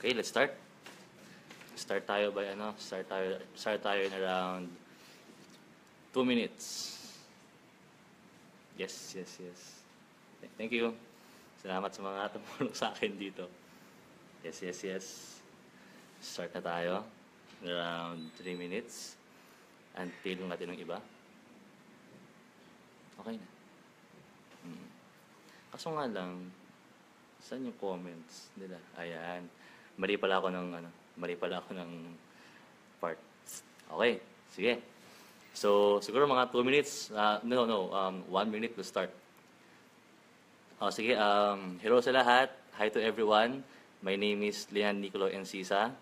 Okay, let's start. Start tayo in around 2 minutes. Yes. Thank you. Salamat sa mga tumulong sa akin dito. Yes. Start na tayo. In around 3 minutes. Until natin ng iba. Okay na. Kaso nga lang, saan yung comments nila? Ayan. Mali pala ako ng part. Okay, sige. So, siguro mga 2 minutes. 1 minute to start. Sige, hello sa lahat. Hi to everyone. My name is Leon Nicolo Encisa.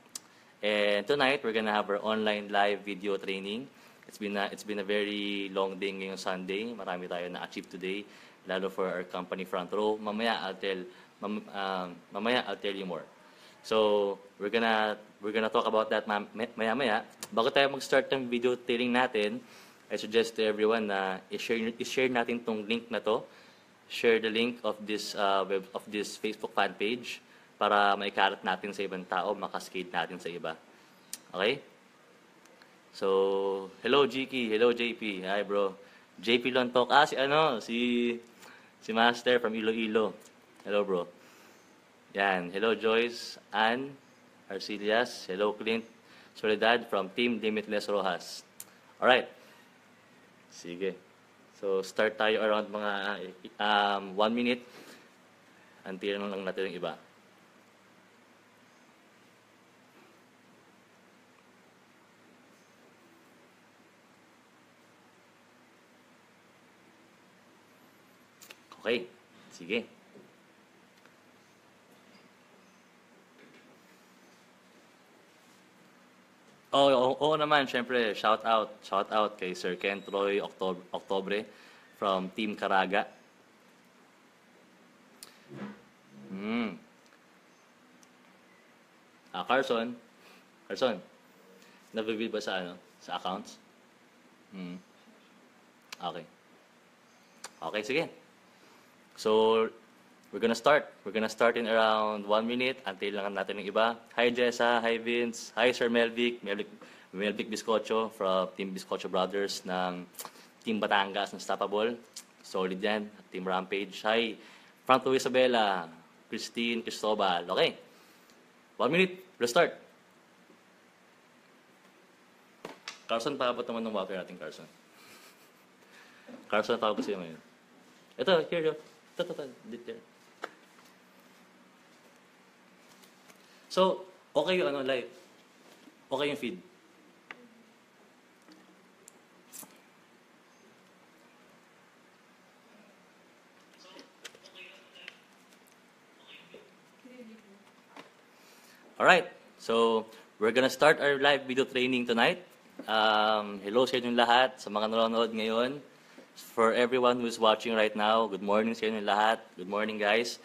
And tonight, we're gonna have our online live video training. It's been a very long day ngayong Sunday. Marami tayo na-achieve today, lalo for our company front row. Mamaya I'll tell you more. So, we're gonna talk about that maya-maya. Bago tayo mag-start ng video training natin, I suggest to everyone na i-share natin tong link na to. Share the link of this Facebook fan page para maikalat natin sa ibang tao, makaskade natin sa iba. Okay? So, hello Giki, hello JP. Hi bro. JP Lontok. Si Master from Iloilo. Hello bro. Yan, hello Joyce, Ann, Arcelias, hello Clint, Soledad from Team Limitless Rojas. Alright. Sige. So, start tayo around mga 1 minute. Until lang natin yung iba. Okay. Sige. Oo naman, syempre, shout out kay Sir Ken Troy Octobre from Team Caraga. Carson, nabibili ba sa accounts? Okay, sige. So, we're gonna start in around 1 minute until lang natin ng iba. Hi Jessa, hi Vince, hi Sir Melvic Biscocho from Team Biscocho Brothers ng Team Batangas ng Stoppable. Solid yan, Team Rampage. Hi Franco Isabela, Christine Cristobal. Okay, 1 minute, let's start. Carson, pakabot naman ng water natin, Carson. Carson, tawag ko siya ngayon. Ito, here. Ito, there. So, okay yung live. Okay yung feed. Alright, so we're gonna start our live video training tonight. Hello sa inyong lahat, sa mga nanonood ngayon. For everyone who is watching right now, good morning sa inyong lahat. Good morning, guys.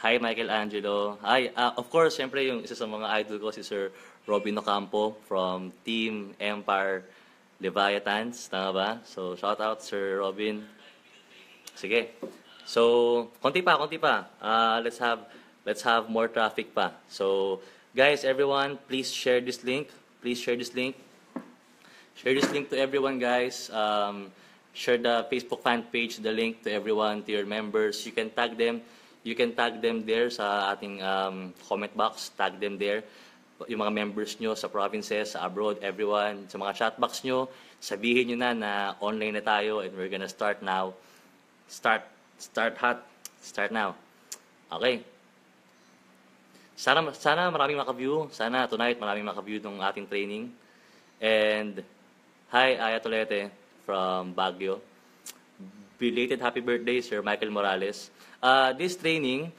Hi, Michael Angelo. Hi, of course, siyempre yung isa sa mga idol ko, si Sir Robin Ocampo from Team Empire Leviathans. Tama ba? So, shout out, Sir Robin. Sige. So, konti pa. Let's have more traffic pa. So, guys, everyone, please share this link. Share this link to everyone, guys. Share the Facebook fan page, the link to everyone, to your members. You can tag them there sa ating comment box. Tag them there. Yung mga members nyo sa provinces, sa abroad, everyone. Sa mga chat box nyo, sabihin nyo na online na tayo and we're gonna start now. Start hot. Start now. Okay. Sana maraming maka-view. Sana tonight maraming maka-view ng ating training. And hi, Ayatolete from Baguio. Belated happy birthday, Sir Michael Morales. This training,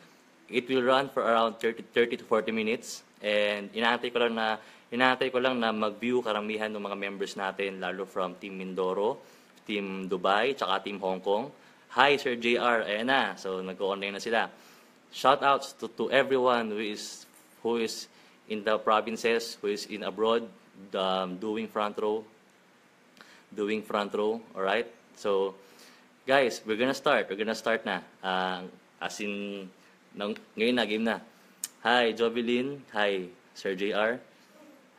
it will run for around 30 to 40 minutes. And inaantay ko lang na mag-view karamihan ng mga members natin, lalo from Team Mindoro, Team Dubai, tsaka Team Hong Kong. Hi, Sir JR. Ayan na. So, nag-online na sila. Shoutouts to everyone who is in the provinces, who is in abroad, doing front row, alright? So, Guys, we're gonna start na. As in, ngayon na, game na. Hi, Jovelyn. Hi, Sir JR.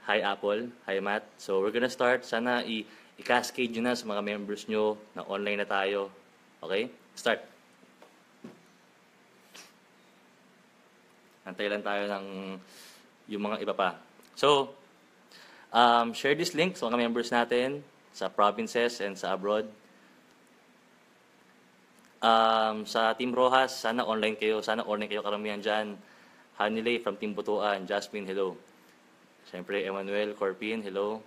Hi, Apple. Hi, Matt. So, we're gonna start. Sana i-cascade nyo na sa mga members nyo na online na tayo. Okay? Start. Antay lang tayo ng yung mga iba pa. So, share this link sa mga members natin sa provinces and sa abroad. Sa Team Rojas, sana online kayo. Sana online kayo karamihan dyan. Hanilay from Team Butuan. Jasmine, hello. Siyempre, Emmanuel, Corpin, hello.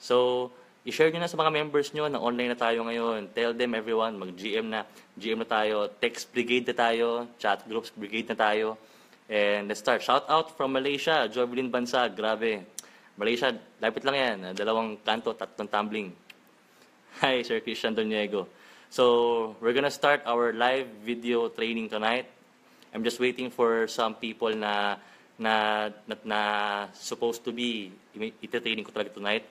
So, i-share nyo na sa mga members nyo na online na tayo ngayon. Tell them everyone, mag-GM na. GM na tayo. Text brigade na tayo. Chat groups brigade na tayo. And let's start. Shout out from Malaysia. Jovelyn Bansag, grabe. Malaysia, lapit lang yan. 2 kanto, 3 tumbling. Hi, Sir Christian Doniego. So, we're gonna start our live video training tonight. I'm just waiting for some people na supposed to be iti-training ko talaga tonight.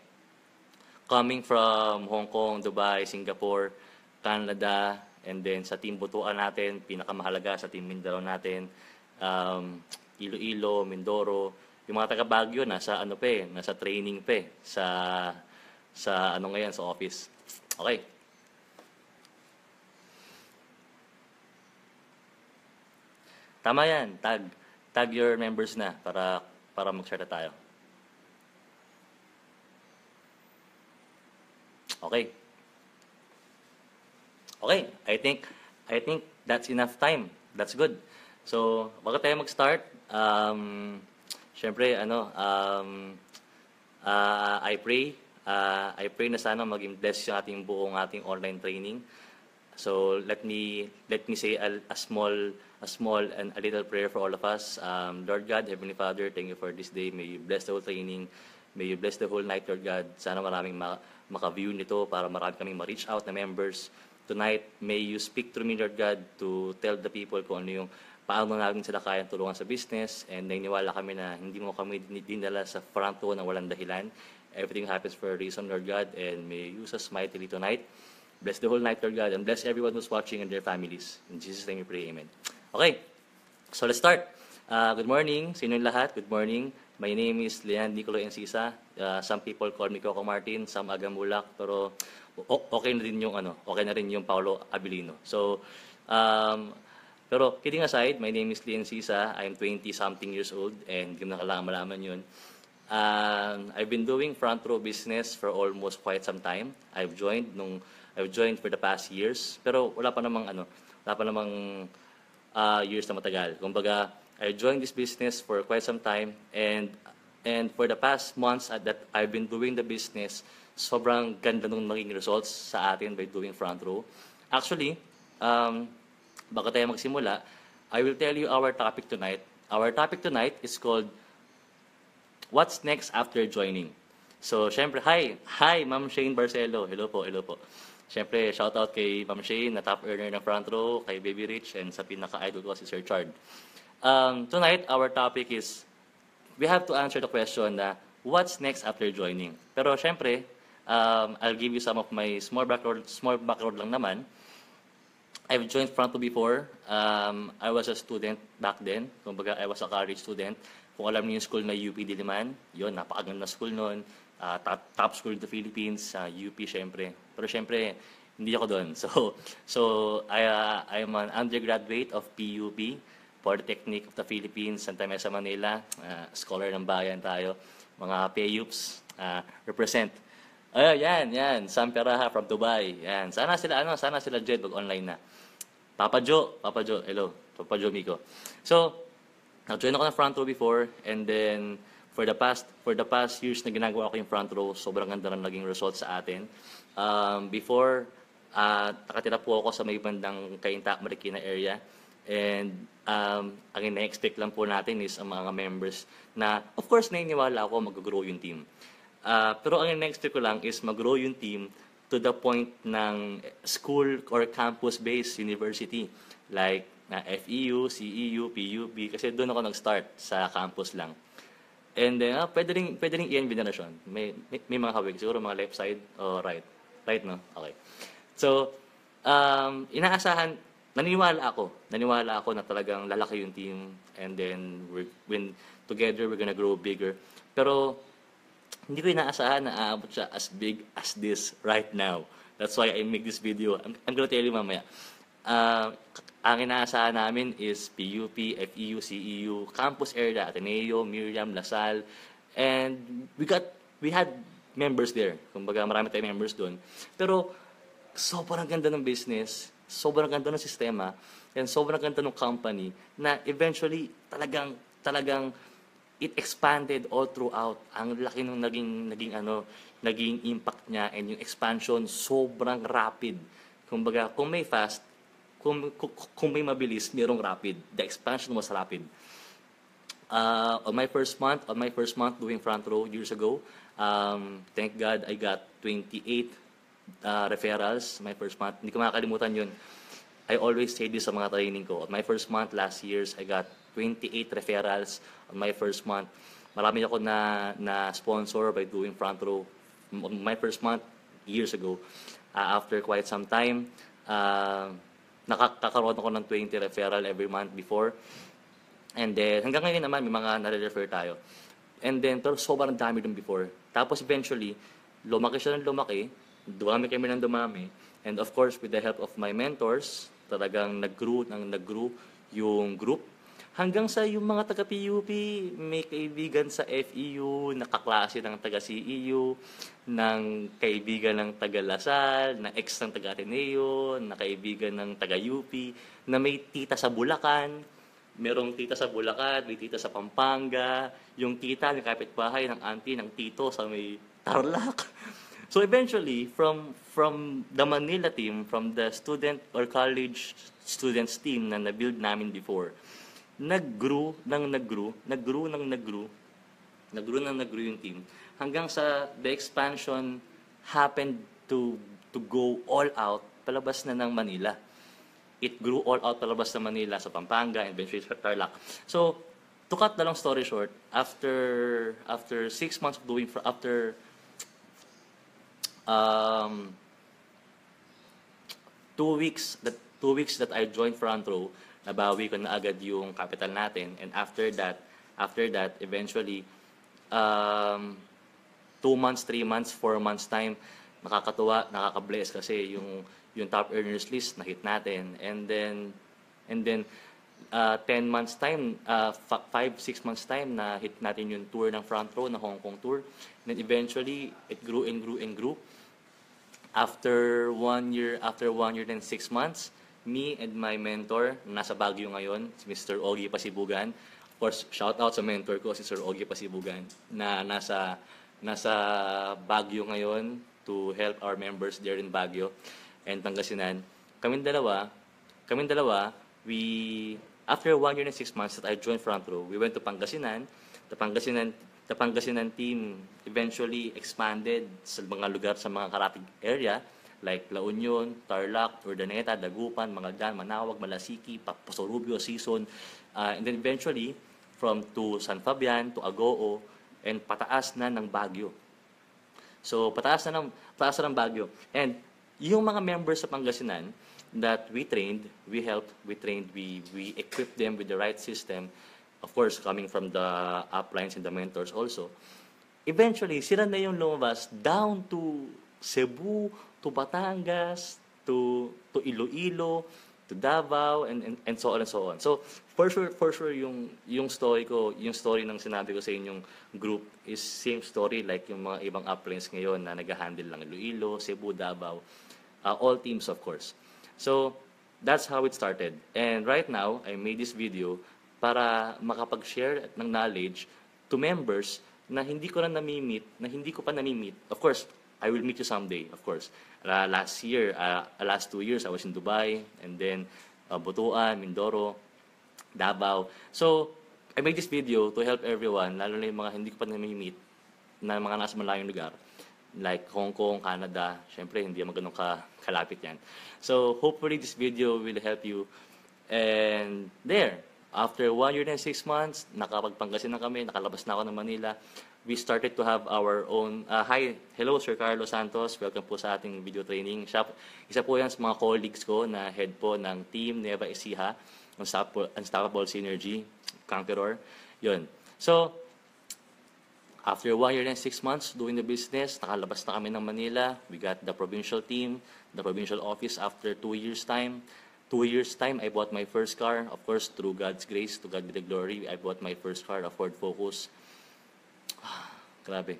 Coming from Hong Kong, Dubai, Singapore, Canada, and then sa Team Butuan natin, pinakamahalaga sa Team Mindanao natin, Iloilo, Mindoro, yung mga taga Baguio nasa nasa training sa ngayon sa office. Okay. Tama yan, tag your members na para mag-share na tayo. Okay. Okay, I think that's enough time. That's good. So, bago tayo mag-start, syempre, I pray na sana maging blessed yung ating buong ating online training. So, let me say a small and a little prayer for all of us. Lord God, Heavenly Father, thank you for this day. May you bless the whole training. May you bless the whole night, Lord God. Sana maraming maka-view nito para marami kaming ma-reach out na members. Tonight, may you speak through me, Lord God, to tell the people kung ano yung paano namin sila kayang tulungan sa business, and naniniwala kami na hindi mo kami dinala sa front row na walang dahilan. Everything happens for a reason, Lord God, and may you use us mightily tonight. Bless the whole night, Lord God, and bless everyone who's watching and their families. In Jesus' name we pray, amen. Okay, so let's start. Good morning sa inyong lahat. Good morning. My name is Leon Nicolo Encisa. Some people call me Coco Martin, some Agamulak, pero okay na rin yung Paulo Abilino. So, pero kidding aside, my name is Leon Encisa. I'm 20-something years old, and hindi na kailangan malaman yun. I've been doing front row business for almost quite some time. I've joined for the past years, pero wala pa namang years na matagal. Kumbaga, I joined this business for quite some time, and for the past months that I've been doing the business, sobrang ganda nung maging results sa atin by doing front row. Actually, bago tayo magsimula, I will tell you our topic tonight. Our topic tonight is called What's Next After Joining? So, syempre, hi, Ma'am Shane Barcelo. Hello po. Syempre, shout out kay Ma'am Shane, na top earner ng front row, kay Baby Rich, and sa pinaka-idol ko si Sir Chard. Tonight, our topic is, we have to answer the question na, what's next after joining? Pero syempre, I'll give you some of my small background lang naman. I've joined front row before. I was a student back then. Kumbaga, I was a college student. Kung alam niyo yung school na UP Diliman, yun, napakaganda school noon. Top school in the Philippines, UP syempre. Pero syempre, hindi ako doon. So I'm an undergraduate of PUP, Polytechnic of the Philippines, Santa Mesa, Manila. Scholar ng bayan tayo. Mga PUPs, represent. Yan, Sam Peraha from Dubai. Yan. Sana sila Jed, online na. Papa Jo, hello. Papa Jo Miko. So, nag-join ako ng front row before, and then for the past years na ginagawa ko yung front row, sobrang ganda na naging results sa atin. Before, nakatira po ako sa may bandang Cainta, Marikina area, and ang ina-expect lang po natin is ang mga members na, of course, naniniwala ako mag-grow yung team. Pero ang ina-expect ko lang is mag-grow yung team to the point ng school or campus-based university, like FEU, CEU, PUB, kasi doon ako nag-start sa campus lang. And then, pwede rin ENB na siya. May mga hawig, siguro mga left side o right. Right, no? Okay. So, inaasahan, naniwala ako na talagang lalaki yung team, and then when together we're gonna grow bigger. Pero hindi ko inaasahan na aabot siya as big as this right now. That's why I make this video. I'm gonna tell you mamaya. Uh, ang inaasahan namin is PUP, FEU, CEU, campus area, Ateneo, Miriam, Lasal, and we had members there. Kumbaga marami tayong members doon. Pero sobrang ganda ng business, sobrang ganda ng sistema, and sobrang ganda ng company na eventually talagang it expanded all throughout. Ang laki ng naging impact niya, and yung expansion sobrang rapid. Kumbaga, kung may fast, kung may mabilis, mayroong rapid. The expansion was rapid. On my first month doing front row years ago, thank God I got 28 referrals my first month. Hindi ko makakalimutan yun. I always say this sa mga training ko. On my first month last years, I got 28 referrals on my first month. Marami ako na sponsor by doing front row. On my first month years ago, after quite some time, nakakaroon ako ng 20 referral every month before. And then, hanggang ngayon naman, may mga nare-refer tayo. And then, pero sobrang dami dun before. Tapos eventually, lumaki siya ng lumaki, dumami kami ng dumami. And of course, with the help of my mentors, talagang nag-grow yung group. Hanggang sa yung mga taga-PUP, may kaibigan sa FEU, nakaklase ng taga-CEU, ng kaibigan ng taga-Lasal, na ex ng taga-Ateneo, na kaibigan ng taga-UP, na may tita sa Bulacan, merong tita sa Bulacan, may tita sa Pampanga, yung tita ng kapitbahay ng auntie ng tito sa may Tarlac. So eventually, from the Manila team, from the student or college students team na na-build namin before, nag-grow yung team hanggang sa the expansion happened to go all out palabas na ng Manila. It grew all out palabas ng Manila sa Pampanga and eventually sa Tarlac. So, to cut the long story short, after 6 months of doing after 2 weeks that I joined front row, nabawi ko na agad yung capital natin, and after that eventually 2 months, 3 months, 4 months time, nakakatuwa, nakaka-bless kasi yung top earners list na hit natin, and then 10 months time, 5-6 months time na hit natin yung tour ng front row na Hong Kong tour, and then eventually it grew and grew. After 1 year and 6 months, me and my mentor, nasa Baguio ngayon, si Mr. Ogie Pasibugan. Of course, shout out sa mentor ko, si Sir Ogie Pasibugan, na nasa Baguio ngayon to help our members there in Baguio and Pangasinan. Kaming dalawa, after 1 year and 6 months that I joined front row, we went to Pangasinan. The Pangasinan team eventually expanded sa mga lugar sa mga karatig area, like La Union, Tarlac, Urdaneta, Dagupan, Mangaldan, Manawag, Malasiki, Paso Rubio, Sison, and then eventually to San Fabian, to Agoo, and pataas na ng Baguio. So pataas na ng Baguio. And yung mga members sa Pangasinan that we trained, we equipped them with the right system, of course coming from the uplines and the mentors also. Eventually, sila na yung lumabas down to Cebu, to Batangas, to Iloilo, to Davao, and so on and so on. So, for sure yung story ko, yung story ng sinabi ko sa inyong group is same story like yung mga ibang uplines ngayon na nag-handle lang Iloilo, Cebu, Davao, all teams of course. So, that's how it started. And right now, I made this video para makapag-share ng knowledge to members na hindi ko pa nami-meet. Of course, I will meet you someday, of course. Last 2 years, I was in Dubai, and then Butuan, Mindoro, Davao. So, I made this video to help everyone, lalo na yung mga hindi ko pa nami-meet, na mga nasa malayong lugar, like Hong Kong, Canada. Siyempre, hindi naman ganun kalapit yan. So, hopefully, this video will help you. And there, after 1 year and 6 months, nakapagpanggasin na kami, nakalabas na ako ng Manila. we started to have our own, hello Sir Carlos Santos, welcome po sa ating video training. Isa po yan sa mga colleagues ko na head po ng team Nueva Ecija, Unstoppable Synergy, Conqueror. Yun. So, after 1 year and 6 months doing the business, nakalabas na kami ng Manila. We got the provincial team, the provincial office after 2 years' time. 2 years' time, I bought my first car. Of course, through God's grace, to God be the glory, I bought my first car, a Ford Focus. Grabe.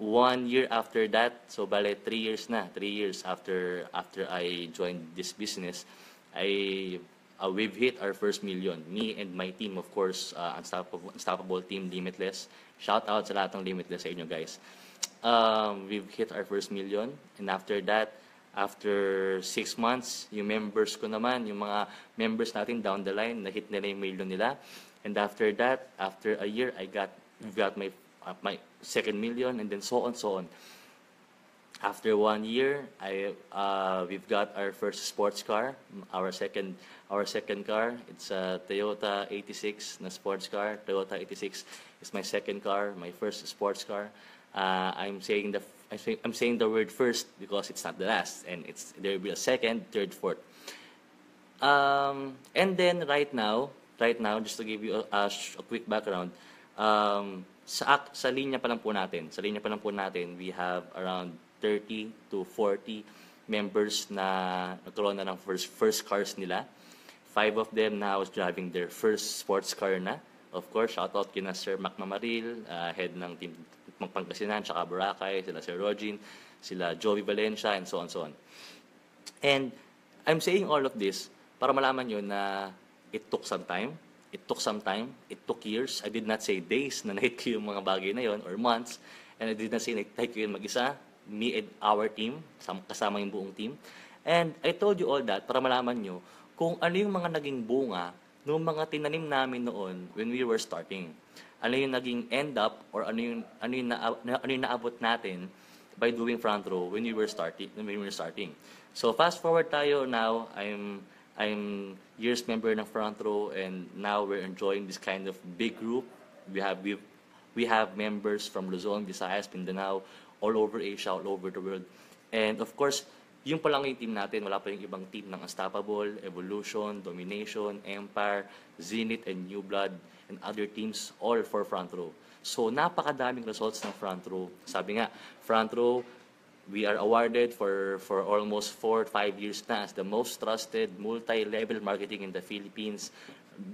1 year after that, so bale 3 years na. 3 years after I joined this business, we've hit our first million. Me and my team, of course, Unstoppable Team Limitless. Shout out sa lahat ng Limitless sa inyo, guys. We've hit our first million, and after that, after 6 months, yung members ko naman, yung mga members natin down the line, na-hit nila yung million nila. And after that, after a year, we've got my second million, and then so on. After 1 year, we've got our first sports car, our second car. It's a Toyota 86 na sports car. Toyota 86 is my second car, my first sports car. I'm saying the word first because it's not the last, and there will be a second, third, fourth. And then right now, just to give you a quick background, sa linya pa lang po natin, we have around 30 to 40 members na nagkaroon na ng first cars nila. 5 of them now is driving their first sports car na. Of course, shout out kina Sir Mac Mamaril, head ng team Pangasinan, tsaka Boracay, sila Sir Rogin, sila Joey Valencia, and so on. And I'm saying all of this para malaman nyo na it took some time. It took years. I did not say days na na-hit ko yung mga bagay na yon or months. And I did not say na-hit ko yun mag-isa. Me and our team, kasama yung buong team. And I told you all that para malaman nyo kung ano yung mga naging bunga ng mga tinanim namin noon when we were starting. Ano yung naging end up or ano yung naabot natin by doing front row when we were starting. So fast forward tayo now, I'm years member ng front row, and now we're enjoying this kind of big group. We have members from Luzon, Visayas, Mindanao, all over Asia, all over the world. And of course, yung pa lang yung team natin, wala pa yung ibang team ng Unstoppable, Evolution, Domination, Empire, Zenith, and New Blood, and other teams, all for front row. So napakadaming results ng front row. Sabi nga, front row, we are awarded for almost 4 or 5 years na as the most trusted multi-level marketing in the Philippines.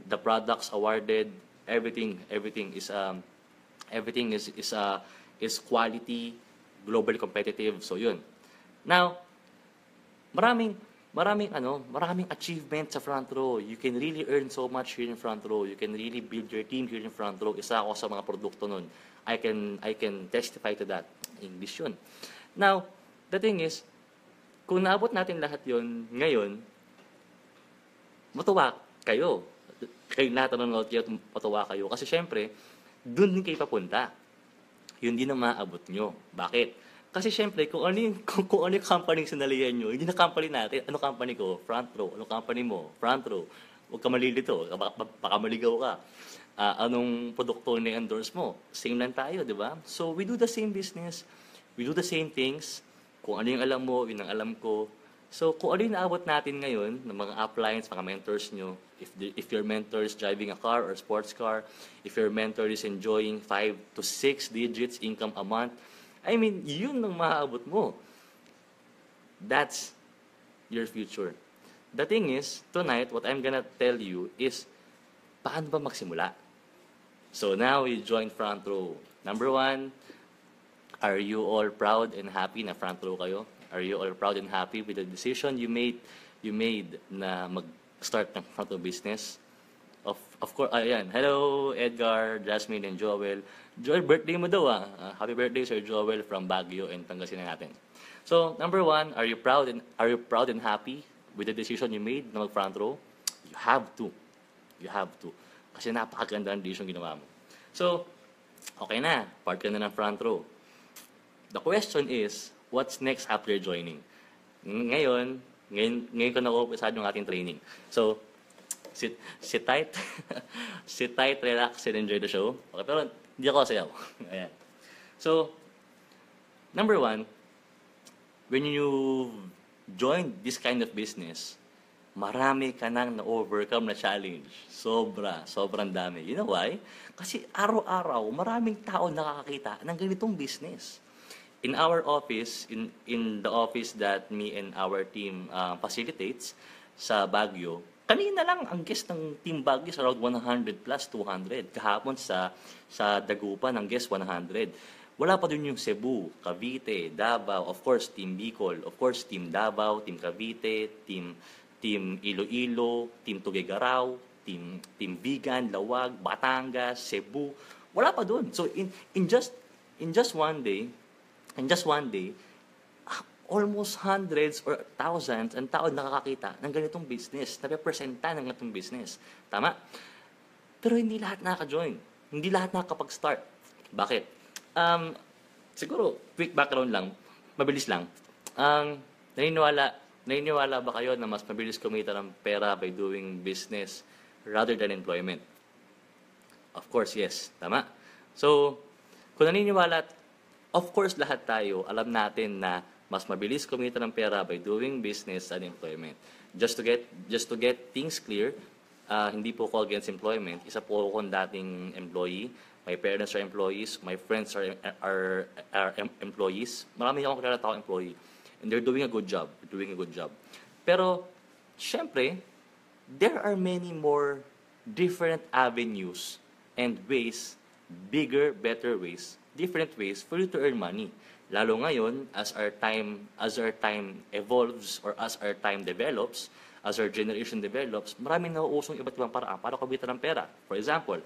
The products awarded, everything is quality, globally competitive. So yun. Now, maraming achievement sa front row. You can really earn so much here in front row. You can really build your team here in front row. Isa ako sa mga produkto nun. I can testify to that. English yun. Now, the thing is, kung naabot natin lahat yun ngayon, matuwa kayo. Kayo lahat ng nanonood kayo, matuwa kayo. Kasi syempre, dun din kayo papunta. Yun din ang maaabot nyo. Bakit? Kasi syempre, kung ano yung company sinalihan nyo, hindi na company natin. Ano company ko? Front row. Ano company mo? Front row. Huwag ka malilito. Baka maligaw ka. Anong produkto na endorse mo? Same lang tayo, di ba? So, we do the same business. We do the same things. Kung ano yung alam mo, yun ang alam ko. So, kung ano yung naabot natin ngayon, ng mga uplines, mga mentors nyo, if your mentor is driving a car or sports car, if your mentor is enjoying 5 to 6 digits income a month, I mean, yun ang maaabot mo. That's your future. The thing is, tonight, what I'm gonna tell you is, paano ba magsimula? So now, you join front row. Number 1, are you all proud and happy na front row kayo? Are you all proud and happy with the decision you made na mag-start ng front row business? Of course, ayan. Hello, Edgar, Jasmine, and Joel. Joel, birthday mo daw Happy birthday, Sir Joel from Baguio and Pangasinan natin. So, number 1, are you proud and happy with the decision you made na mag-front row? You have to. Kasi napakaganda ang decision ginawa mo. So, okay na. Part ka na ng front row. The question is, what's next after joining? Ngayon ko na-umpisa yung ating training. So, sit tight, sit tight, relax, and enjoy the show. Okay, pero hindi ako sayaw. Ayan. So, number one, when you join this kind of business, marami ka nang na-overcome na challenge. Sobrang dami. You know why? Kasi araw-araw, maraming tao nakakakita ng ganitong business. In our office, in the office that me and our team facilitates sa Baguio, kanina lang ang guest ng Team Baguio is around 100 plus 200. Kahapon sa Dagupan, ang guest 100. Wala pa din yung Cebu, Cavite, Davao, of course, Team Bicol, of course, Team Davao, Team Cavite, Team Iloilo, Team Tuguegarao, Team Vigan, Lawag, Batangas, Cebu. Wala pa doon. So in just one day, almost hundreds or thousands ang tao nakakakita ng ganitong business, na-representa ng ganitong business. Tama? Pero hindi lahat nakaka-join. Hindi lahat nakakapag-start. Bakit? Siguro, quick background lang, mabilis lang. Naniniwala ba kayo na mas mabilis kumita ng pera by doing business rather than employment? Of course, yes. Tama? So, kung naniniwala, of course, lahat tayo, alam natin na mas mabilis kumita ng pera by doing business than employment. Just to get things clear, hindi po ako against employment. Isa po akong dating employee. My parents are employees. My friends are employees. Marami akong kilala tao employee. And they're doing a good job. Pero, syempre, there are many more different avenues and ways, bigger, better ways, different ways for you to earn money. Lalo ngayon, as our time evolves or as our time develops, as our generation develops, maraming nauusong iba't ibang paraan para kumita ng pera. For example,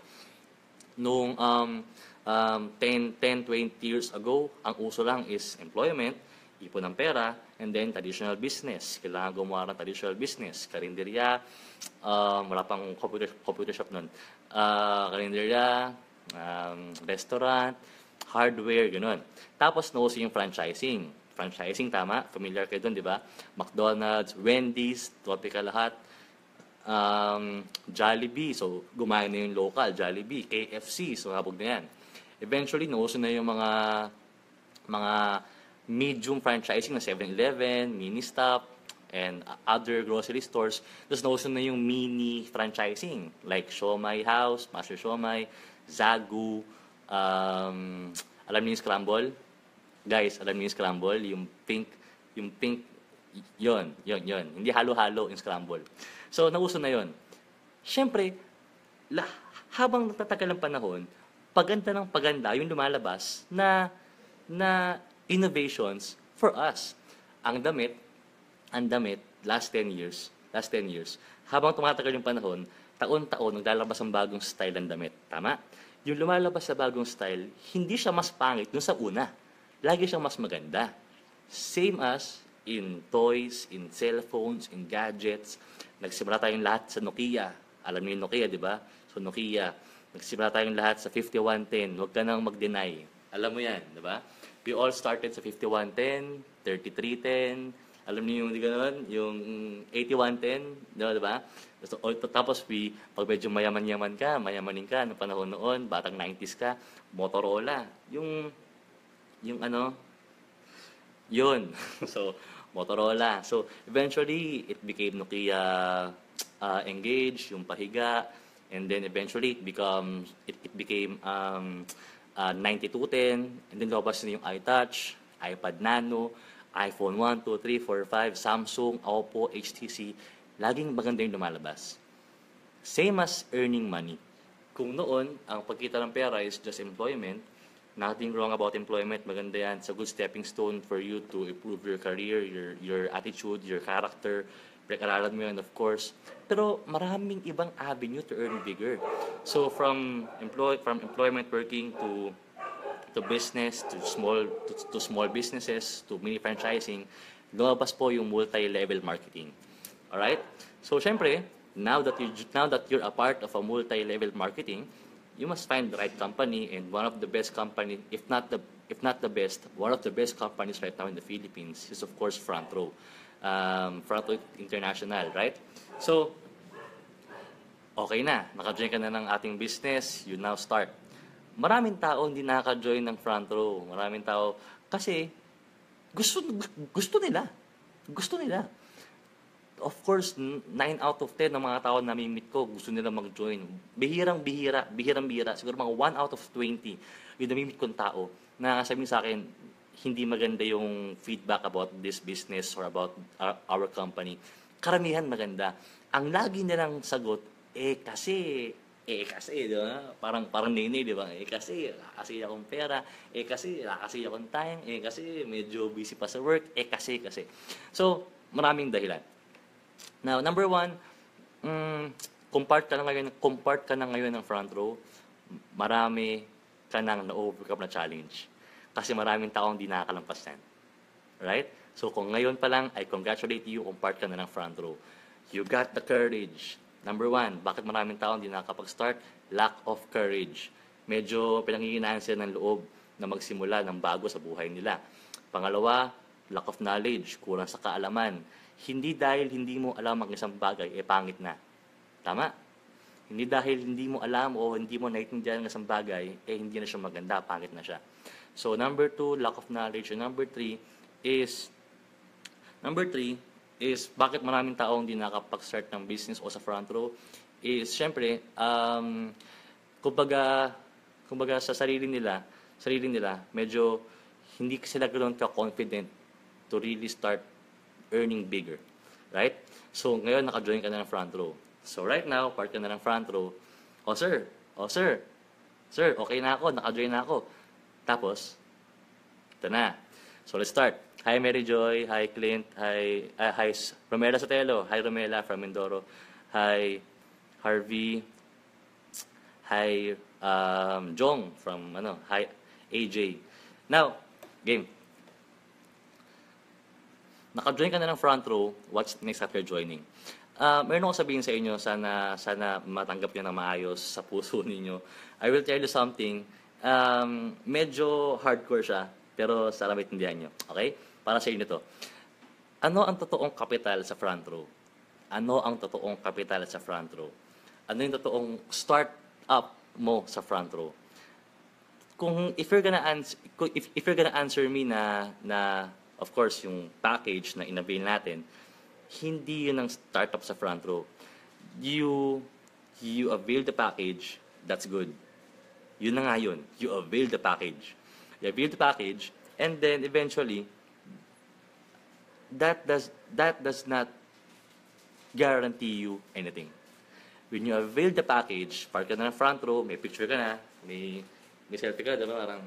noong 10, 20 years ago, ang uso lang is employment, ipon ng pera, and then traditional business. Kailangan gumawa ng traditional business. Karinderya, wala pang computer shop nun. Karinderya, restaurant, hardware, gano'n. Tapos nauso yung franchising. Franchising, tama? Familiar kayo dun, di ba? McDonald's, Wendy's, tropical lahat. Jollibee, so gumaya na yung local, Jollibee, KFC, so habog na yan. Eventually, nauso na yung mga medium franchising na 7-Eleven, Ministop, and other grocery stores. Tapos nauso na yung mini franchising, like Siomai House, Master Siomai, Zagu, alam niyo yung Scramble? Guys, alam niyo yung Scramble? Yung pink, yon. Hindi halo-halo yung Scramble. So, nauso na yon. Siyempre, habang natatagal ng panahon, paganda yung lumalabas na innovations for us. Ang damit, last 10 years, habang tumatagal yung panahon, taon-taon, naglalabas ang bagong style ng damit. Tama? Yung lumalabas sa bagong style, hindi siya mas pangit dun sa una. Lagi siyang mas maganda. Same as in toys, in cellphones, in gadgets. Nagsimula tayong lahat sa Nokia. Alam niyo yung Nokia, di ba? So Nokia. Nagsimula tayong lahat sa 5110. Huwag ka nang mag-deny. Alam mo yan, di ba? We all started sa 5110, 3310. Alam niyo yung, di gano'n, yung 8110, di ba? Tapos, pag medyo mayamanin ka, noong panahon noon, batang 90s ka, Motorola. Yung yun. So, Motorola. So, eventually, it became Nokia Engage, yung pahiga, and then eventually, it became 9210, and then lumabas na yung iTouch, iPad Nano, iPhone 1, 2, 3, 4, 5, Samsung, Oppo, HTC, laging maganda yung lumalabas. Same as earning money. Kung noon, ang pagkita ng pera is just employment, nothing wrong about employment, maganda yan. It's a good stepping stone for you to improve your career, your attitude, your character, pinag-aralan mo yan, of course. Pero maraming ibang avenue to earn bigger. So from employment working to business, to small businesses, to mini franchising, lumabas po yung multi-level marketing. Alright? So syempre, now that you're a part of a multi-level marketing, you must find the right company, and one of the best company, if not the best, one of the best companies right now in the Philippines is of course Front Row. Front Row International, right? So, okay na, naka-join ka na ng ating business, you now start. maraming tao hindi nakaka-join ng front row. Maraming tao, kasi gusto, gusto nila. Gusto nila. Of course, 9 out of 10 ng mga tao na meet ko, gusto nila mag-join. Bihirang-bihira. Siguro mga 1 out of 20 yung namimit kong tao na sabihin sa akin, hindi maganda yung feedback about this business or about our company. Karamihan maganda. Ang lagi nilang sagot, kasi, di ba? Parang nene, di ba? Kasi akong pera, kasi akong time, kasi medyo busy pa sa work, kasi. So, maraming dahilan. Now, number one, compart ka na ngayon ng front row, marami ka nang na-overcome na challenge. Kasi maraming taong di nakakalampas yan. Right? So, kung ngayon pa lang, I congratulate you, compart ka na ng front row. You got the courage. Number one, bakit maraming taong di nakakapag-start? Lack of courage. Medyo pinanghihinaan sila ng loob na magsimula ng bago sa buhay nila. Pangalawa, lack of knowledge, kulang sa kaalaman. Hindi dahil hindi mo alam ang isang bagay, pangit na. Tama? Hindi dahil hindi mo alam o hindi mo naiintindihan ang isang bagay, hindi na siya maganda, pangit na siya. So, number 2, lack of knowledge. And number 3 is bakit maraming taong hindi nakapag-start ng business o sa front row is, syempre, kumbaga sa sarili nila, medyo hindi sila ganoon ka-confident to really start earning bigger. Right? So, ngayon, naka-join ka na ng front row. So, right now, part ka na ng front row. Sir, okay na ako, naka-join na ako. Tapos, ito na. So, let's start. Hi, Mary Joy. Hi, Clint. Hi, Romela Sotelo. Hi, Romela from Mindoro. Hi, Harvey. Hi, Jong from, hi, AJ. Now, game. Naka-join ka na ng front row, what's next after joining? Meron akong sabihin sa inyo, sana matanggap nyo na maayos sa puso ninyo. I will tell you something, medyo hardcore siya, pero sana maintindihan nyo. Okay? Para sa inyo to. Ano ang totoong kapital sa front row? Ano ang totoong kapital sa front row? Ano yung totoong start up mo sa front row? If you're gonna answer me na of course, yung package na inavail natin, hindi yun ang startup sa front row. You avail the package, that's good. Yun na nga yun. You avail the package. You avail the package, and then eventually, that does not guarantee you anything. When you avail the package, park ka na ng front row, may picture ka na, may selfie ka, diba? Parang,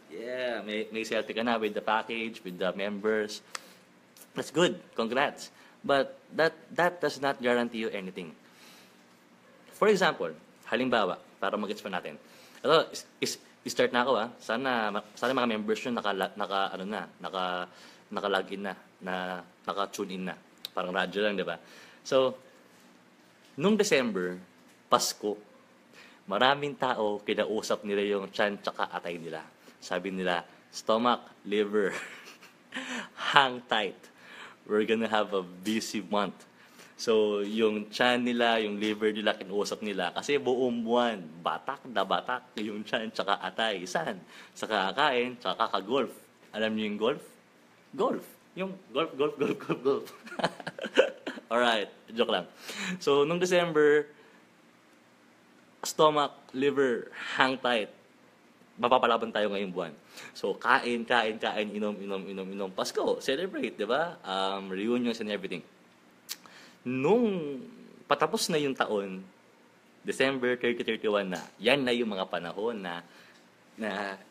yeah, may selfie ka na with the package, with the members. That's good. Congrats. But that does not guarantee you anything. For example, halimbawa, para mag-gets pa natin. Ito, start na ako Sana mga members yun naka-login na, naka-tune in na. Parang radyo lang, di ba? So, nung December, Pasko, maraming tao kinausap nila yung tiyan tsaka atay nila. Sabi nila, stomach, liver, hang tight. We're gonna have a busy month. So, yung tiyan nila, yung liver nila, kinuusap nila. Kasi buong buwan, batak na batak yung tiyan tsaka atay. Saan? Sa kakain, tsaka kaka-golf. Alam niyo yung golf? Golf. Yung golf. Alright, joke lang. So, nung December, stomach, liver, hang tight. Mapapalaban tayo ngayong buwan. So, kain, inom. Pasko, celebrate, di ba? Reunions and everything. Nung patapos na yung taon, December 30-31 na, yan na yung mga panahon na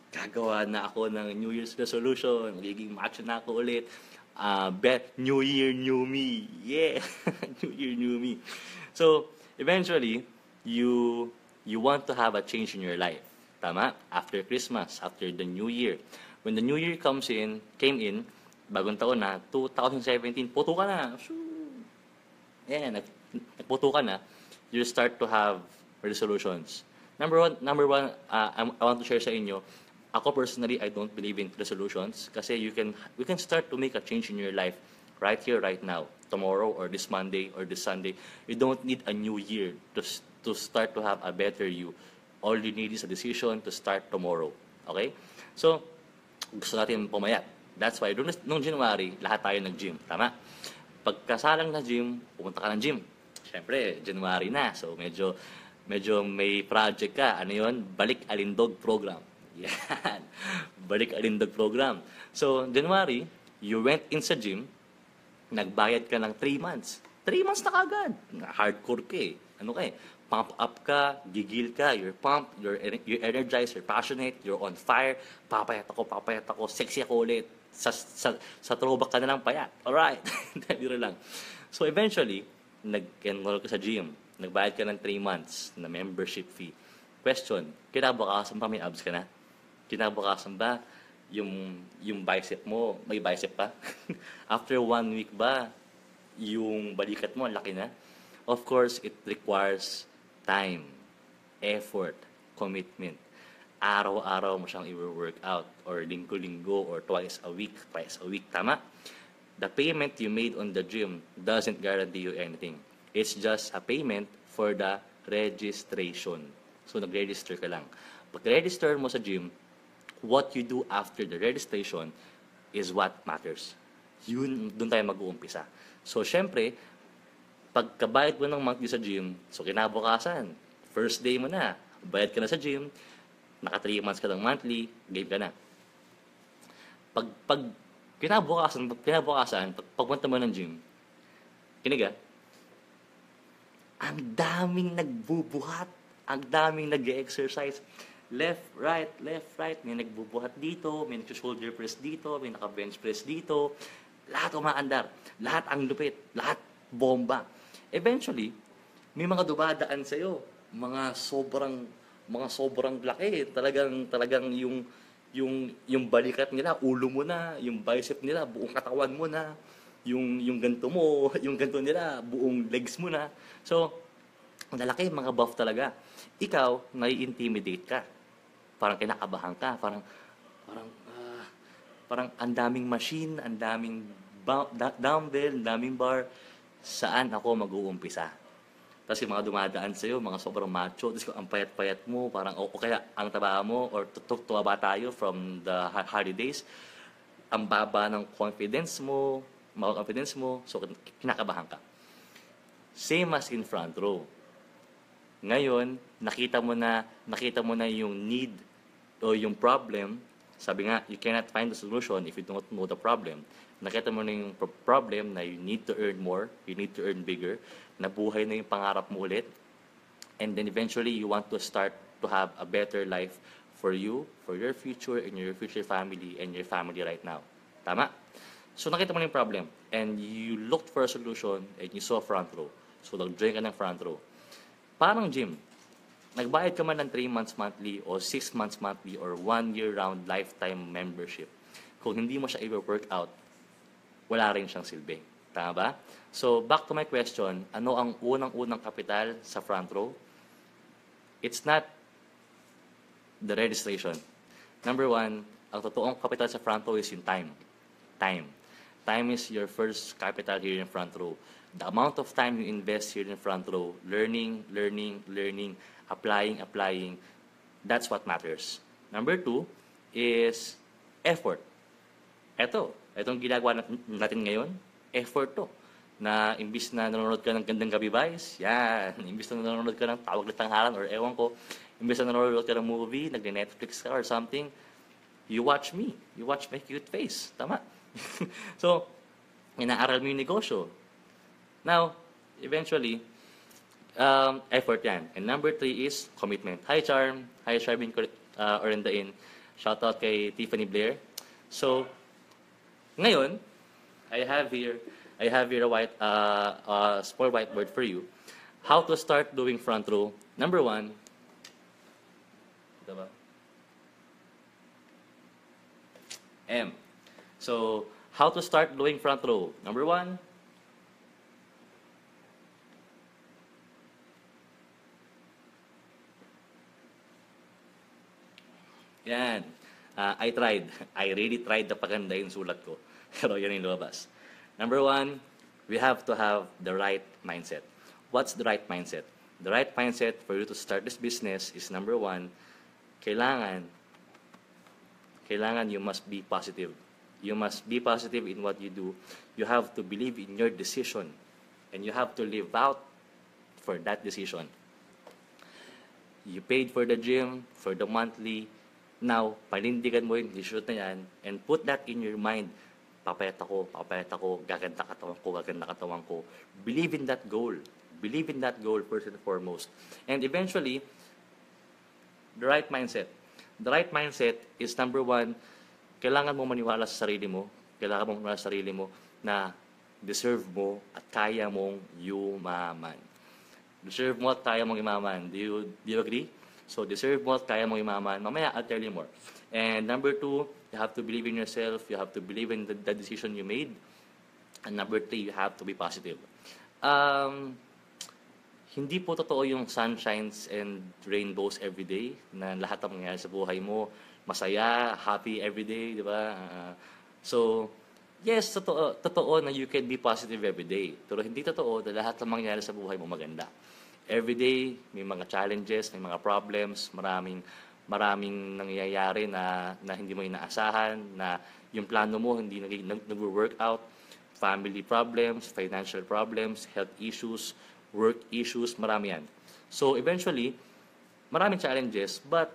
gagawa na ako ng New Year's resolution, magiging macho na ako ulit. New Year, new me. Yeah! New Year, new me. So, eventually, you want to have a change in your life. Tama? After Christmas, after the New Year. When the New Year came in, bagong taon na, 2017, puto ka na. Yeah, nagputo ka na. You start to have resolutions. Number one, I want to share sa inyo, ako personally, I don't believe in resolutions kasi we can start to make a change in your life right here, right now, tomorrow or this Monday or this Sunday. You don't need a new year to start to have a better you. All you need is a decision to start tomorrow. Okay? So, gusto natin pumayat. That's why, nung January, lahat tayo nag-gym. Tama? Pagkasalang na gym, pumunta ka ng gym. Siyempre, January na. So, medyo may project ka. Ano yun? Balik Alindog program. Yan. Balik Alindog program. So, January, you went in sa gym, nagbayad ka ng 3 months. 3 months na kagad. Hardcore ka eh. Ano ka eh? Pump up ka, gigil ka, you're pumped, you're energized, you're passionate, you're on fire, papayat ako, sexy ako ulit. Sa throwback ka na lang payat. Alright. Biro lang. So eventually, nag-enroll ka sa gym. Nagbayad ka ng 3 months na membership fee. Question, kinabukasan ba may abs ka na? Kinabukasan ba yung bicep mo, may bicep pa? After 1 week ba, yung balikat mo, laki na? Of course, it requires time, effort, commitment. Araw-araw mo siyang i-work out or linggo-linggo or twice a week, tama? The payment you made on the gym doesn't guarantee you anything. It's just a payment for the registration. So, nag-register ka lang. Pag-register mo sa gym, what you do after the registration is what matters. Doon tayo mag-uumpisa. So, syempre, pagkabayad mo ng monthly sa gym, so kinabukasan, first day mo na, bayad ka na sa gym, naka 3 months ka ng monthly, game ka na. Pag kinabukasan, pagpunta mo ng gym, kiniga, ang daming nagbubuhat, ang daming nag-exercise, left, right, may nagbubuhat dito, may nag-shoulder press dito, may naka-bench press dito, lahat umaandar, lahat ang lupit, lahat bomba. Eventually, may mga dumadaan sa'yo, mga sobrang laki, talagang yung balikat nila, ulo mo na, yung bicep nila, buong katawan mo na, yung ganto mo, yung ganto nila, buong legs mo na. So, ang lalaki, mga buff talaga. Ikaw, nai-intimidate ka. Parang kinakabahan ka, parang ang daming machine, ang daming dumbbell, ang daming bar. Saan ako mag-uumpisa? Tapos yung mga dumadaan sa'yo, mga sobrang macho, tapos ang payat-payat mo, parang o kaya ang taba mo, or tuwa ba tayo from the holidays, ang baba ng confidence mo, so kinakabahan ka. Same as in front row. Ngayon, nakita mo na yung need o yung problem. Sabi nga, you cannot find the solution if you don't know the problem. Nakita mo na yung problem na you need to earn more, you need to earn bigger, nabuhay na yung pangarap mo ulit, and then eventually you want to start to have a better life for you, for your future, and your future family, and your family right now. Tama? So nakita mo na yung problem, and you looked for a solution, and you saw front row. So nag-join ka ng front row. Parang gym. Nagbayad ka man ng 3 months monthly, or 6 months monthly, or 1 year round lifetime membership. Kung hindi mo siya i-work out, wala rin siyang silbi. Tama ba? So, back to my question, ano ang unang-unang kapital sa front row? It's not the registration. Number 1, ang totoong kapital sa front row is yung time. Time is your first capital here in front row. The amount of time you invest here in front row, learning, applying, that's what matters. Number 2 is effort. Itong ginagawa natin ngayon, effort to. Na imbis na nanonood ka ng Gandang Gabi Vice, yan. Imbis na nanonood ka ng Tawag na Tanghalan or ewan ko, imbis na nanonood ka ng movie, nagne-Netflix ka or something, you watch me. You watch my cute face. Tama? So, inaaral mo yung negosyo. Now, eventually, effort yan. And number 3 is commitment. Hi, Charm. Hi, Charmin Orendain. Shout out kay Tiffany Blair. So, ngayon, I have here a small whiteboard for you. How to start doing front row. Number 1, diba? M. So, how to start doing front row. Number 1, yan. I tried. I really tried na paganda yung sulat ko. Pero yan yung lumabas. Number 1, we have to have the right mindset. What's the right mindset? The right mindset for you to start this business is number one, kailangan you must be positive. You must be positive in what you do. You have to believe in your decision. And you have to live out for that decision. You paid for the gym, for the monthly. Now, panindigan mo yung decision na yan and put that in your mind. Papayat ako, gaganda katawan ko. Believe in that goal. Believe in that goal first and foremost. And eventually, the right mindset. The right mindset is number one, kailangan mo maniwala sa sarili mo. Kailangan mo maniwala sa sarili mo na deserve mo at kaya mong yumaman. Deserve mo at kaya mong yumaman. Do you agree? So, deserve mo at kaya mong yumaman. Mamaya, I'll tell you more. And number two, you have to believe in yourself. You have to believe in the decision you made. And number three, you have to be positive. Hindi po totoo yung sunshines and rainbows every day na lahat ng mangyayari sa buhay mo masaya, happy every day, di ba? So, yes, totoo na you can be positive every day. Pero hindi totoo na lahat ng mangyayari sa buhay mo maganda. Every day, may mga challenges, may mga problems, maraming nangyayari na hindi mo inaasahan, na yung plano mo hindi nag-work out, family problems, financial problems, health issues, work issues, marami yan. So, eventually, maraming challenges, but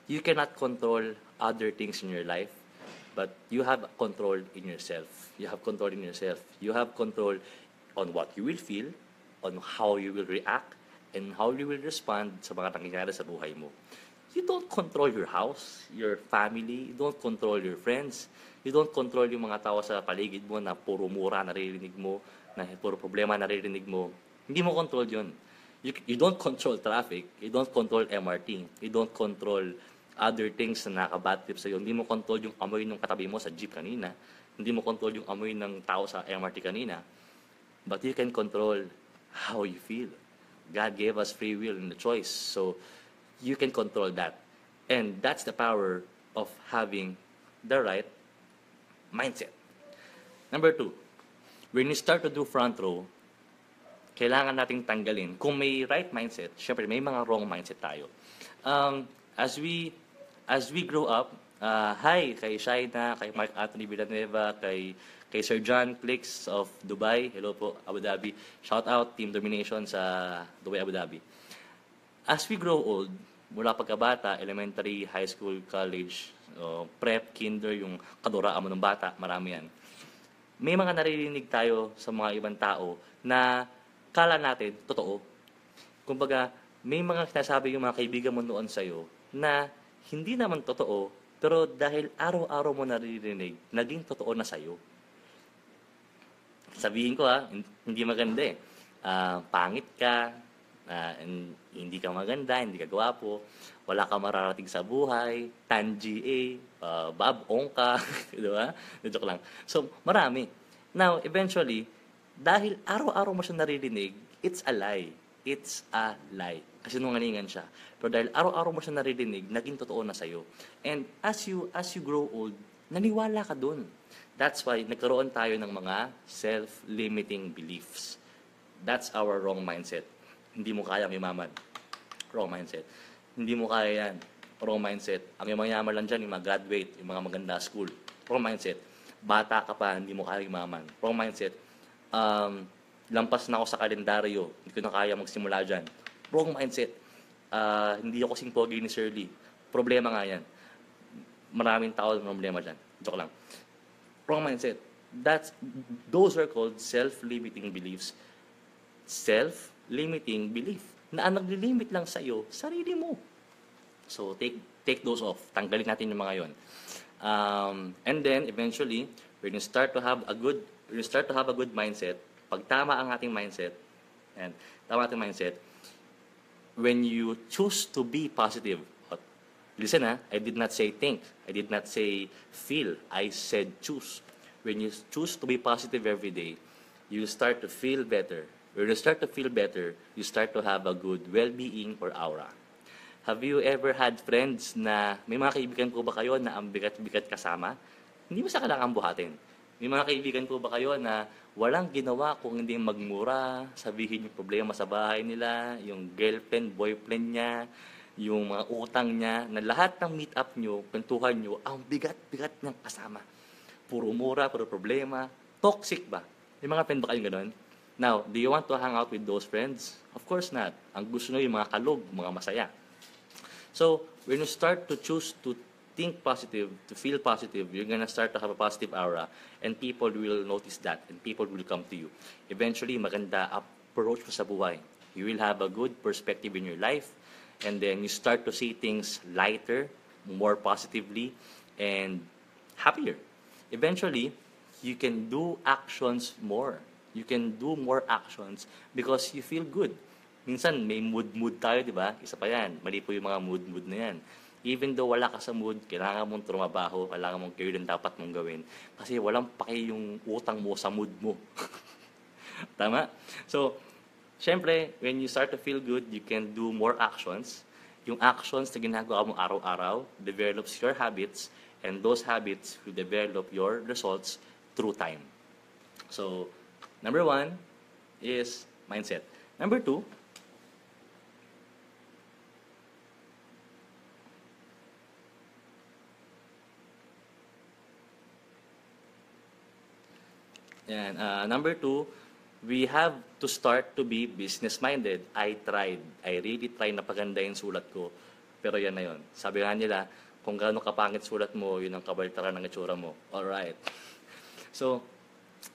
you cannot control other things in your life, but you have control in yourself. You have control in yourself. You have control on what you will feel, on how you will react, and how you will respond sa mga nangyayari sa buhay mo. You don't control your house, your family, you don't control your friends, you don't control yung mga tao sa paligid mo na puro mura naririnig mo, na puro problema naririnig mo. Hindi mo control yun. You don't control traffic, you don't control MRT, you don't control other things na nakaka-bad trip sa'yo. Hindi mo control yung amoy ng katabi mo sa jeep kanina, hindi mo control yung amoy ng tao sa MRT kanina, but you can control how you feel. God gave us free will and the choice, so you can control that. And that's the power of having the right mindset. Number two, when you start to do front row, kailangan nating tanggalin. Kung may right mindset, syempre may mga wrong mindset tayo. As we grow up, hi kay Shaina, kay Mark Anthony Villanueva, kay Sir John Clicks of Dubai. Hello po, Abu Dhabi. Shout out, Team Domination sa Dubai, Abu Dhabi. As we grow old, mula pagkabata, elementary, high school, college, prep, kinder, yung kaduraan mo ng bata, marami yan. May mga naririnig tayo sa mga ibang tao na kala natin, totoo. Kumbaga, may mga sinasabi yung mga kaibigan mo noon sa'yo na hindi naman totoo, pero dahil araw-araw mo naririnig, naging totoo na sa'yo. Sabihin ko hindi maganda eh. Pangit ka, hindi ka maganda, hindi ka gwapo, wala ka mararating sa buhay, Tanji Bob Ongka, di ba? Joke lang. So, marami. Now, eventually, dahil araw-araw mo siya naririnig, it's a lie. It's a lie. Kasi nungalingan siya. Pero dahil araw-araw mo siya naririnig, naging totoo na sa'yo. And as you grow old, naniwala ka dun. That's why nagkaroon tayo ng mga self-limiting beliefs. That's our wrong mindset. Hindi mo kaya yumaman. Wrong mindset. Hindi mo kaya yan. Wrong mindset. Ang yaman lang dyan, yung mga graduate, yung mga maganda school. Wrong mindset. Bata ka pa, hindi mo kaya yumaman. Wrong mindset. Lampas na ako sa kalendaryo, hindi ko na kaya magsimula dyan. Wrong mindset. Hindi ako kasing pogi ni Shirley. Problema nga yan. Maraming tao ng problema dyan. Joke lang. Wrong mindset. Those are called self-limiting beliefs. Self-limiting belief. Na ang nagli-limit lang sa'yo, sarili mo. So, take those off. Tanggalin natin yung mga yon. And then, eventually, when you start to have a good mindset, pag tama ang ating mindset, when you choose to be positive, listen I did not say think, I did not say feel, I said choose. When you choose to be positive every day, you start to feel better. When you start to feel better, you start to have a good well-being or aura. Have you ever had friends na, may mga kaibigan po ba kayo na ang bigat-bigat kasama? Hindi mo sa kailangan buhatin. May mga kaibigan po ba kayo na walang ginawa kung hindi magmura, sabihin yung problema sa bahay nila, yung girlfriend, boyfriend niya, yung mga utang niya, na lahat ng meet up nyo, kwentuhan nyo, ang bigat-bigat niyang kasama. Puro mura, puro problema. Toxic ba? May mga friend ba kayong ganun? Now, do you want to hang out with those friends? Of course not. Ang gusto nyo yung mga kalog, mga masaya. So, when you start to choose to think positive, to feel positive, you're gonna start to have a positive aura, and people will notice that, and people will come to you. Eventually, maganda approach mo sa buhay. You will have a good perspective in your life, and then you start to see things lighter, more positively, and happier. Eventually, you can do actions more. You can do more actions because you feel good. Minsan, may mood-mood tayo, di ba? Isa pa yan. Mali po yung mga mood-mood na yan. Even though wala ka sa mood, kailangan mong trumabaho, kailangan mong gawin ang dapat mong gawin. Kasi walang paki yung utang mo sa mood mo. Tama? So, syempre, when you start to feel good, you can do more actions. Yung actions na ginagawa mo araw-araw develops your habits, and those habits will develop your results through time. So, number 1 is mindset. Number 2, number 2, we have to start to be business-minded. I really tried na pagandahin sulat ko. Pero yan na yun. Sabi nga nila, kung gaano kapangit sulat mo, yun ang kabaltaran ng itsura mo. Alright. So,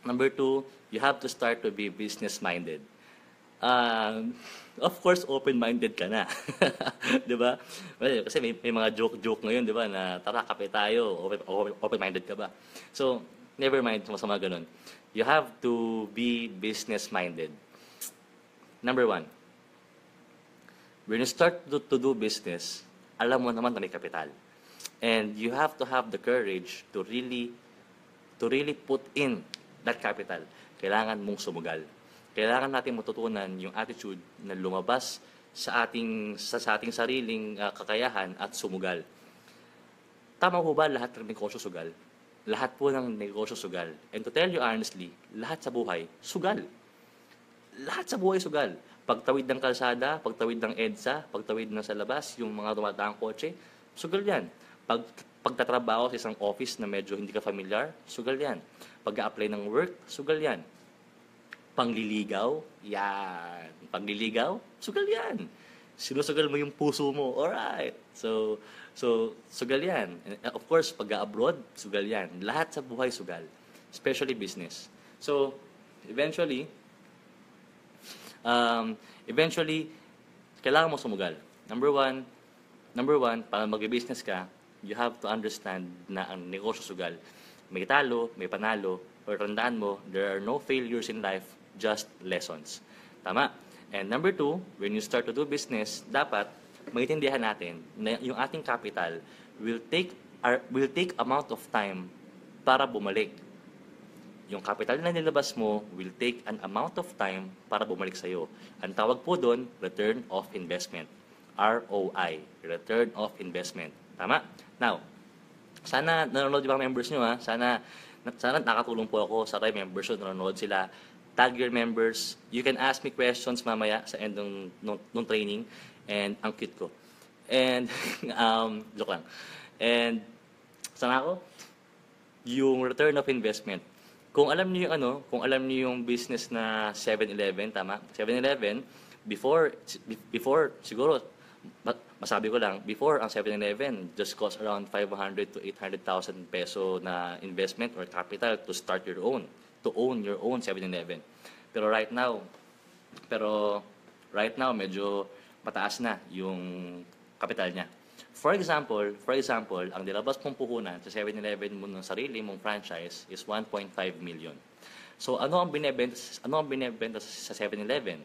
number 2, you have to start to be business-minded. Of course, open-minded ka na. Di ba? Well, kasi may mga joke-joke ngayon, di ba, na tara, kape tayo, open-minded ka ba? So, never mind, masama ganun. You have to be business-minded. Number 1, when you start to do business, alam mo naman na may kapital. And you have to have the courage to really put in that capital. Kailangan mong sumugal. Kailangan natin matutunan yung attitude na lumabas sa ating sariling kakayahan at sumugal. Tama po ba lahat ng negosyo sugal? Lahat po ng negosyo sugal. And to tell you honestly, lahat sa buhay, sugal. Lahat sa buhay sugal. Pagtawid ng kalsada, pagtawid ng EDSA, pagtawid ng sa labas, yung mga dumadaang kotse, sugal yan. Pagtatrabaho sa isang office na medyo hindi ka familiar, sugal yan. Pag-a-apply ng work, sugal yan. Pangliligaw, yan. Pangliligaw, sugal yan. Sinusugal mo yung puso mo, alright. So sugal yan. And of course, pag-abroad, sugal yan. Lahat sa buhay sugal. Especially business. So, eventually, kailangan mo sumugal. Number one, para mag-business ka, you have to understand na ang negosyo sugal. May talo, may panalo, pero tandaan mo, there are no failures in life, just lessons. Tama? And number 2, when you start to do business, dapat maintindihan natin na yung ating capital will take amount of time para bumalik. Yung capital na nilabas mo will take an amount of time para bumalik sa'yo. Ang tawag po doon, return of investment. ROI, return of investment. Tama? Now, sana nanonood yung mga members nyo ha. Sana nakatulong po ako sa kay members nyo, nanonood sila. Tag your members. You can ask me questions mamaya sa end ng training. And ang cute ko. And, joke lang. And, sana ako? Yung return of investment. Kung alam niyo yung business na 7-Eleven, tama? 7-Eleven, before siguro, masabi ko lang, before ang 7-Eleven just cost around 500 to 800,000 peso na investment or capital to start your own, to own your own 7-Eleven. Pero right now, medyo mataas na yung kapital niya. For example, ang nilabas mong puhunan sa 7-Eleven mo ng sarili mong franchise is 1.5 million. So ano ang binebenta sa 7-Eleven?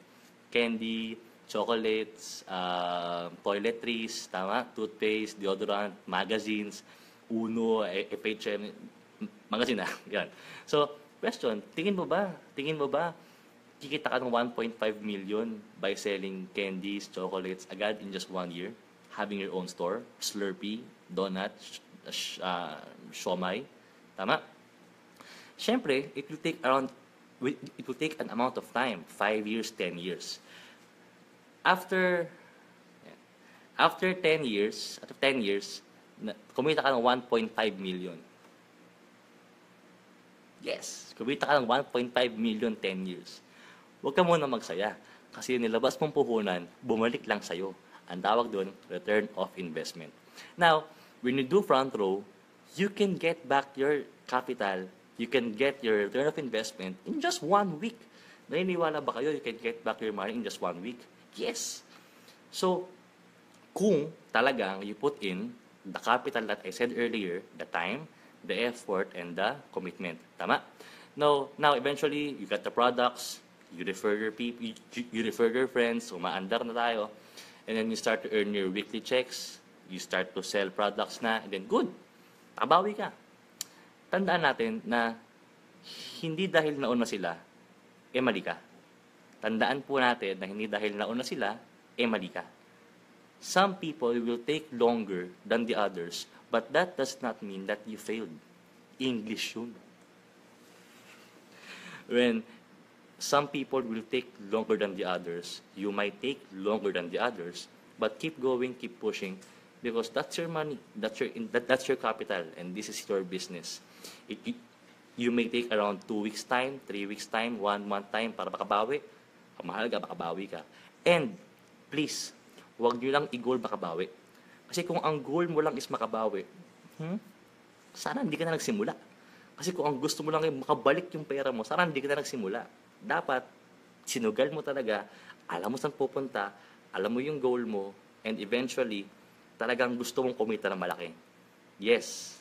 Candy, chocolates, toiletries, tama? Toothpaste, deodorant, magazines, Uno, FHM, magazine na. Yan. So, question, tingin mo ba kikita ka ng 1.5 million by selling candies, chocolates agad in just 1 year? Having your own store, Slurpee, donut, siomai. Tama? Syempre, it will take an amount of time, 5 years, 10 years. After after 10 years, kumita ka ng 1.5 million. Yes, kumita ka ng 1.5 million 10 years. Huwag ka muna magsaya. Kasi yung nilabas mong puhunan, bumalik lang sa'yo. Ang tawag doon, return of investment. Now, when you do front row, you can get back your capital, you can get your return of investment in just 1 week. Naniniwala ba kayo you can get back your money in just 1 week? Yes. So, kung talagang you put in the capital that I said earlier, the time, the effort, and the commitment. Tama? Now eventually, you got the products, you refer your people, you refer your friends, umaandar na tayo, and then you start to earn your weekly checks, you start to sell products na, and then good, nakabawi ka. Tandaan natin na hindi dahil nauna sila, mali ka. Tandaan po natin na hindi dahil nauna sila, mali ka. Some people will take longer than the others, but that does not mean that you failed. English yun. When some people will take longer than the others, you might take longer than the others, but keep going, keep pushing, because that's your money, that's your capital, and this is your business. You may take around 2 weeks time, 3 weeks time, 1 month time para makabawi. Ang mahalaga, makabawi ka. And please, huwag nyo lang i-goal makabawi. Kasi kung ang goal mo lang is makabawi, sana hindi ka na nagsimula. Kasi kung ang gusto mo lang ay makabalik yung pera mo, sana hindi ka na nagsimula. Dapat, sinugal mo talaga, alam mo saan pupunta, alam mo yung goal mo, and eventually, talagang gusto mong kumita ng malaki. Yes,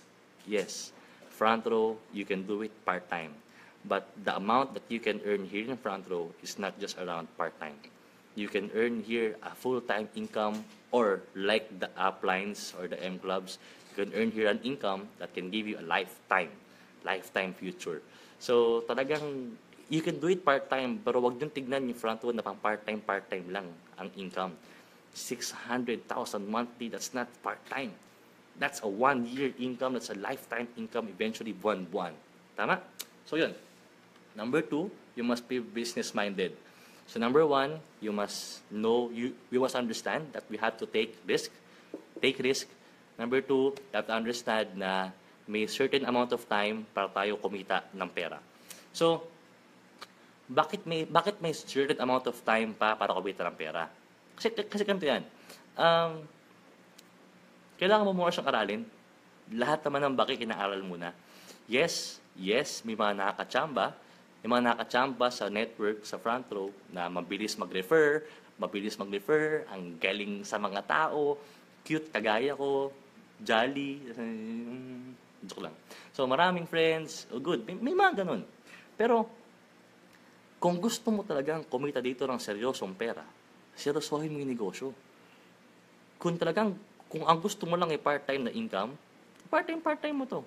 front row, you can do it part-time. But the amount that you can earn here in front row is not just around part-time. You can earn here a full-time income, or like the uplines or the M clubs, you can earn here an income that can give you a lifetime future. So talagang you can do it part-time, pero wag niyong tignan yung front row na pang part-time lang ang income. 600,000 monthly, that's not part-time. That's a 1-year income, that's a lifetime income, eventually buwan-buwan. Tama? So yun. Number 2, you must be business-minded. So number 1, you must understand that we have to take risk. Number 2, you have to understand na may certain amount of time para tayo kumita ng pera. So, bakit may certain amount of time pa para kumita ng pera? Kasi ganito yan. Kailangan mo muna siyang aralin. Lahat naman ng bagay kinaaral muna. Yes, may mga nakakachamba. May mga nakachamba sa network, sa front row, na mabilis mag-refer, ang galing sa mga tao, cute, kagaya ko, jolly, joke lang. So, maraming friends, good, may mga ganun. Pero, kung gusto mo talagang kumita dito ng seryosong pera, seryosohin mo yung negosyo. Kung ang gusto mo lang ay part-time na income, part-time mo to.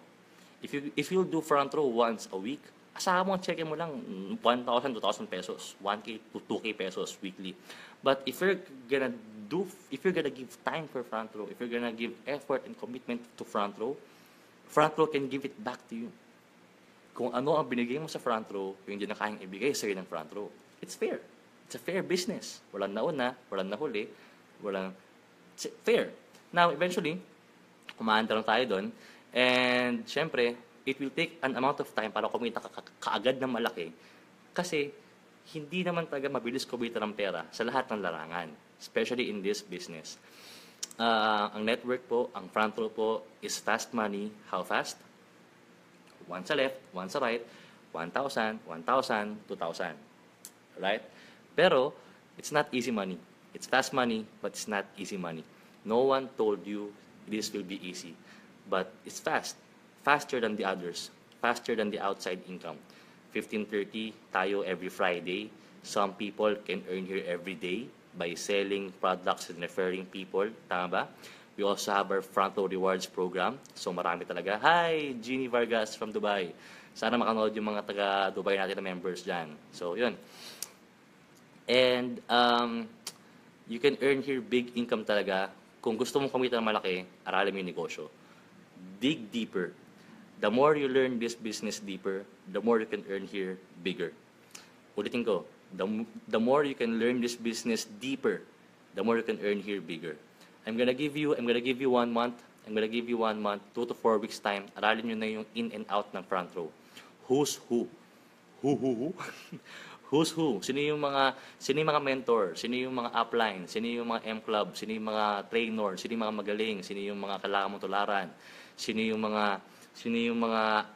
If you'll do front row once a week, asahan mo, check mo lang 1,000, 2,000 pesos, 1K to 2K pesos weekly. But if you're gonna give time for front row, if you're gonna give effort and commitment to front row can give it back to you. Kung ano ang binigay mo sa front row, yung hindi na kayang ibigay sa'yo ng front row. It's fair. It's a fair business. Walang nauna, walang nahuli, it's fair. Now, eventually, kumaanda lang tayo doon. And, syempre, it will take an amount of time para kumita kaagad ng malaki. Kasi, hindi naman talaga mabilis kumita ng pera sa lahat ng larangan. Especially in this business. Ang network po, ang front row po, is fast money. How fast? One sa left, one sa right, 1,000, 1,000, 2,000. Right? Pero, it's not easy money. It's fast money, but it's not easy money. No one told you this will be easy. But it's fast. Faster than the others. Faster than the outside income. 15:30 tayo every Friday. Some people can earn here every day by selling products and referring people. Tama ba? We also have our front row rewards program. So marami talaga. Hi, Jeannie Vargas from Dubai. Sana makanood yung mga taga Dubai natin na members dyan. So yun. And you can earn here big income talaga. Kung gusto mong kumita ng malaki, aralin mo yung negosyo. Dig deeper. The more you learn this business deeper, the more you can earn here bigger. Ulitin ko, the more you can learn this business deeper, the more you can earn here bigger. I'm gonna give you 1 month. I'm gonna give you 1 month, 2 to 4 weeks time. Aralin nyo na yung in and out ng front row. Who's who? Who? Who's who? Sino yung mga mentor? Sino yung mga upline? Sino yung mga M-club? Sino yung mga trainer? Sino yung mga magaling? Sino yung mga kailangan mong tularan? Sino yung mga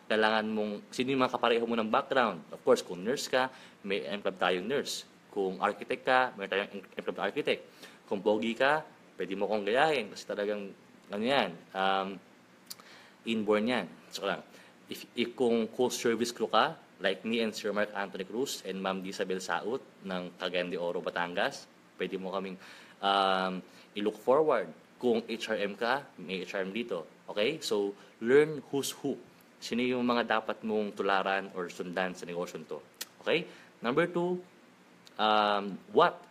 kailangan mong, sino yung mga kapareho mo ng background? Of course, kung nurse ka, may M-club tayong nurse. Kung architect ka, may tayong M-club architect. Kung pogi ka, pwede mo kong gayahin kasi talagang, inborn yan. So lang, if kung service crew ka, like me and Sir Mark Anthony Cruz and Ma'am Isabel Saut ng Cagayan de Oro, Batangas, pwede mo kaming i-look forward. Kung HRM ka, may HRM dito. Okay? So, learn who's who. Sino yung mga dapat mong tularan or sundan sa negosyo to. Okay? Number 2, what?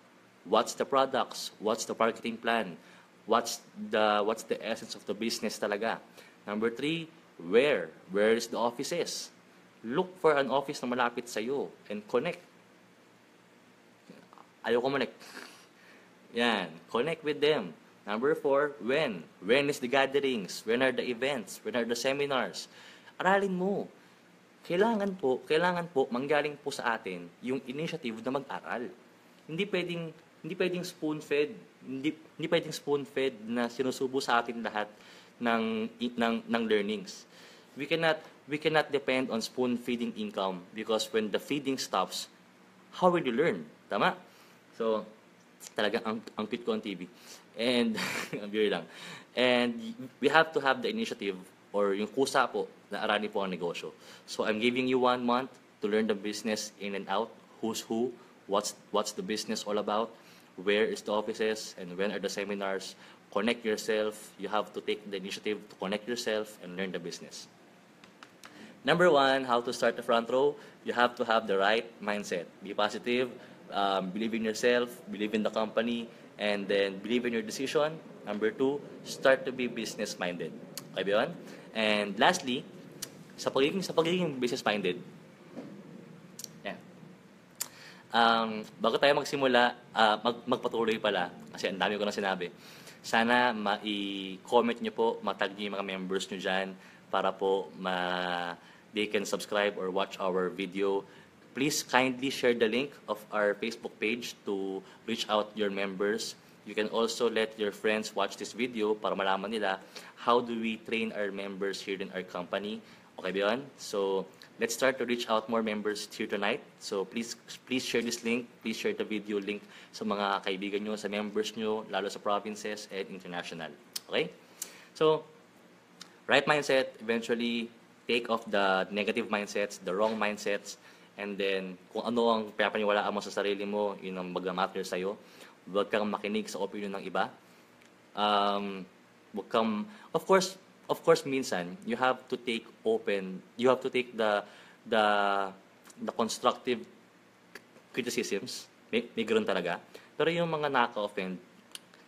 What's the products? What's the marketing plan? What's the essence of the business talaga? Number 3, where? Where is the offices? Look for an office na malapit sa iyo and connect. Ayoko connect. Yan, connect with them. Number 4, when? When is the gatherings? When are the events? When are the seminars? Aralin mo. Kailangan po manggaling po sa atin yung initiative na mag-aral. Hindi pwedeng spoon-fed. Hindi pwedeng spoon-fed na sinusubo sa atin lahat ng learnings. We cannot depend on spoon-feeding income because when the feeding stops, how will you learn? Tama? So, talagang ang cute ko on TV. And, beer lang. And we have to have the initiative or yung kusa po na aralin po ang negosyo. So, I'm giving you 1 month to learn the business in and out. Who's who? What's the business all about? Where is the offices? And when are the seminars? Connect yourself. You have to take the initiative to connect yourself and learn the business. Number 1, how to start the front row. You have to have the right mindset. Be positive, believe in yourself, believe in the company, and then believe in your decision. Number 2, start to be business-minded. Okay ba yun? And lastly, sa pagiging business-minded, bago tayo magsimula, magpatuloy pala, kasi ang dami ko na sinabi. Sana ma-comment nyo po, matag nyo yung mga members nyo dyan para po they can subscribe or watch our video. Please kindly share the link of our Facebook page to reach out your members. You can also let your friends watch this video para malaman nila how do we train our members here in our company. Okay ba yun? So, let's start to reach out more members here tonight. So, please share this link. Please share the video link sa mga kaibigan nyo, sa members nyo, lalo sa provinces and international. Okay? So, right mindset, eventually, take off the negative mindsets, the wrong mindsets, and then kung ano ang pinapaniwalaan mo sa sarili mo, yun ang mag-matter sa'yo. Huwag kang makinig sa opinion ng iba. Of course, minsan, you have to take the constructive criticisms. May ganoon talaga. Pero yung mga naka-offend,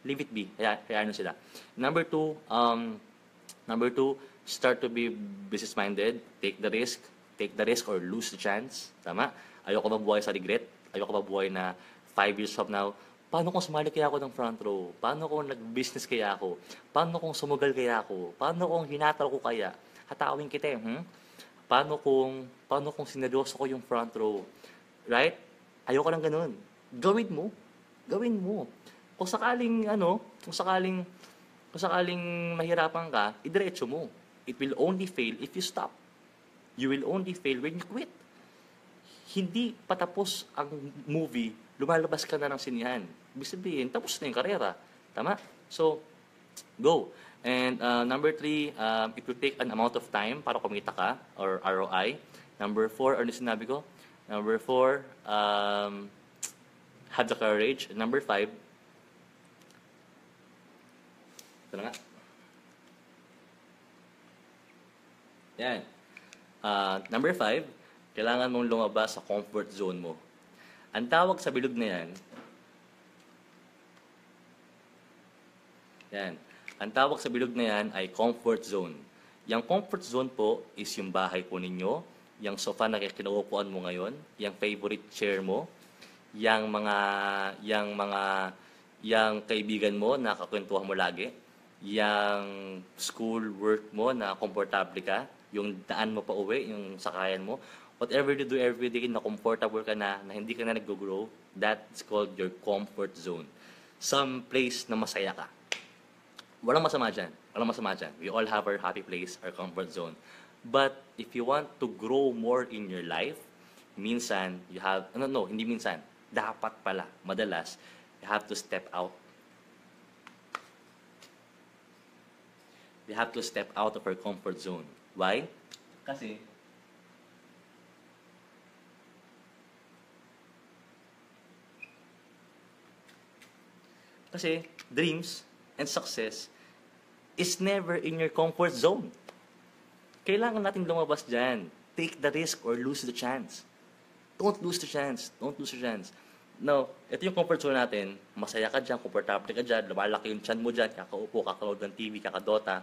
leave it be. Hayaan sila. Number two, start to be business-minded. Take the risk or lose the chance. Tama? Ayoko mabuhay sa regret. Ayoko mabuhay na 5 years from now, paano kung sumali kaya ako ng front row? Paano kung nag-business kaya ako? Paano kung sumugal kaya ako? Paano kung hinatal ko kaya? Hatawin kita Paano kung sineryoso ko yung front row? Right? Ayoko lang ganun. Gawin mo. Kung sakaling mahirapan ka, idiretso mo. It will only fail if you stop. You will only fail when you quit. Hindi patapos ang movie, lumalabas ka na ng sinihan. Ibig sabihin, tapos na yung karera. Tama? So, go. And number 3, it will take an amount of time para kumita ka, or ROI. Number 4, ano sinabi ko? Number 4, have the courage. Number 5, ito na nga. Yan. Number 5, kailangan mong lumabas sa comfort zone mo. Ang tawag sa bilog na yan, ang tawag sa bilog na yan ay comfort zone. Yung comfort zone po is yung bahay po ninyo, yung sofa na kinaupuan mo ngayon, yung favorite chair mo, yung kaibigan mo na kakwentuhan mo lagi, yung school work mo na komportable ka, yung daan mo pa uwi, yung sakayan mo, whatever you do every day na comfortable ka na hindi ka na nag-grow, that's called your comfort zone. Some place na masaya ka. Walang masama dyan. Walang masama dyan. We all have our happy place, our comfort zone. But if you want to grow more in your life, minsan, you have, hindi minsan, dapat pala, madalas, you have to step out. You have to step out of your comfort zone. Why? Kasi dreams and success is never in your comfort zone. Kailangan natin lumabas dyan. Take the risk or lose the chance. Don't lose the chance. Don't lose the chance. Now, ito yung comfort zone natin. Masaya ka dyan, komportable ka dyan, lumalaki yung chan mo dyan, kakaupo, kakaload ng TV, kakadota.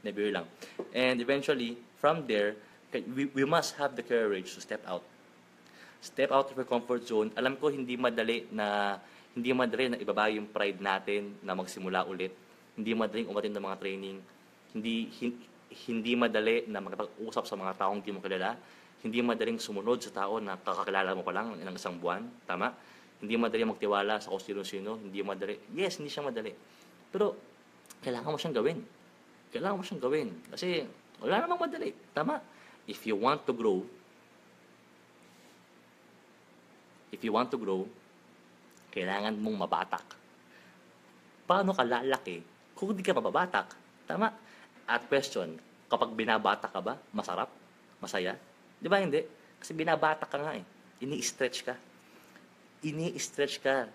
Never lang. And eventually, from there, we must have the courage to step out. Step out of your comfort zone. Alam ko, hindi madali na ibaba yung pride natin na magsimula ulit. Hindi madaling umattend ng mga training. Hindi madali na makipag-usap sa mga taong hindi mo kilala. Hindi madaling sumunod sa tao na kakakilala mo pa lang ng isang buwan. Tama? Hindi madali magtiwala sa kung sino-sino. Hindi madali. Yes, hindi siya madali. Pero, kailangan mo siyang gawin. Kailangan mo siyang gawin. Kasi, wala namang madali. Tama? If you want to grow, kailangan mong mabatak. Paano ka lalaki kung hindi ka mababatak? Tama? At question, kapag binabatak ka ba, masarap? Masaya? Di ba hindi? Kasi binabatak ka nga eh. Ini-stretch ka.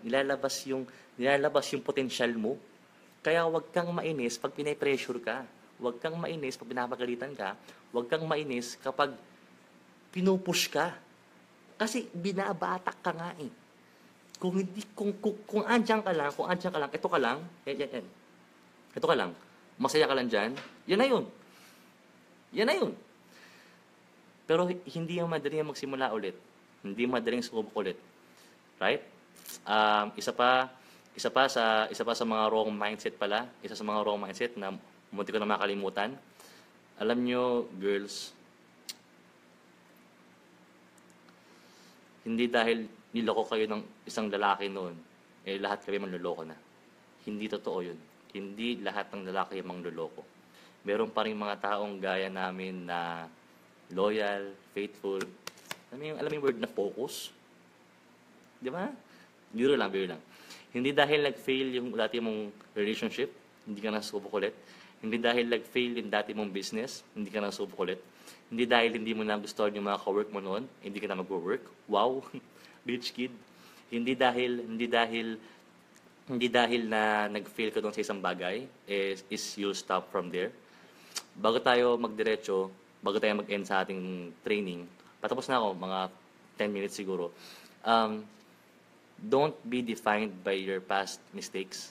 Nilalabas yung potential mo. Kaya huwag kang mainis pag pinapressure ka. Huwag kang mainis pag pinapagalitan ka. Huwag kang mainis kapag pinupush ka. Kasi binabatak ka nga eh. Kung andyan ka lang, ito ka lang, yan. Ito ka lang, masaya ka lang dyan, yan na yun. Pero hindi yung madaling magsimula ulit. Hindi madaling subok ulit. Right? Isa pa sa mga wrong mindset pala, isa sa mga wrong mindset na munti ko na makalimutan. Alam nyo, girls, hindi dahil niloko kayo ng isang lalaki noon, lahat kayo manloloko na. Hindi totoo yun. Hindi lahat ng lalaki mangloloko. Meron pa rin mga taong gaya namin na loyal, faithful. Alam mo yung word na focus? Di ba? Biro lang. Hindi dahil nag-fail yung dati mong relationship, hindi ka nasubok ulit. Hindi dahil nag-fail yung dati mong business, hindi ka nasubok ulit. Hindi dahil hindi mo na gusto yung mga ka-work mo noon, hindi ka na mag-work. Wow! Rich kid. Hindi dahil na nag-fail ka doon sa isang bagay, is you'll stop from there. Bago tayo mag-end sa ating training, patapos na ako, mga 10 minutes siguro. Don't be defined by your past mistakes.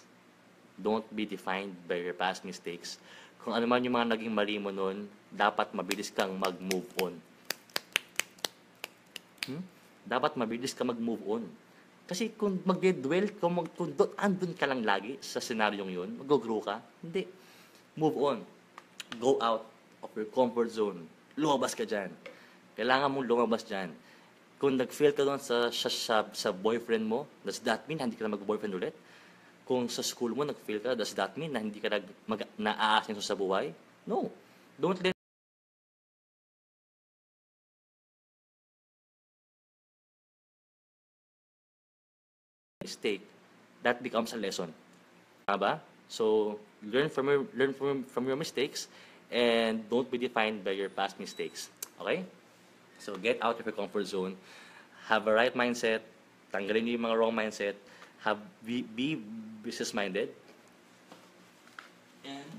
Don't be defined by your past mistakes. Kung ano man yung mga naging mali mo noon, dapat mabilis kang mag-move on. Dapat mabilis ka mag-move on. Kasi kung mag-dwell, kung andun ka lang lagi sa senaryong yun, mag-grow ka, hindi. Move on. Go out of your comfort zone. Lumabas ka dyan. Kailangan mong lumabas dyan. Kung nag-fail ka doon sa boyfriend mo, does that mean hindi ka na mag-boyfriend ulit? Kung sa school mo nag-fail ka, does that mean na hindi ka na-aasenso sa buhay? No. Don't let mistake. That becomes a lesson. Ba? So, learn from your mistakes and don't be defined by your past mistakes. Okay? So, get out of your comfort zone. Have a right mindset. Tanggalin niyo yung mga wrong mindset. Be business-minded. And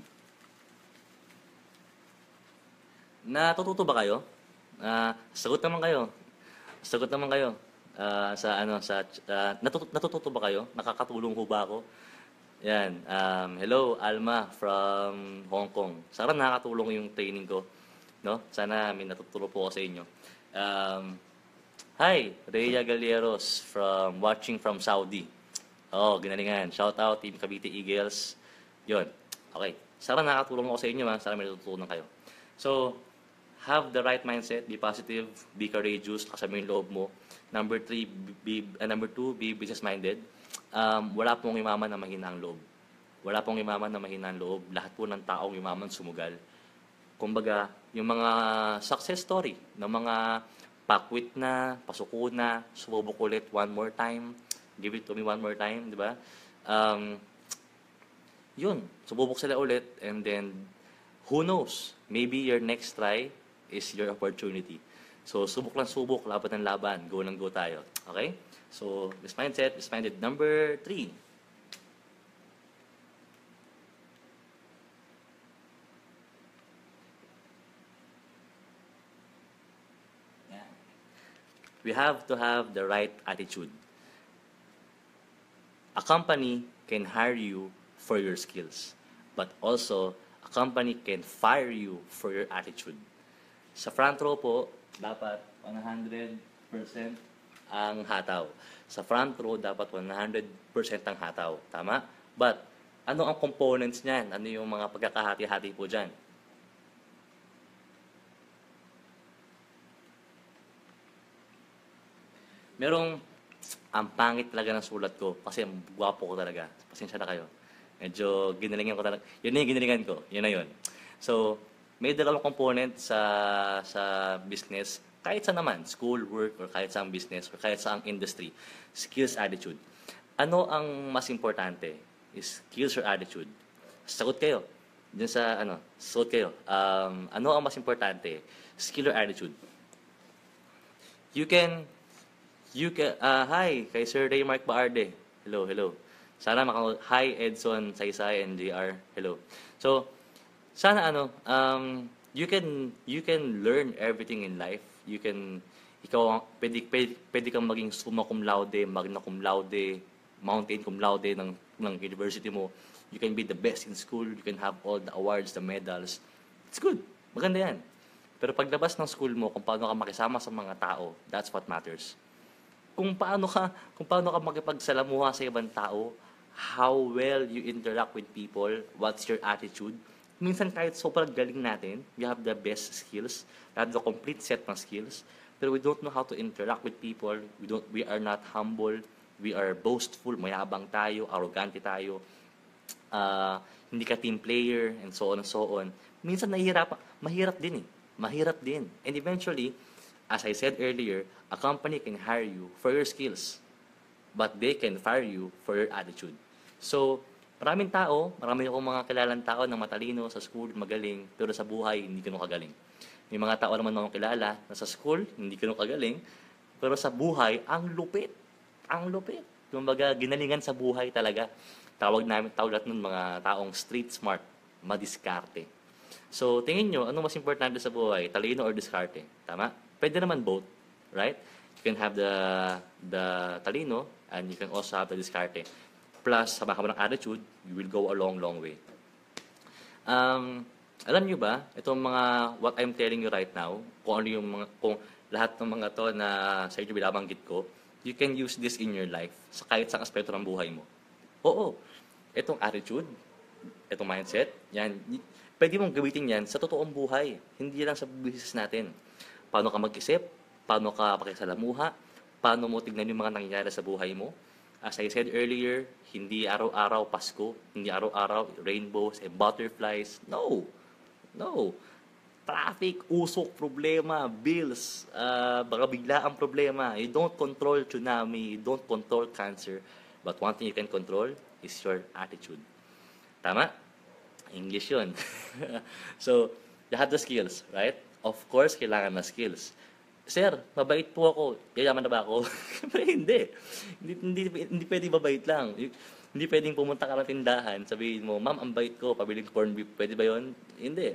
natututo ba kayo? Sagot naman kayo. Natututo ba kayo? Nakakatulong ho ba ako? Yan. Hello, Alma from Hong Kong. Sana nakakatulong yung training ko. No? Sana may natuturo po ako sa inyo. Um, Hi, Rhea Galeros from watching from Saudi. Oh, ginalingan. Shout out Team Cavite Eagles. Yon. Okay. Sana nakakatulong ako sa inyo, ha. Sana may natutunan kayo. So, have the right mindset, be positive, be courageous, kasama yung loob mo. Number two, be business-minded. Wala pong imaman na mahina ang loob. Wala pong imaman na mahina ang loob. Lahat po ng taong imaman sumugal. Kumbaga, yung mga success story ng mga pakwit na, pasuko na, sumubok ulit one more time, give it to me one more time, di ba? Um, Yun, sumubok sila ulit and then who knows, maybe your next try is your opportunity. So, subok lang subok, laban ng laban, go lang go tayo. Okay? So, this mindset, this minded. Number 3. We have to have the right attitude. A company can hire you for your skills, but also a company can fire you for your attitude. Sa front row po, dapat 100% ang hataw. Sa front row, dapat 100% ang hataw. Tama? But, ano ang components niyan? Ano yung mga pagkakahati-hati po dyan? Merong, ang pangit talaga ng sulat ko kasi ang gwapo ko talaga. Pasensya na kayo. Medyo ginalingan ko talaga. Yun na yung ginalingan ko. Yun na yun. So, may dalawang component sa business. Kahit sa naman, school, work, or kahit sa business, or kahit sa industry. Skills, attitude. Ano ang mas importante? Is skills or attitude? Sagot kayo. Diyan sa, sagot kayo. Ano ang mas importante? Skill or attitude? You can hi, kay Sir Raymark Baarde. Hello, hello. Sana hi, Edson, Saysay, and JR. Hello. So, sana you can learn everything in life. Pwede kang maging summa cum laude, magna cum laude, mountain cum laude ng university mo. You can be the best in school. You can have all the awards, the medals. It's good. Maganda yan. Pero paglabas ng school mo, kung paano ka makisama sa mga tao, that's what matters. Kung paano ka makipagsalamuha sa ibang tao, how well you interact with people, what's your attitude. Minsan kahit sobrang galing natin, we have the best skills, we have the complete set ng skills, pero we don't know how to interact with people, we are not humble, we are boastful, mayabang tayo, arrogante tayo, hindi ka team player, and so on and so on. Minsan mahirap din eh. Mahirap din. And eventually, as I said earlier, a company can hire you for your skills, but they can fire you for your attitude. So, marami akong mga kilalang tao na matalino sa school, magaling, pero sa buhay, hindi ganun kagaling. May mga tao naman akong kilala na sa school, hindi ganun kagaling, pero sa buhay, ang lupit. Ang lupit. Kumbaga, ginalingan sa buhay talaga. Tawag natin ng mga taong street smart, madiskarte. So, tingin nyo, ano mas importante sa buhay? Talino or diskarte? Tama? Pwede naman both, right? You can have the talino and you can also have the diskarte. Plus, sama ka mo ng attitude, you will go a long, long way. Alam nyo ba, itong mga what I'm telling you right now, kung lahat ng mga to na sa inyo binabanggit ko, you can use this in your life sa kahit sa aspeto ng buhay mo. Oo, itong attitude, itong mindset, yan, pwede mong gamitin yan sa totoong buhay, hindi lang sa business natin. Paano ka mag-isip, paano ka pakisalamuha, paano mo tignan yung mga nangyayari sa buhay mo. As I said earlier, hindi araw-araw Pasko, hindi araw-araw rainbows and butterflies. No! No! Traffic, usok, problema, bills, baka bigla ang problema. You don't control tsunami, you don't control cancer. But one thing you can control is your attitude. Tama? English yun. So, you have the skills, right? Of course, kailangan na skills. Sir, mabait po ako. Yayaman na ba ako? Siyempre, hindi. Hindi pwedeng mabait lang. Hindi pwedeng pumunta ka ng tindahan, sabihin mo, ma'am, ang bait ko, pabiling corn beef. Pwede ba yun? Hindi.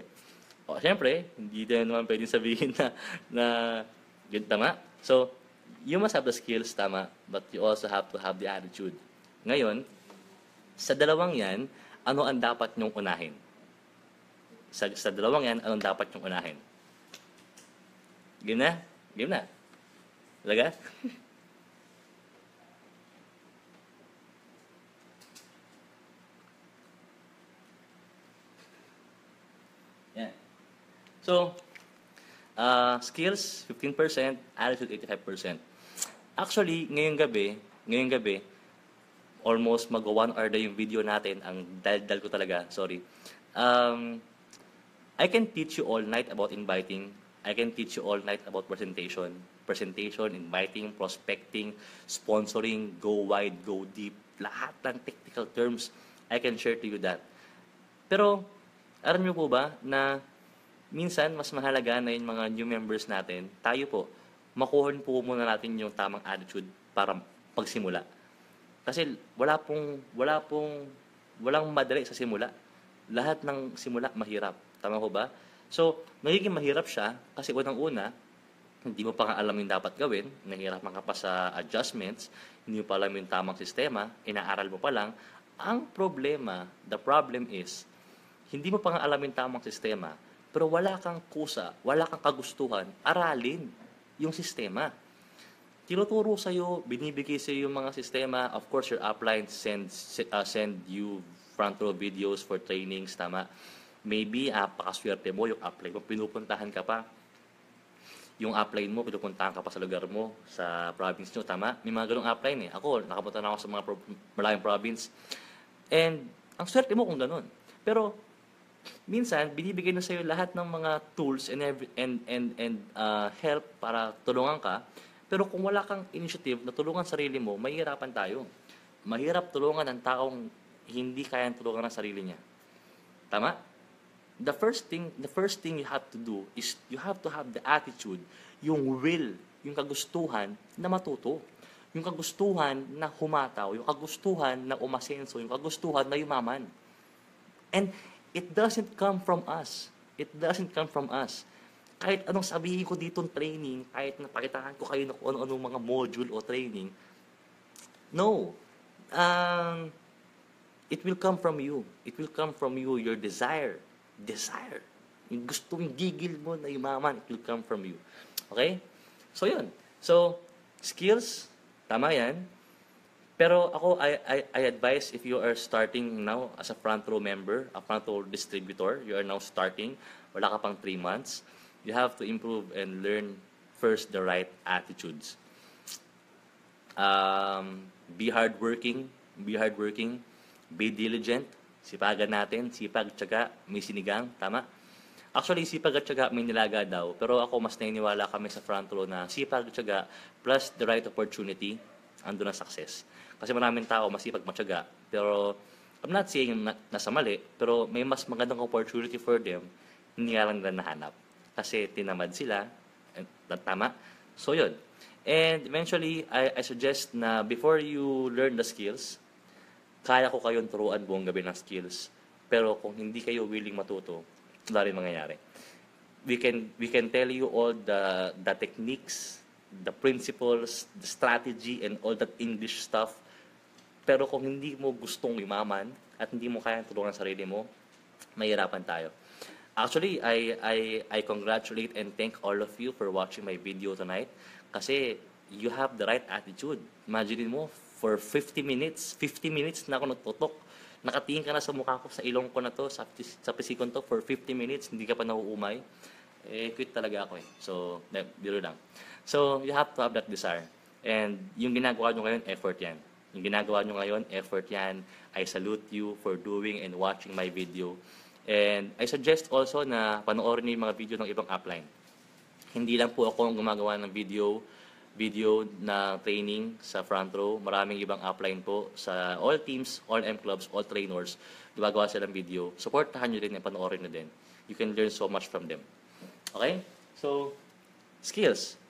O, siyempre, hindi din naman pwedeng sabihin na yun, tama. So, you must have the skills, tama, but you also have to have the attitude. Ngayon, Sa dalawang yan, ano ang dapat nyong unahin? Sa dalawang yan, anong dapat nyong unahin? Game na? Game na. Talaga? Yan. So, skills, 15%, attitude, 85%. Actually, ngayong gabi, almost mag 1 hour na yung video natin, ang dal ko talaga, sorry. I can teach you all night about inviting. I can teach you all night about presentation, inviting, prospecting, sponsoring, go wide, go deep, lahat ng technical terms, I can share to you that. Pero, alam niyo po ba na minsan mas mahalaga na yung mga new members natin, tayo po, makuha po muna natin yung tamang attitude para pagsimula. Kasi walang madali sa simula. Lahat ng simula mahirap. Tama ko ba? So, nagiging mahirap siya kasi unang-una, hindi mo pa nga alam yung dapat gawin, nahihirapan ka pa sa adjustments, hindi mo pa alam yung tamang sistema, inaaral mo pa lang. Ang problema, the problem is, hindi mo pa nga alam yung tamang sistema, pero wala kang kusa, wala kang kagustuhan, aralin yung sistema. Tinuturo sa'yo, binibigay sa'yo yung mga sistema. Of course, your upline send you front row videos for trainings, tama. Maybe, pakaswerte mo, yung upline mo, pinupuntahan ka pa. Yung upline mo, pinupuntahan ka pa sa lugar mo, sa province nyo, tama. May mga ganong upline eh. Ako, nakapunta na ako sa mga maraming province. And, ang swerte mo kung ganon. Pero, minsan, binibigay na sa'yo lahat ng mga tools and help para tulungan ka. Pero kung wala kang initiative na tulungan sarili mo, mahihirapan tayo. Mahirap tulungan ng taong hindi kayang tulungan ng sarili niya. Tama? The first thing you have to do is you have to have the attitude, yung will, yung kagustuhan na matuto. Yung kagustuhan na humataw, yung kagustuhan na umasenso, yung kagustuhan na yumaman. And it doesn't come from us. It doesn't come from us. Kahit anong sabihin ko dito training, kahit napakitaan ko kayo ng ano-anong mga module o training, no. It will come from you. It will come from you, your desire. Yung gusto, yung gigil mo na yumaman, it will come from you. Okay? So, yun. So, skills, tama yan. Pero ako, I advise if you are starting now as a front row member, a front row distributor, you are now starting, wala ka pang 3 months, you have to improve and learn first the right attitudes. Be hardworking, be diligent, sipagan natin, sipag, tiyaga, may sinigang, tama? Actually, sipag at tiyaga may nilaga daw, pero ako mas naniniwala kami sa front row na sipag at tiyaga plus the right opportunity, ando na success. Kasi maraming tao masipag matyaga, pero I'm not saying nasa mali, pero may mas magandang opportunity for them, hindi nga lang nila nahanap. Kasi tinamad sila, tama? So yun. And eventually, I suggest na before you learn the skills, kaya ko kayong turuan buong gabi ng skills. Pero kung hindi kayo willing matuto, wala rin mangyayari. We can tell you all the techniques, the principles, the strategy, and all that English stuff. Pero kung hindi mo gustong yumaman at hindi mo kayang tulungan sarili mo, mahirapan tayo. Actually, I congratulate and thank all of you for watching my video tonight. Kasi you have the right attitude. Imagine mo, for 50 minutes na ako nagtutok. Nakatingin ka na sa mukha ko, sa ilong ko na to, sa pisikon to, for 50 minutes, hindi ka pa nauumay. Quit talaga ako eh. So, biro lang. So, you have to have that desire. And yung ginagawa nyo ngayon, effort yan. Yung ginagawa nyo ngayon, effort yan. I salute you for doing and watching my video. And I suggest also na panoorin niyo yung mga video ng ibang upline. Hindi lang po ako ang gumagawa ng video na training sa front row. Maraming ibang upline po sa all teams, all M clubs, all trainers. Gumagawa sila ng video. Supportahan nyo din and panoorin nyo din. You can learn so much from them. Okay? So, skills.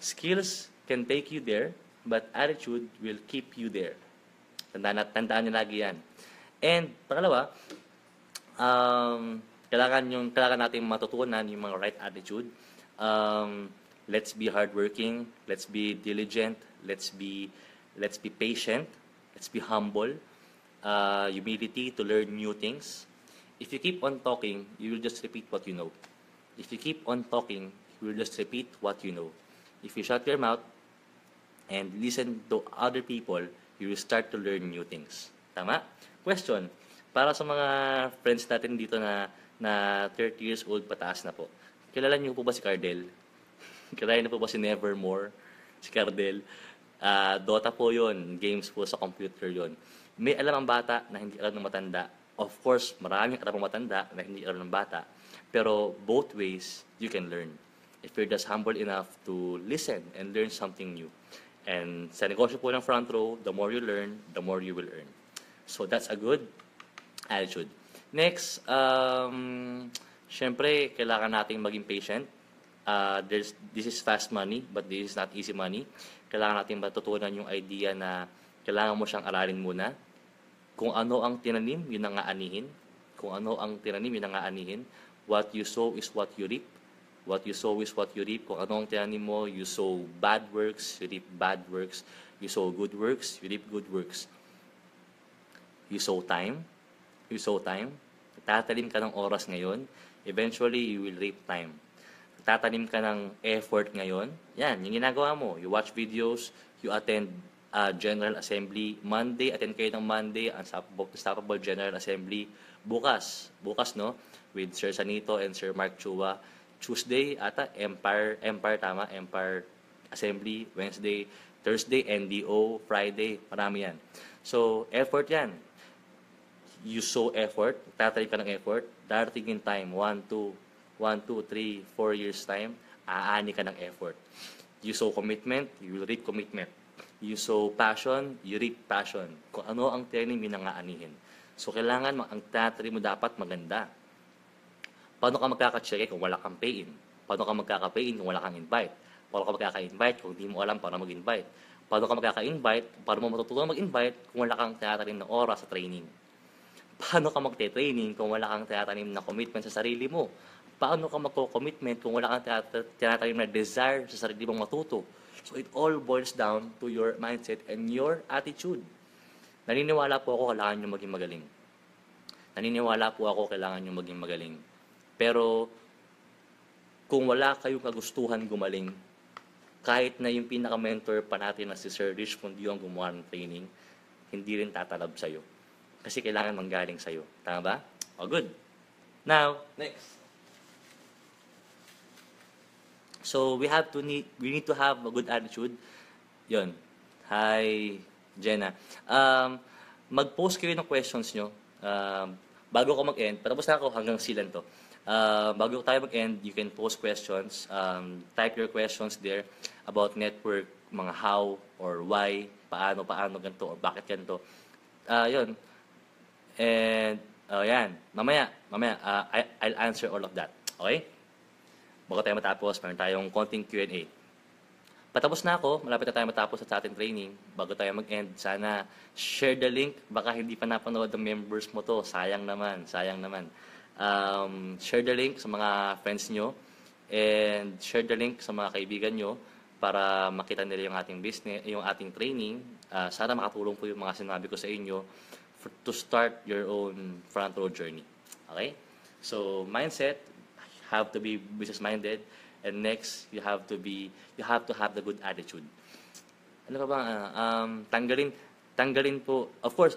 Skills can take you there, but attitude will keep you there. Tandaan nyo lagi yan. And, pangalawa, kailangan natin matutunan yung mga right attitude. Let's be hardworking, let's be diligent, let's be patient, let's be humble. humility to learn new things. If you keep on talking, you will just repeat what you know. If you keep on talking, you will just repeat what you know. If you shut your mouth and listen to other people, you will start to learn new things. Tama? Question, para sa mga friends natin dito na 30 years old pataas na po, kilala niyo po ba si Cardell? Kilala niyo po ba si Nevermore? Si Cardell? Dota po yon, games po sa computer yon. May alam ang bata na hindi alam ng matanda. Of course, maraming alam ng matanda na hindi alam ng bata. Pero both ways, you can learn. If you're just humble enough to listen and learn something new. And sa negosyo po ng front row, the more you learn, the more you will earn. So that's a good attitude. Next, syempre, kailangan nating maging patient. This is fast money, but this is not easy money. Kailangan nating matutunan yung idea na kailangan mo siyang aralin muna. Kung ano ang tinanim, yun ang aanihin. Kung ano ang tinanim, yun ang aanihin. What you sow is what you reap. What you sow is what you reap. Kung ano ang tinanim mo, you sow bad works, you reap bad works. You sow good works, you reap good works. You sow time. You sow time. Tatanim ka ng oras ngayon. Eventually, you will reap time. Tatanim ka ng effort ngayon. Yan, yung ginagawa mo. You watch videos, you attend General Assembly. Monday, attend kayo ng Monday, Unstoppable General Assembly. Bukas, no? With Sir Sanito and Sir Mark Chua. Tuesday, Empire Assembly. Wednesday, Thursday, NDO. Friday, marami yan. So, effort yan. You sow effort, tatanim ka ng effort, darating in time, 1, 2, 3, 4 years time, aani ka ng effort. You sow commitment, you will reap commitment. You sow passion, you reap passion. Kung ano ang tinanim, yun ang aanihin. So, kailangan ang tatanim mo dapat maganda. Paano ka magkaka-check kung wala kang pay-in? Paano ka magkaka-pay-in kung wala kang invite? Paano ka magkaka-invite kung hindi mo alam paano mag-invite? Paano ka magkaka-invite? Paano mo matutunan mag-invite kung wala kang tinatanim ng oras sa training? Paano ka magte-training kung wala kang tinatanim na commitment sa sarili mo? Paano ka magko-commitment kung wala kang tinatanim na desire sa sarili mong matuto? So it all boils down to your mindset and your attitude. Naniniwala po ako kailangan nyo maging magaling. Naniniwala po ako kailangan nyo maging magaling. Pero kung wala kayong kagustuhan gumaling, kahit na yung pinaka-mentor pa natin na si Sir Rich Fundio ang gumawa ng training, hindi rin tatalab sa'yo. Kasi kailangan manggaling sa'yo. Tama ba? Oh, good. Now, next. So, we need to have a good attitude. Yon. Hi, Jenna. Mag-post kayo ng questions nyo. Bago ko mag-end, patapos na ako hanggang silan to. Bago tayo mag-end, you can post questions. Type your questions there about network, mga how or why, paano ganito, or bakit ganito. Yun. And, yan. Mamaya, I'll answer all of that. Okay? Bago tayo matapos, meron tayong konting Q&A. Patapos na ako, malapit na tayo matapos sa ating training. Bago tayo mag-end, sana share the link. Baka hindi pa napanood ng members mo to. Sayang naman. Share the link sa mga friends nyo. And share the link sa mga kaibigan nyo para makita nila yung ating business, yung ating training. Sana makatulong po yung mga sinabi ko sa inyo to start your own front row journey. Okay? So, mindset, have to be business-minded. And next, you have to have the good attitude. Ano pa ba? Tanggalin po. Of course,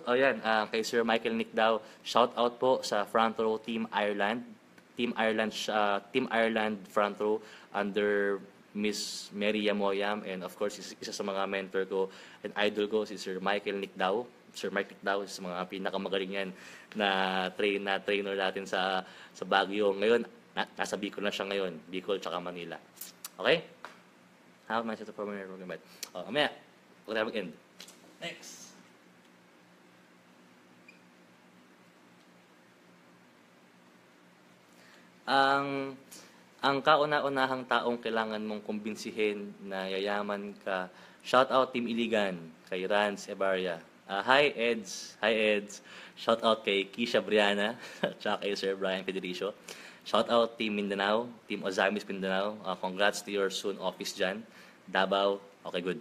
kay Sir Michael Nick daw, shout out po sa front row Team Ireland. Team Ireland front row under Miss Mary Yamoyam, and of course, isa sa mga mentor ko and idol ko si Sir Michael Nick daw. Sir Mike Nick daw, isa sa mga pinakamagaling yan na trainer natin sa Baguio. Ngayon, nasa Bicol na siya ngayon. Bicol tsaka Manila. Okay? How am I set to perform your program? Mamaya, huwag tayo mag-end. Next. Ang kauna-unahang taong kailangan mong kumbinsihin na yayaman ka, shout out Team Iligan, kay Rans Ebaria. Hi Eds. Shout out kay Kisha Briana, tsaka kay Sir Brian Federicio. Shout out Team Mindanao, Team Ozamis Mindanao. Congrats to your soon office dyan. Davao, okay, good.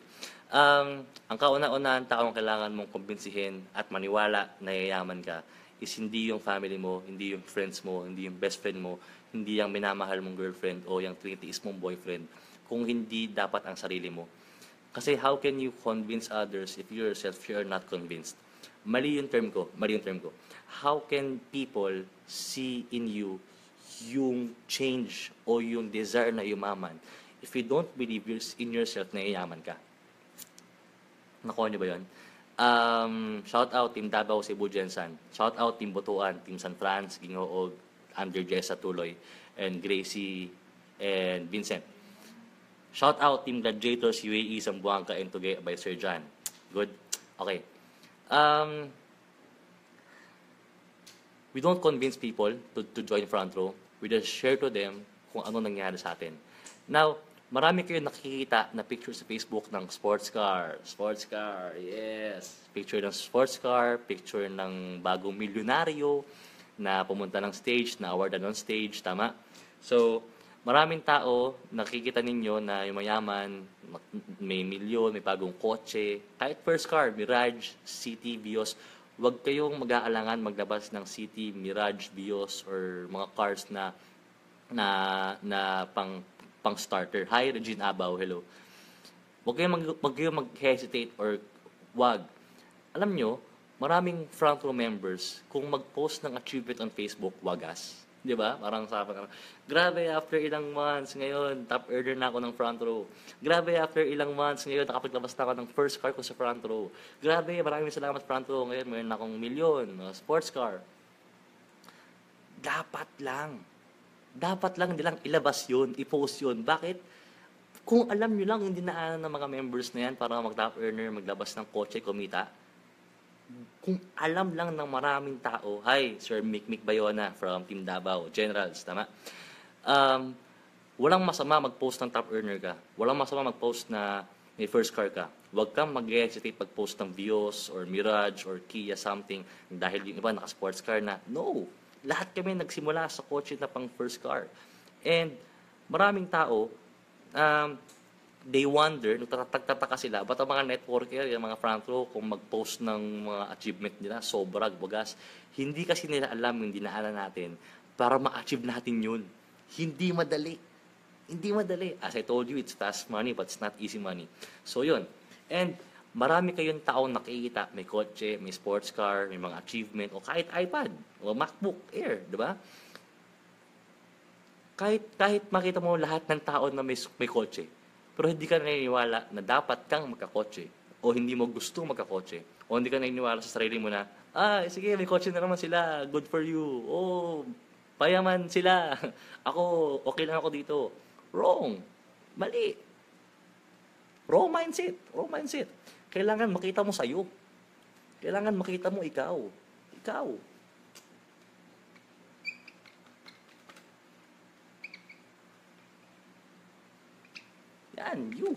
Ang kauna-unahang taong kailangan mong kumbinsihin at maniwala na yayaman ka is hindi yung family mo, hindi yung friends mo, hindi yung best friend mo, hindi yung minamahal mong girlfriend o yung tinitiis mong boyfriend, kung hindi dapat ang sarili mo. Kasi how can you convince others if you yourself you are not convinced? Mali yung term ko. How can people see in you yung change o yung desire na yumaman if you don't believe in yourself na yayaman ka? Nakuha niyo ba yun? Shout out Team Davao, Cebu, Jensan. Shout out Team Butuan, Team San Franz, Gingoog, under Jessa Tuloy, and Gracie, and Vincent. Shout out Team Gladiators, UAE, Zamboanga, and Tugay by Sir John. Good? Okay. We don't convince people to join front row. We just share to them kung ano nangyari sa atin. Now, marami kayo nakikita na picture sa Facebook ng sports car. Sports car, yes. Picture ng sports car, picture ng bagong milyonaryo na pumunta ng stage, na awardan on stage, tama? So, maraming tao, nakikita ninyo na yung mayaman, may milyon, may bagong kotse, kahit first car, Mirage, City, Vios, huwag kayong mag-aalangan maglabas ng City, Mirage, Vios, or mga cars na pang starter. Hi, Regine Abaw, hello. Huwag kayong mag-hesitate or wag. Alam nyo, maraming front row members, kung mag-post ng achievement on Facebook, wagas. Di ba? Parang sabi ka, grabe, after ilang months, ngayon, top earner na ako ng front row. Grabe, after ilang months, ngayon, nakapaglabas na ako ng first car ko sa front row. Grabe, maraming salamat front row. Ngayon, mayroon na akong milyon, sports car. Dapat lang, hindi lang ilabas yun, i-post yun. Bakit? Kung alam nyo lang yung dinaanan ng mga members na yan para mag-top earner, maglabas ng kotse, kumita, kung alam lang ng maraming tao, hi, Sir Mick Bayona from Team Davao, Generals, tama? Walang masama mag-post ng top earner ka. Walang masama mag-post na may first car ka. Huwag kang mag-hesitate pag-post ng Vios or Mirage or Kia something dahil yung iba naka-sports car na. No! Lahat kami nagsimula sa kotse na pang first car. And maraming tao, they wonder, nagtataka sila, ba't ang mga networker, yung mga front row, kung mag-post ng mga achievement nila, sobra, bagas. Hindi kasi nila alam yung dinaanan natin para ma-achieve natin yun. Hindi madali. As I told you, it's fast money, but it's not easy money. So yun. And marami kayong taong nakikita, may kotse, may sports car, may mga achievement, o kahit iPad, o MacBook Air, di ba? Kahit makita mo lahat ng tao na may kotse, pero hindi ka naniniwala na dapat kang magkakotse o hindi mo gusto magkakotse o hindi ka naniniwala sa sarili mo na sige, may kotse na naman sila, good for you, payaman sila, ako, okay lang ako dito. Wrong. Mali. Wrong mindset. Kailangan makita mo sa'yo. Kailangan makita mo ikaw. Yan, you.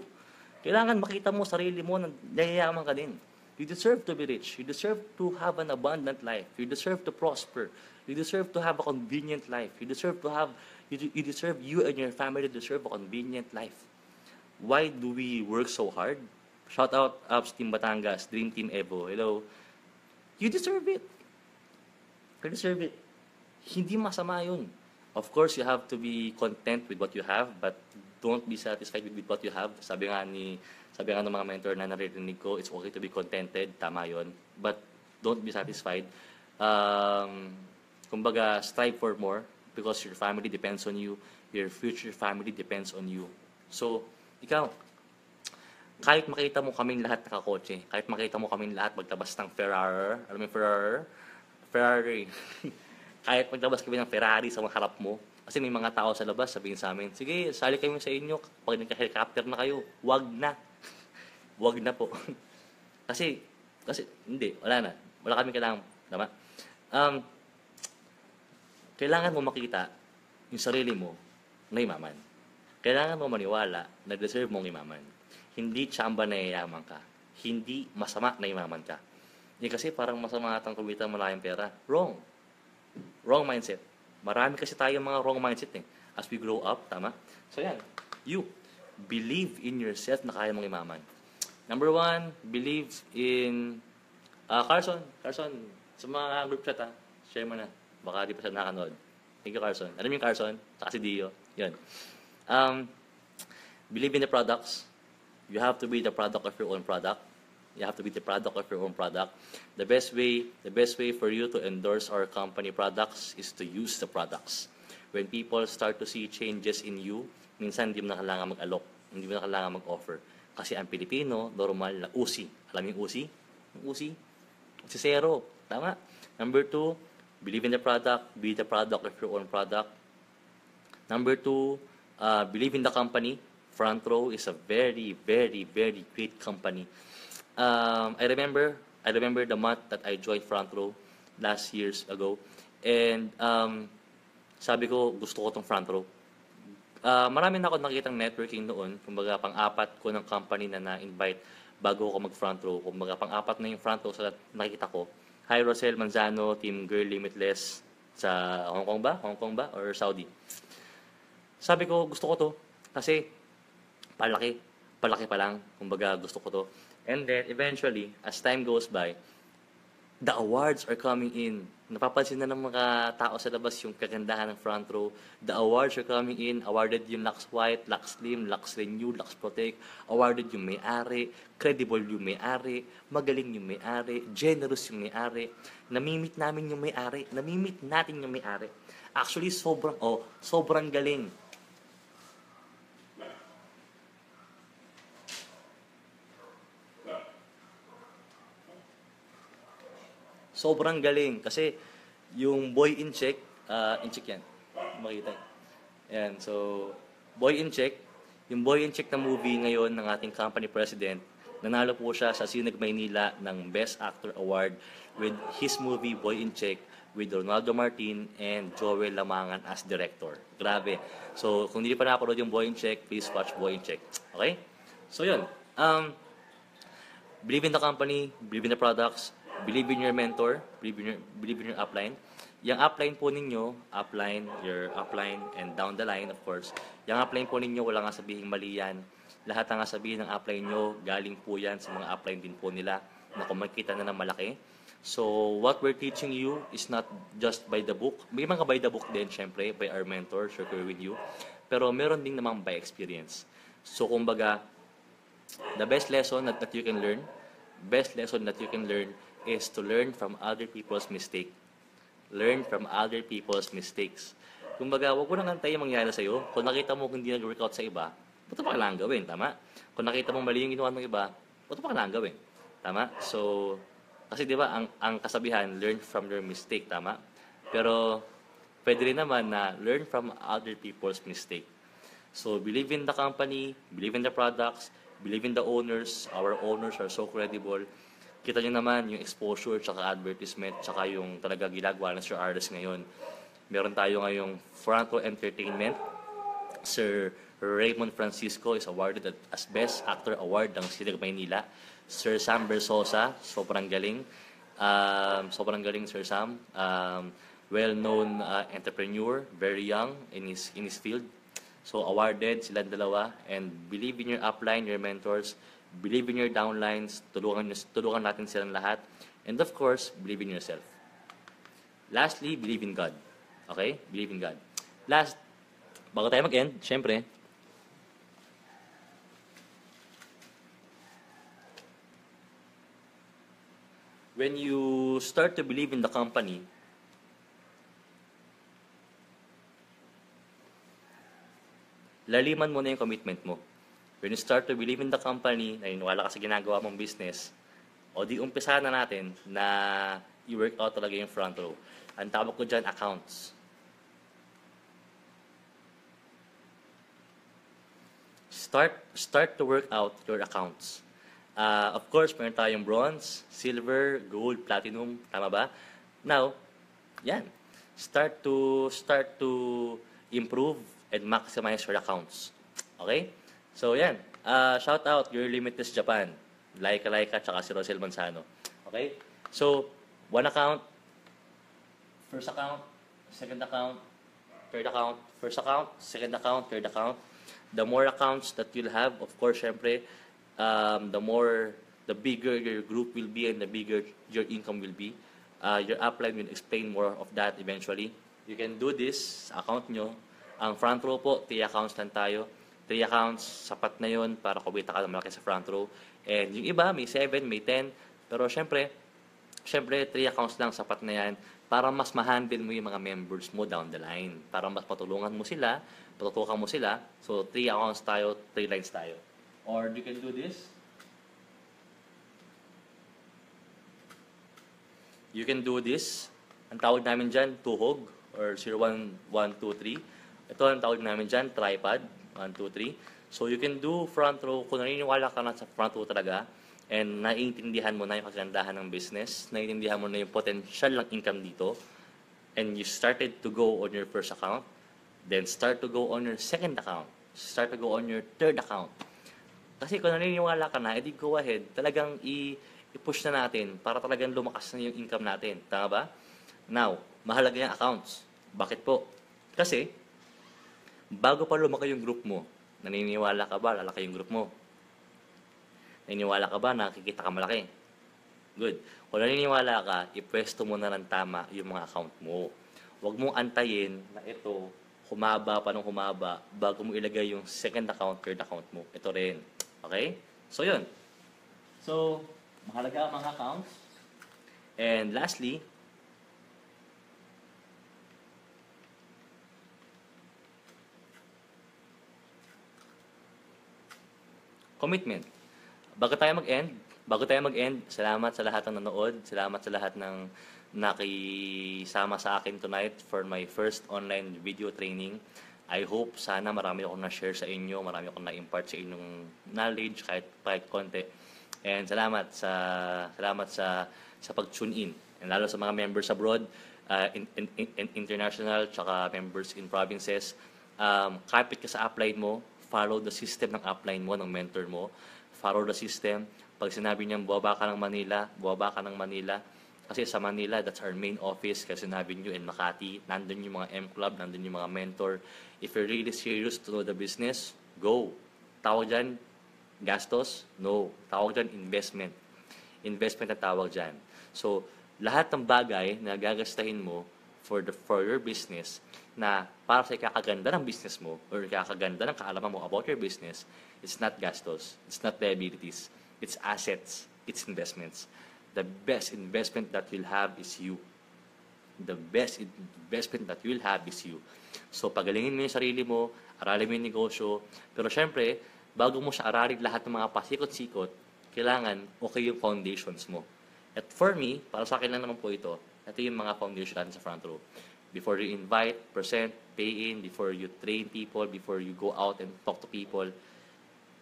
Kailangan makita mo sarili mo na yayaman ka din. You deserve to be rich. You deserve to have an abundant life. You deserve to prosper. You deserve to have a convenient life. You deserve you and your family deserve a convenient life. Why do we work so hard? Shout out Ups Team Batangas, Dream Team Evo. Hello. You deserve it. Hindi masama yun. Of course, you have to be content with what you have, but don't be satisfied with what you have. Sabi nga ng mga mentor na naririnig ko, it's okay to be contented, tama yun. But don't be satisfied. Kumbaga, strive for more because your family depends on you. Your future family depends on you. So, ikaw, kahit makita mo kaming lahat nakakotse, kahit makita mo kaming lahat maglabas ng Ferrari, alam mo yung Ferrari. Kahit maglabas kami ng Ferrari sa mga harap mo, kasi may mga tao sa labas, sabihin sa amin, sige, sali kami sa inyo, pag nagka-helicopter na kayo, wag na. Wag na po. kasi, hindi, wala na. Wala kami kailangan, tama? Kailangan mo makita yung sarili mo na imaman. Kailangan mo maniwala na deserve mong imaman. Hindi tsamba na yayaman ka. Hindi masama na imaman ka. Kasi parang masama atang kumita malayang pera. Wrong mindset. Marami kasi tayong mga wrong mindset as we grow up, tama? So yan, you believe in yourself na kaya mong imaman. Number one, believe in Carson. Carson, sa mga group chat share mo na. Baka di pa siya nakanood. Thank you, Carson. Alam mo yung Carson? Saka si Dio. Yun. Um, believe in the products. You have to be the product of your own product. You have to be the product of your own product. The best way for you to endorse our company products is to use the products. When people start to see changes in you, minsan hindi mo na kailangan mag-alok, hindi mo na kailangan mag-offer. Kasi ang Pilipino, normal na usi. Alam mo yung usi? Yung usi? Si zero. Tama? Number two, believe in the product, be the product of your own product. Number two, believe in the company. Front Row is a very, very, very great company. I remember the month that I joined Front Row last years ago. And sabi ko, gusto ko tong Front Row. Marami na ako nakitang networking noon. Kumbaga, pang-apat ko ng company na na-invite bago ako mag-front row. Kumbaga, pang-apat na yung front row sa nakita ko. Hi, Rosel Manzano, Team Girl Limitless sa Hong Kong ba? Hong Kong ba? Or Saudi? Sabi ko, gusto ko to. Kasi, palaki. Palaki pa lang. Kumbaga, gusto ko to. And then, eventually, as time goes by, the awards are coming in. Napapansin na ng mga tao sa labas yung kagandahan ng front row. The awards are coming in. Awarded yung Lux White, Lux Slim, Lux Renew, Lux Protect. Awarded yung may-ari. Credible yung may-ari. Magaling yung may-ari. Generous yung may-ari. Namimit namin yung may-ari. Namimit natin yung may-ari. Actually, sobrang galing. Sobrang galing kasi yung Boy in Check yan. Makita. Ayan, so Boy in Check, yung Boy in Check na movie ngayon ng ating company president, nanalo po siya sa Sinag Maynila ng Best Actor Award with his movie Boy in Check with Ronaldo Martin and Joel Lamangan as director. Grabe. So, kung hindi pa napanood yung Boy in Check, please watch Boy in Check. Okay? So, yun. Believe in the company, believe in the products, believe in your mentor, believe in your upline. Yung upline po ninyo, your upline, and down the line, of course, yung upline po ninyo, wala nga sabihing mali yan. Lahat ng sabihin ng upline nyo, galing po yan sa mga upline din po nila na kumikita na ng malaki. So, what we're teaching you is not just by the book. May mga by the book din, syempre, by our mentor, share with you. Pero meron din namang by experience. So, kumbaga, the best lesson that you can learn is to learn from other people's mistake. Learn from other people's mistakes. Kumbaga, wag mo nang antayin mangyari sa'yo. Kung nakita mo hindi nag-workout sa iba, ba't pa kailangan gawin? Tama? Kung nakita mo mali yung ginawa ng iba, ba't pa kailangan gawin? Tama? So, kasi di ba, ang kasabihan, learn from your mistake. Tama? Pero, pwede rin naman na learn from other people's mistake. So, believe in the company, believe in the products, believe in the owners. Our owners are so credible. Kita nyo naman yung exposure, tsaka advertisement, tsaka yung talaga ginagawa ng Sir Arles ngayon. Meron tayo ngayong Front Row Entertainment. Sir Raymond Francisco is awarded as Best Actor Award ng Sinag Maynila. Sir Sam Bersosa, sobrang galing. Sobrang galing, Sir Sam. Well-known entrepreneur, very young in his field. So, awarded silang dalawa. And believe in your upline, your mentors. Believe in your downlines. Tulungan natin silang lahat. And of course, believe in yourself. Lastly, believe in God. Okay? Believe in God. Last, bago tayo mag-end, syempre, when you start to believe in the company, laliman mo na yung commitment mo. When you start to believe in the company, naniniwala ka sa ginagawa mong business, o di umpisa na natin na i-work out talaga yung front row. Ang tawag ko dyan, accounts. Start to work out your accounts. Of course, meron tayong bronze, silver, gold, platinum, tama ba? Now, yan. Start to improve and maximize your accounts. Okay? So, yan. Shout out your Limitless Japan. Laika, tsaka si Rosel Manzano. Okay? So, one account, first account, second account, third account, first account, second account, third account. The more accounts that you'll have, of course, syempre, the bigger your group will be and the bigger your income will be. Your upline will explain more of that eventually. You can do this sa account nyo. Ang front row po, 3 accounts lang tayo. 3 accounts, sapat na yon para kumita ka ng malaki sa front row. And yung iba, may 7, may 10. Pero syempre, 3 accounts lang, sapat na yan para mas ma-handle mo yung mga members mo down the line. Para mas matulungan mo sila, patutukan mo sila. So, 3 accounts tayo, 3 lines tayo. Or you can do this. You can do this. Ang tawag namin dyan, tuhog or 01123. Ito ang tawag namin dyan, tripod. 1, 2, 3. So, you can do front row. Kung naniniwala ka na sa front row talaga, and naiintindihan mo na yung kagandahan ng business, naiintindihan mo na yung potential ng income dito, and you started to go on your first account, then start to go on your second account, start to go on your third account. Kasi kung naniniwala ka na, edi go ahead, talagang i-push na natin para talagang lumakas na yung income natin. Tama ba? Now, mahalaga yung accounts. Bakit po? Kasi, bago pa lumaki yung group mo, naniniwala ka ba lalaki yung group mo? Naniniwala ka ba nakikita ka malaki? Good. Kung naniniwala ka, ipwesto mo na ng tama yung mga account mo. Huwag mong antayin na ito, humaba pa ng humaba, bago mo ilagay yung second account, third account mo. Ito rin. Okay? So, yun. So, mahalaga ang mga accounts. And lastly, commitment. Bago tayo mag-end, salamat sa lahat ng nanood, salamat sa lahat ng nakisama sa akin tonight for my first online video training. I hope sana marami akong na-share sa inyo, marami akong na-impart sa inyong knowledge kahit konti. And salamat sa pag-tune in. And lalo sa mga members abroad, international, tsaka members in provinces, kapit ka sa upline mo, follow the system ng upline mo, ng mentor mo. Follow the system. Pag sinabi niya, bumaba ka ng Manila. Kasi sa Manila, that's our main office. Kasi sinabi niyo in Makati, nandun yung mga M-Club, nandun yung mga mentor. If you're really serious to know the business, go. Tawag dyan, gastos? No. Tawag dyan, investment. Investment na tawag dyan. So, lahat ng bagay na gagastahin mo for your business na para sa ikakaganda ng business mo or ikakaganda ng kaalaman mo about your business, it's not gastos, it's not liabilities, it's assets, it's investments. The best investment that you'll have is you. The best investment that you'll have is you. So, pagalingin mo yung sarili mo, aralin mo yung negosyo, pero syempre, bago mo siya aralin lahat ng mga pasikot-sikot, kailangan okay yung foundations mo. At for me, para sa akin lang naman po ito yung mga foundation natin sa front row. Before you invite, present, pay in, before you train people, before you go out and talk to people,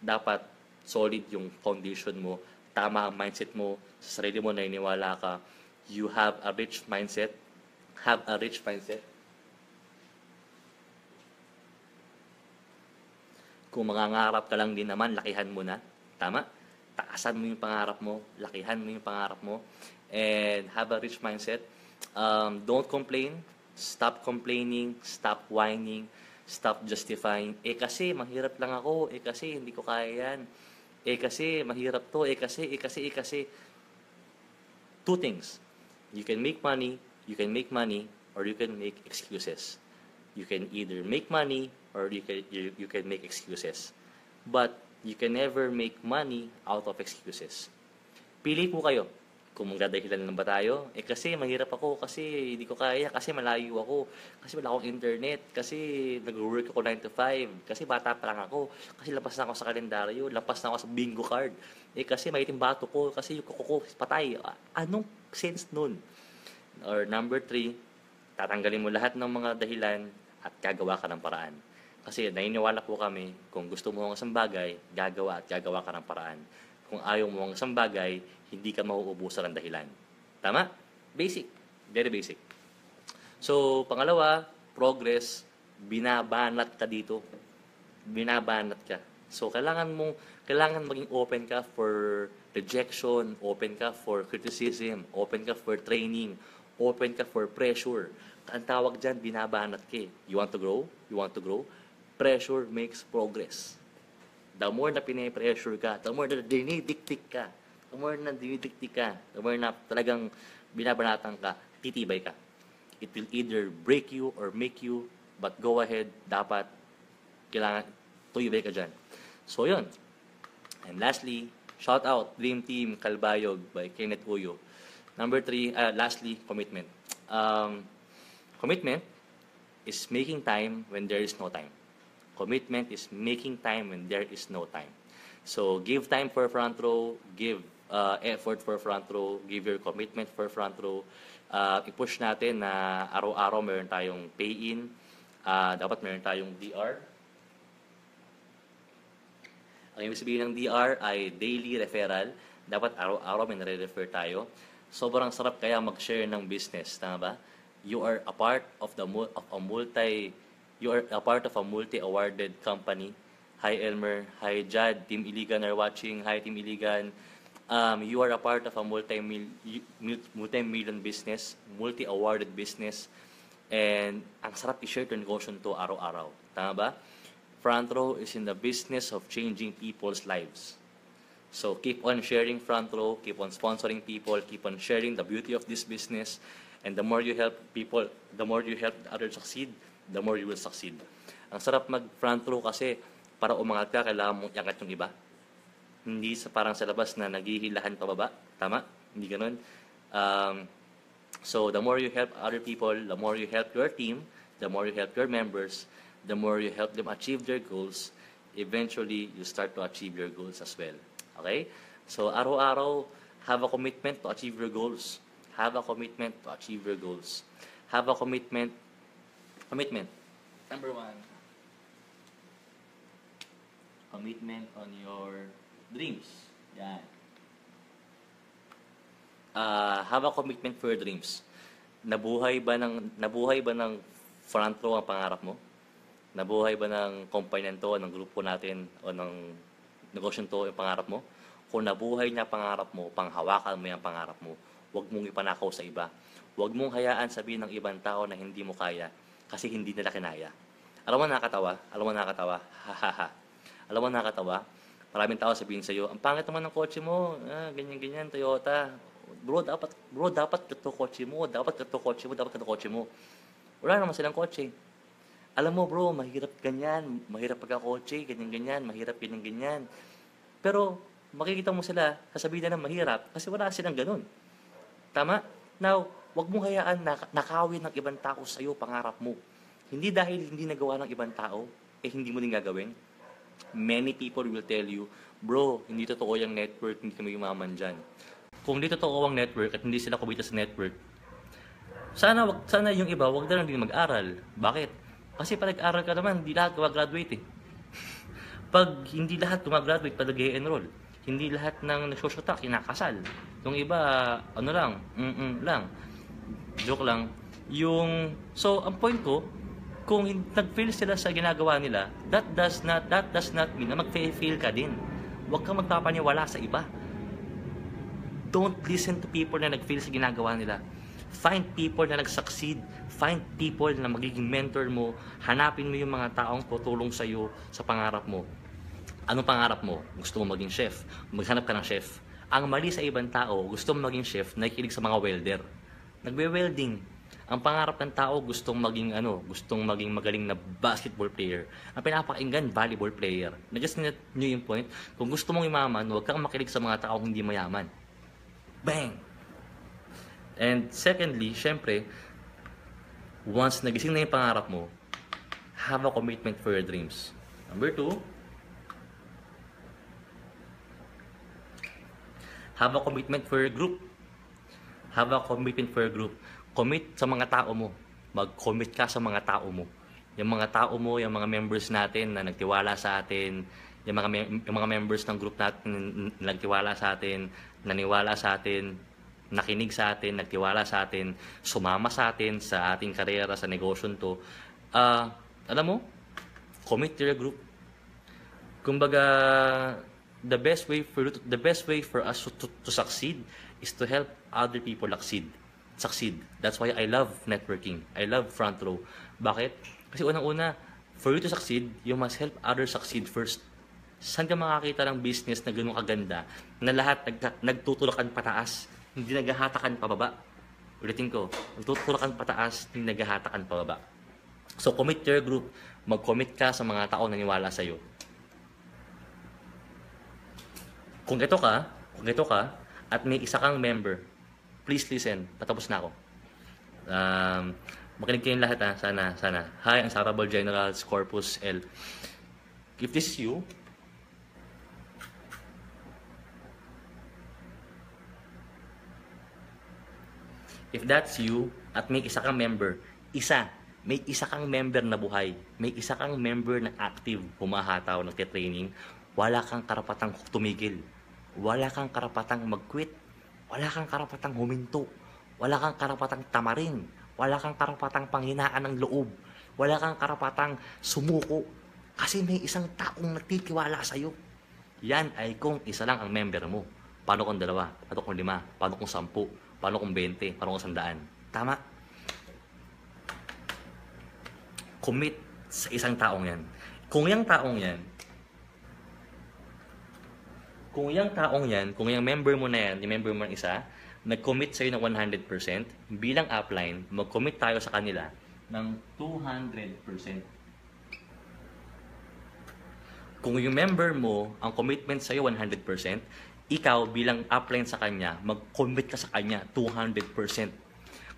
dapat solid yung foundation mo, tama ang mindset mo, sa sarili mo naniniwala ka, you have a rich mindset, Kung mangangarap ka lang din naman, lakihan mo na, tama? Taasan mo yung pangarap mo, lakihan mo yung pangarap mo, and have a rich mindset. Don't complain, stop complaining, stop whining, stop justifying. Kasi mahirap lang ako, kasi hindi ko kaya yan, kasi mahirap to, kasi. Two things. You can make money, or you can make excuses. You can either make money or you can make excuses. But you can never make money out of excuses. Pili po kayo. Kung magdadahilan lang ba tayo? Kasi mahirap ako, kasi hindi ko kaya, kasi malayo ako, kasi wala akong internet, kasi nag-work ako 9 to 5, kasi bata pa lang ako, kasi lapas na ako sa kalendaryo, lapas na ako sa bingo card, kasi maitim bato ko, kasi yung kuko ko patay. Anong sense nun? Or number 3, tatanggalin mo lahat ng mga dahilan at gagawa ka ng paraan. Kasi naniniwala po kami, kung gusto mo ang isang bagay, gagawa ka ng paraan. Kung ayaw mo ang isang bagay, hindi ka mauubusan ng dahilan. Tama? Basic. Very basic. So, pangalawa, progress, binabanat ka dito. Binabanat ka. So, kailangan maging open ka for rejection, open ka for criticism, open ka for training, open ka for pressure. Ang tawag dyan, binabanat ka. You want to grow? Pressure makes progress. The more na pine-pressure ka, the more na dinidiktik ka, the more na talagang binabanatan ka, titibay ka. It will either break you or make you, but go ahead, dapat, kailangan, tuyibay ka dyan. So, yun. And lastly, shout out, Dream Team Kalbayog by Kenneth Uyo. Number 3, lastly, commitment. Commitment is making time when there is no time. Commitment is making time when there is no time. So, give time for front row, give effort for front row, give your commitment for front row. I-push natin na araw-araw meron tayong pay-in, dapat meron tayong DR. Ang ibig sabihin ng DR ay daily referral. Dapat araw-araw may nare-refer tayo. Sobrang sarap kaya mag-share ng business, tama ba? You are a part of a multi-awarded company. Hi Elmer, hi Jad, Team Iligan are watching. Hi Team Iligan. You are a part of a multi-million business, multi-awarded business, and ang sarap i-share to negosyo to araw-araw. Tama ba? Front Row is in the business of changing people's lives. So keep on sharing Front Row, keep on sponsoring people, keep on sharing the beauty of this business, and the more you help people, the more you help others succeed, the more you will succeed. Ang sarap mag-Front Row kasi para umangat ka, kailangan mong iangat yung iba. Hindi parang sa labas na naghihilahan pababa. Tama? Hindi ganun. So, the more you help other people, the more you help your team, the more you help your members, the more you help them achieve their goals, eventually, you start to achieve your goals as well. Okay? So, araw-araw, have a commitment to achieve your goals. Have a commitment to achieve your goals. Have a commitment. Commitment. Number 1. Commitment on your dreams. Yan. Have a commitment for your dreams. Nabuhay ba ng front row ang pangarap mo? Nabuhay ba ng kumpanya to, ng grupo natin, o ng negosyo to yung pangarap mo? Kung nabuhay niya pangarap mo, panghawakan mo yung pangarap mo, huwag mong ipanakaw sa iba. Huwag mong hayaan sabihin ng ibang tao na hindi mo kaya kasi hindi nila kinaya. Alam mo nakakatawa? Hahaha. Alam mo nakakatawa? Maraming tao sabihin sa iyo, ang pangit naman ng kotse mo, ganyan-ganyan, Toyota. Bro, dapat kato kotse mo, dapat kato kotse mo. Wala naman silang kotse. Alam mo bro, mahirap ganyan, mahirap pagkakotse, ganyan-ganyan, mahirap ganyan-ganyan. Pero, makikita mo sila, sasabihin na mahirap, kasi wala silang ganun. Tama? Now, wag mong hayaan na nakawin ng ibang tao sa iyo pangarap mo. Hindi dahil hindi nagawa ng ibang tao, hindi mo din gagawin. Many people will tell you, bro, hindi totoo yung network, hindi kami yumaman dyan. Kung hindi totoo ang network at hindi sila kumita sa network, sana yung iba, wag na lang din mag-aral. Bakit? Kasi pag nag-aral ka naman, hindi lahat gumagraduate eh. Pag hindi lahat gumagraduate, pag nag-enroll, hindi lahat ng nagsosyota, kinakasal. Yung iba, ano lang, lang. Joke lang. So, ang point ko, kung nag-fail sila sa ginagawa nila, that does not mean na mag-fail ka din. Huwag kang magpapaniwala sa iba. Don't listen to people na nag-fail sa ginagawa nila. Find people na nag-succeed. Find people na magiging mentor mo. Hanapin mo yung mga taong tutulong sa iyo sa pangarap mo. Anong pangarap mo? Gusto mo maging chef? Maghanap ka ng chef. Ang mali sa ibang tao, gusto mo maging chef, nakikinig sa mga welder. Nagwe-welding. Ang pangarap ng tao, gustong maging magaling na basketball player. Ang pinapakinggan, volleyball player. Nag-gets nyo yung point? Kung gusto mong yumaman, huwag kang makinig sa mga taong hindi mayaman. Bang! And secondly, syempre, once nagising na yung pangarap mo, have a commitment for your dreams. Number 2, have a commitment for your group. Have a commitment for your group. Commit sa mga tao mo. Mag-commit ka sa mga tao mo. Yung mga tao mo, yung mga members natin na nagtiwala sa atin, yung mga members ng group natin na nagtiwala sa atin, naniwala sa atin, nakinig sa atin, nagtiwala sa atin, sumama sa atin sa ating karera, sa negosyo to. Alam mo, commit to your group. Kumbaga, the best way for us to succeed is to help other people succeed. That's why I love networking. I love Front Row. Bakit? Kasi unang-una, for you to succeed, you must help others succeed first. Saan ka makakita ng business na ganun kaganda na lahat nagtutulakan pataas, hindi naghahatakan pababa? Ulitin ko, nagtutulakan pataas, hindi naghahatakan pababa. So commit to your group, mag-commit ka sa mga tao na naniwala sa'yo. Kung ito ka, at may isa kang member, please listen, patapos na ako. Makinig kayong lahat ha, sana. Hi, ang Sarabal Generals Corpus L. If this is you, if that's you, at may isa kang member, may isa kang member na buhay, may isa kang member na active, humahataw, nagte-training, wala kang karapatang tumigil, wala kang karapatang mag-quit, wala kang karapatang huminto, wala kang karapatang tamarin, wala kang karapatang panghinaan ng loob, wala kang karapatang sumuko, kasi may isang taong nagtitiwala sa'yo. Yan ay kung isa lang ang member mo. Paano kung 2? Paano kung 5? Paano kung 10? Paano kung 20? Paano kung 100? Tama? Commit sa isang taong yan. Kung yung member mo na yan, yung member mo na isa, nag-commit sa'yo ng 100%, bilang upline, mag-commit tayo sa kanila ng 200%. Kung yung member mo, ang commitment sa'yo 100%, ikaw bilang upline sa kanya, mag-commit ka sa kanya 200%.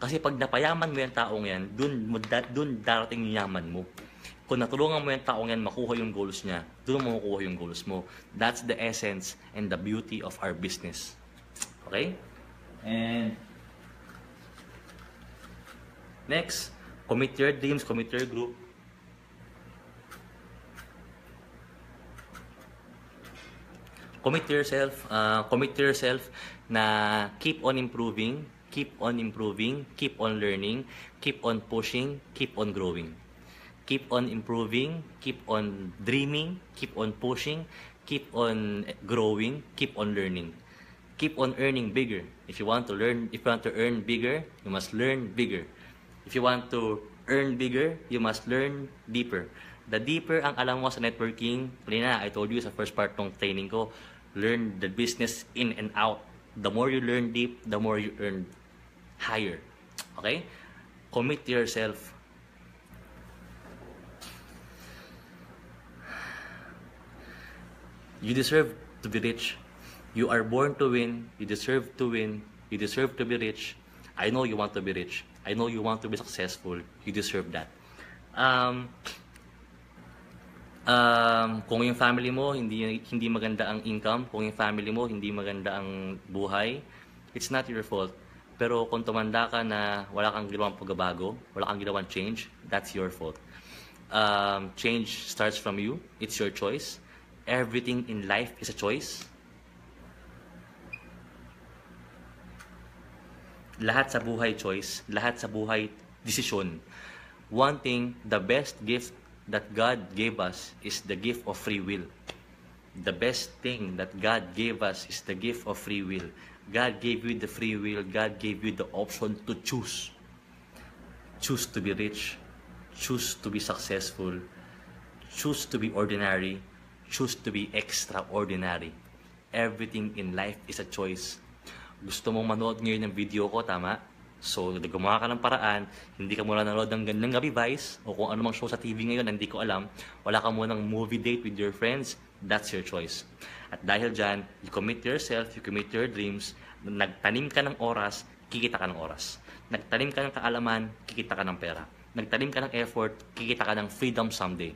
Kasi pag napayaman mo yung taong yan, dun darating yung yaman mo. Kung natulungan mo yung taong yan makuha yung goals niya, dun mo makuha yung goals mo. That's the essence and the beauty of our business. Okay? And next, commit your dreams, commit your group. Commit to yourself na keep on improving, keep on learning, keep on pushing, keep on growing. Keep on improving, keep on dreaming, keep on pushing, keep on growing, keep on learning. Keep on earning bigger. If you want to earn bigger, you must learn bigger. If you want to earn bigger, you must learn deeper. The deeper ang alam mo sa networking, kanina, I told you sa first part ng training ko, learn the business in and out. The more you learn deep, the more you earn higher. Okay? Commit to yourself. You deserve to be rich. You are born to win. You deserve to win. You deserve to be rich. I know you want to be rich. I know you want to be successful. You deserve that. Kung yung family mo hindi maganda ang income, kung yung family mo hindi maganda ang buhay, it's not your fault. Pero kung tumanda ka na wala kang ginawang pagbabago, wala kang ginawang change, that's your fault. Change starts from you. It's your choice. Everything in life is a choice. Lahat sa buhay choice, lahat sa buhay desisyon. One thing, the best gift that God gave us is the gift of free will. The best thing that God gave us is the gift of free will. God gave you the free will. God gave you the option to choose. Choose to be rich. Choose to be successful. Choose to be ordinary. Choose to be extraordinary. Everything in life is a choice. Gusto mong manood ngayon ng video ko, tama? So, gumawa ka ng paraan, hindi ka muna nanood ng Gandang Gabi Vice o kung ano mang show sa TV ngayon, hindi ko alam. Wala ka muna ng movie date with your friends, that's your choice. At dahil dyan, you commit yourself, you commit your dreams, nagtanim ka ng oras, kikita ka ng oras. Nagtanim ka ng kaalaman, kikita ka ng pera. Nagtanim ka ng effort, kikita ka ng freedom someday.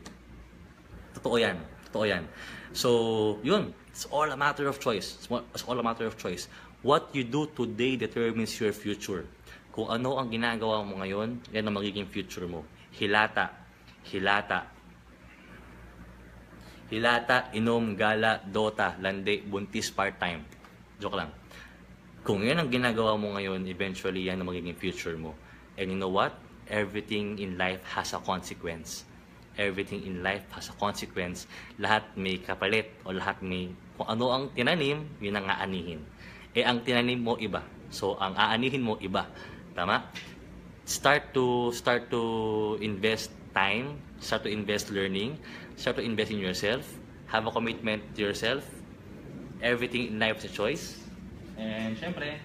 Totoo yan. Totoo yan. So, yun. It's all a matter of choice. It's all a matter of choice. What you do today determines your future. Kung ano ang ginagawa mo ngayon, yan ang magiging future mo. Hilata, inom, gala, dota, lande, buntis, part-time. Joke lang. Kung yan ang ginagawa mo ngayon, eventually yan ang magiging future mo. And you know what? Everything in life has a consequence. Everything in life has a consequence. Lahat may kapalit o lahat may... Kung ano ang tinanim, yun ang aanihin. Ang tinanim mo iba. So, ang aanihin mo iba. Tama? Start to invest time, start to invest learning, start to invest in yourself, have a commitment to yourself. Everything in life is a choice. And syempre,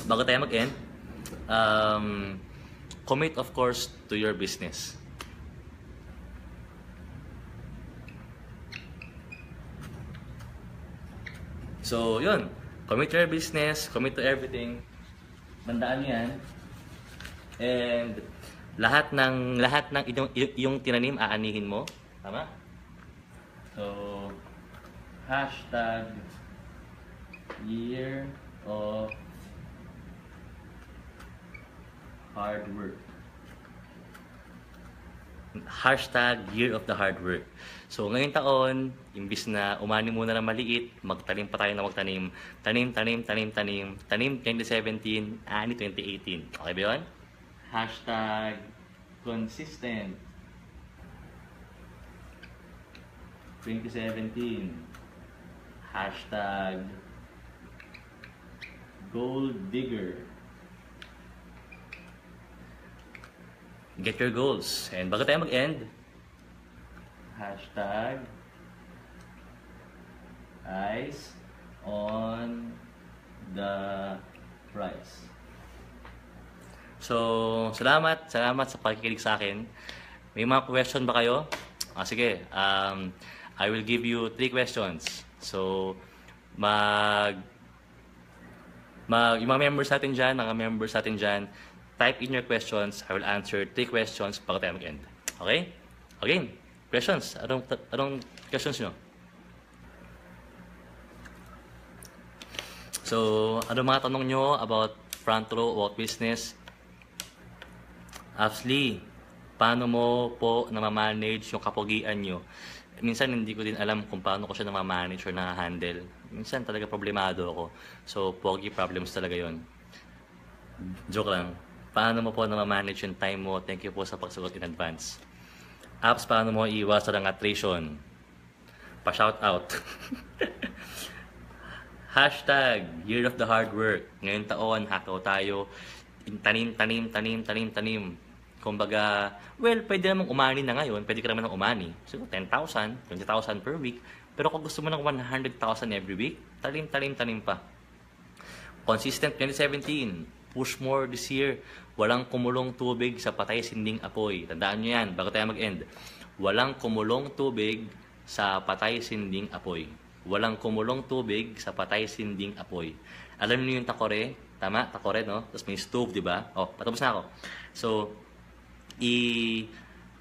bago tayo mag-end, commit of course to your business. So, yun. Commit to your business, commit to everything. Tandaan niyo yan. And lahat ng yung tinanim aanihin mo, tama? So, hashtag year of hard work. Hashtag year of the hard work. So, ngayong taon, imbis na umani muna na maliit, magtanim pa tayo na magtanim. Tanim 2017, ani 2018. Okay ba yun? Hashtag consistent 2017. Hashtag gold digger. Get your goals. And bago tayo mag-end, hashtag eyes on the prize. So, salamat sa pakikinig sa akin. May mga question ba kayo? Sige, I will give you 3 questions. So, yung mga members natin dyan, type in your questions. I will answer 3 questions bago tayo mag-end. Okay? Again, questions. Anong questions nyo? So, ano mga tanong nyo about front row, about business? Actually, paano mo po namamanage yung kapogian nyo? Minsan hindi ko din alam kung paano ko siya namamanage or na-handle. Minsan talaga problemado ako. So, pogi problems talaga yon. Joke lang. Paano mo po namamanage yung time mo? Thank you po sa pagsagot in advance. Apps, paano mo iwasan ang attrition? Pa-shout out. Hashtag year of the hard work. Ngayong taon, hakaw tayo. Tanim. Kumbaga, well, pwede namang umani na ngayon. Pwede ka naman ng umani. Siguro 10,000, 20,000 per week. Pero kung gusto mo ng 100,000 every week, tanim pa. Consistent 2017. Push more this year. Walang kumulong tubig sa patay sinding apoy. Tandaan nyo yan, bago tayo mag-end. Walang kumulong tubig sa patay sinding apoy. Walang kumulong tubig sa patay sinding apoy. Alam niyo yung takore? Tama? Takore, no? Tapos may stove, di ba? Oh, patapos na ako. So,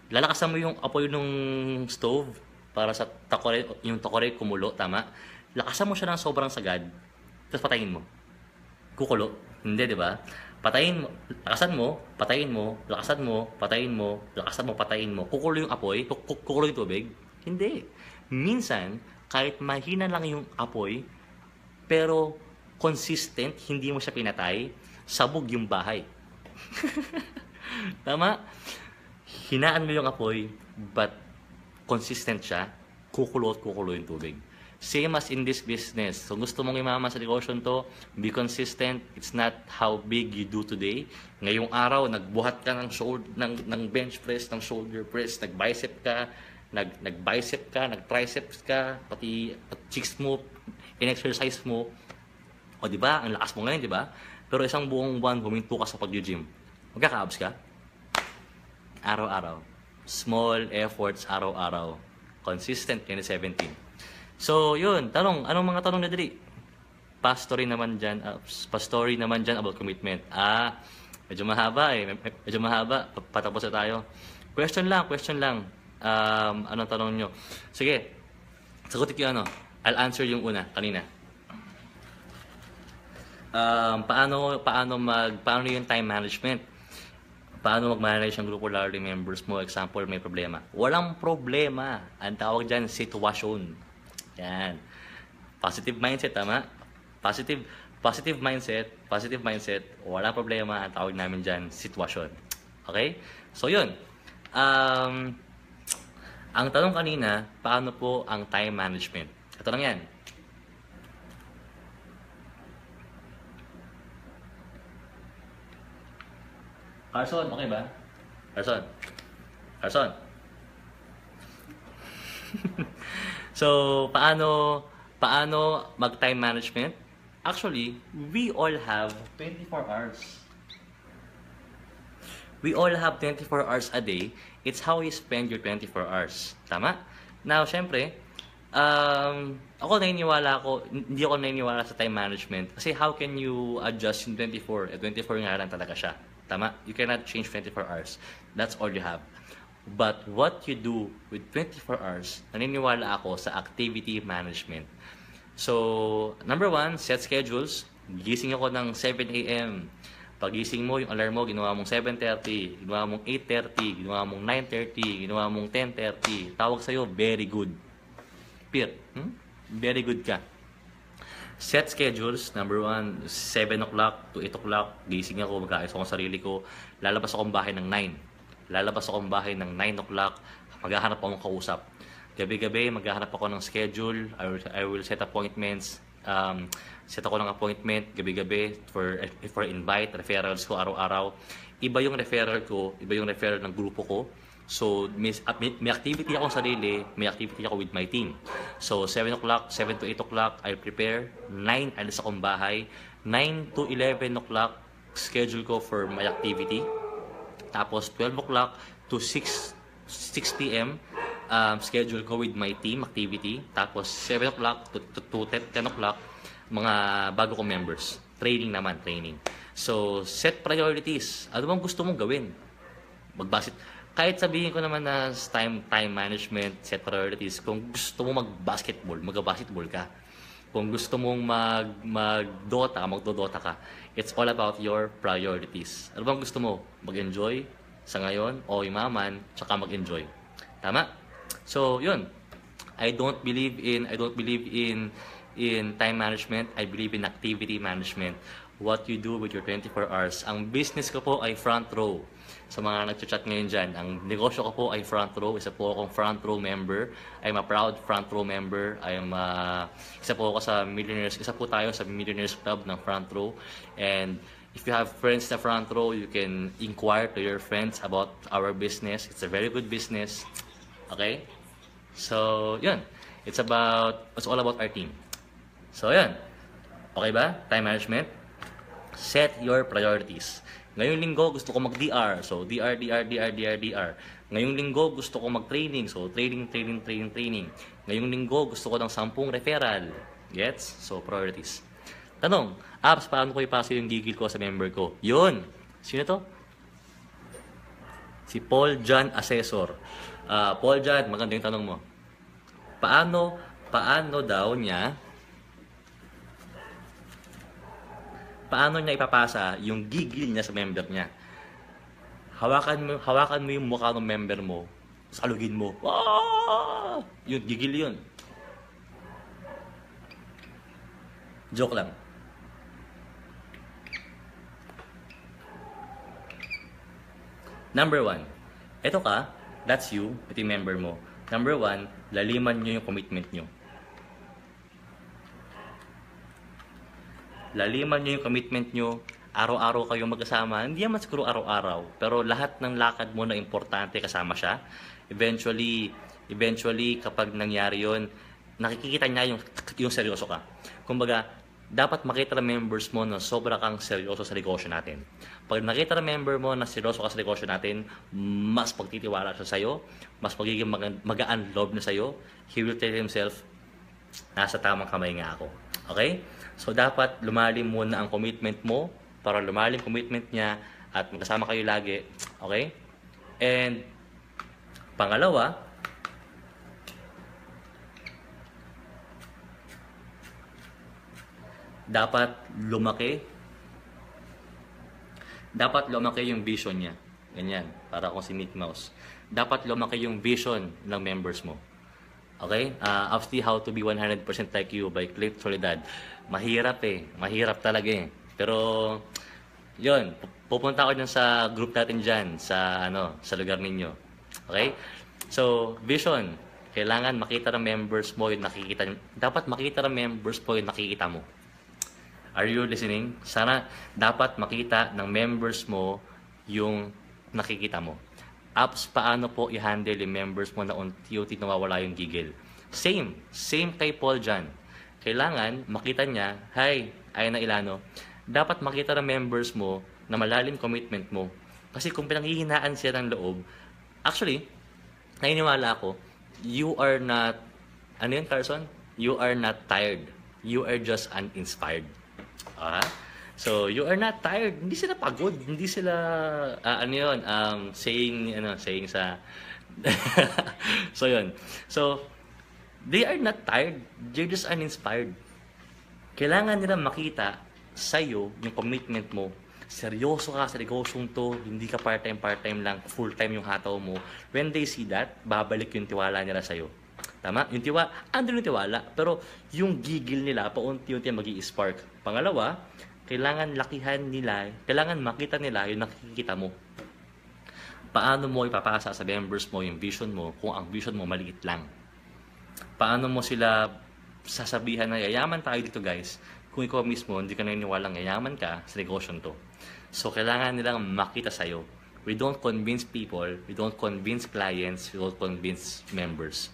lalakasan mo yung apoy ng stove para sa takore, yung takore kumulo, tama? Lakasan mo siya ng sobrang sagad, tapos patayin mo. Kukulo. Hindi, di ba? Patayin mo, lakasan mo, patayin mo, lakasan mo, patayin mo, lakasan mo, patayin mo. Kukulo yung apoy, kukulo yung tubig. Hindi. Minsan, kahit mahina lang yung apoy, pero consistent, hindi mo siya pinatay, sabog yung bahay. Tama? Hinaan mo yung apoy, but consistent siya, kukulo yung tubig. Same as in this business. So gusto mong imaman sa negosyo to, be consistent. It's not how big you do today. Ngayong araw, nagbuhat ka ng bench press, ng shoulder press, nag-bicep ka, nag-triceps ka, pati cheeks mo, in-exercise mo. O di ba? Ang lakas mo ngayon, di ba? Pero isang buong buwan, huminto ka sa pag-gym. Magkaka-abs ka? Araw-araw. Small efforts, araw-araw. Consistent 2017. So, yun. Tanong. Anong mga tanong na dali? Pastory naman dyan about commitment. Medyo mahaba eh. Medyo mahaba. Patapos na tayo. Question lang. Anong tanong nyo? Sige. Sagutin ko ano. I'll answer yung una, kanina. Paano yung time management? Paano mag-manage ang grupo lalo members mo? Example, may problema. Walang problema. Ang tawag dyan, sitwasyon. Yan. Positive mindset, tama? Positive mindset. Walang problema. Ang tawag namin dyan, sitwasyon. Okay? So, yun. Ang tanong kanina, paano po ang time management? Ito lang yan. Carson, okay ba? Carson. So, paano mag-time management? Actually, we all have 24 hours. We all have 24 hours a day. It's how you spend your 24 hours. Tama? Now, syempre, hindi ako naniniwala sa time management. Kasi how can you adjust yung 24? 24 nga lang talaga siya. Tama? You cannot change 24 hours. That's all you have. But what you do with 24 hours, naniniwala ako sa activity management. So, number one, set schedules. Gising ako ng 7 a.m. Pagising mo, yung alarm mo, ginawa mong 7:30, ginawa mong 8:30, ginawa mong 9:30, ginawa mong 10:30. Tawag sa'yo, very good. Very good ka. Set schedules. Number one, 7 o'clock to 8 o'clock. Gising ako, mag-aayos ako ng sarili ko. Lalabas akong bahay ng 9. Lalabas akong bahay ng 9 o'clock. Maghahanap akong kausap. Gabi-gabi, maghahanap ako ng schedule. I will set appointments. Set ako ng appointment gabi-gabi for invite, referrals ko araw-araw. Iba yung referral ko, iba yung referral ng grupo ko. So, may activity ako sa sarili, may activity ako with my team. So, 7 o'clock, 7 to 8 o'clock, I'll prepare. 9, alis akong bahay. 9 to 11 o'clock, schedule ko for my activity. Tapos, 12 o'clock to 6 p.m., schedule ko with my team activity. Tapos, 7 o'clock to 10 o'clock, mga bago kong members. Training. So, set priorities. Ano bang gusto mong gawin? Kahit sabihin ko naman na time management, set priorities. Kung gusto mo mag-basketball ka. Kung gusto mong magdodota ka. It's all about your priorities. Ano bang gusto mo? Mag-enjoy sa ngayon o yumaman, tsaka mag-enjoy. Tama? So, yun. I don't believe in time management. I believe in activity management. What you do with your 24 hours. Ang business ko po ay front row. Sa mga nag-chat ngayon dyan, ang negosyo ko po ay front row. Isa po akong front row member. I'm a proud front row member. Isa po tayo sa Millionaires Club ng front row. And if you have friends na front row, you can inquire to your friends about our business. It's a very good business. Okay? So, yun. It's all about our team. So, yun. Okay ba? Time management. Set your priorities. Ngayong linggo, gusto ko mag-DR. So, DR. Ngayong linggo, gusto ko mag-training. So, training. Ngayong linggo, gusto ko ng 10 referral. Gets? So, priorities. Tanong, apps, paano ko ipasa yung gigil ko sa member ko? Yun. Sino to? Si Paul John Assessor. Paul John, maganda yung tanong mo. Paano niya ipapasa yung gigil niya sa member niya? Hawakan mo yung mukha ng member mo, salugin mo. Yun, gigil yun. Joke lang. Number 1, eto ka, that's you, ito yung member mo. Number 1, laliman nyo yung commitment nyo. Laliman nyo yung commitment nyo, araw-araw kayo magkasama. Hindi naman siguro araw-araw, pero lahat ng lakad mo na importante kasama siya. Eventually kapag nangyari yon, nakikita niya yung seryoso ka. Kumbaga, dapat makita ng members mo na sobra kang seryoso sa negosyo natin. Pag nakita ng member mo na seryoso ka sa negosyo natin, mas pagtitiwala siya sa'yo, mas magiging magaan loob na sa'yo. He will tell himself, nasa tamang kamay nga ako. Okay? So, dapat lumalim muna ang commitment mo para lumalim commitment niya at magkasama kayo lagi. Okay? And, pangalawa, dapat lumaki yung vision niya. Ganyan, para akong si Mickey Mouse. Dapat lumaki yung vision ng members mo. Okay? Obviously, How to be 100% like you by Cliff Soledad. Mahirap talaga eh. Pero, yun, pupunta ako dyan sa group natin dyan, sa lugar ninyo. Okay? So, vision. Kailangan makita ng members mo yung nakikita. Dapat makita ng members mo yung nakikita mo. Are you listening? Sana dapat makita ng members mo yung nakikita mo. Apps, paano po i-handle yung members mo na unti-unti nawawala yung gigil. Same kay Paul dyan. Kailangan makita niya, hi, Aina Ilano, dapat makita ng members mo na malalim commitment mo. Kasi kung pinanghihinaan siya ng loob, actually, naniniwala ako, you are not, ano yun, Carson? You are not tired. You are just uninspired. So, you are not tired. Hindi sila pagod. Hindi sila, saying sa, so yun. So, they are not tired. They're just uninspired. Kailangan nila makita sa'yo yung commitment mo. Seryoso ka sa negosyong to, hindi ka part-time lang, full-time yung hataw mo. When they see that, babalik yung tiwala nila sa'yo. Tama? Yung tiwala, andun yung tiwala. Pero yung gigil nila, paunti-unti magi-spark. Pangalawa, kailangan lakihan nila, kailangan makita nila yung nakikita mo. Paano mo ipapasa sa members mo yung vision mo kung ang vision mo maliit lang? Paano mo sila sasabihan na yayaman tayo dito guys kung ikaw mismo hindi ka naniniwalang yayaman ka sa negosyon to? So kailangan nilang makita sa'yo. We don't convince people, we don't convince clients, we don't convince members.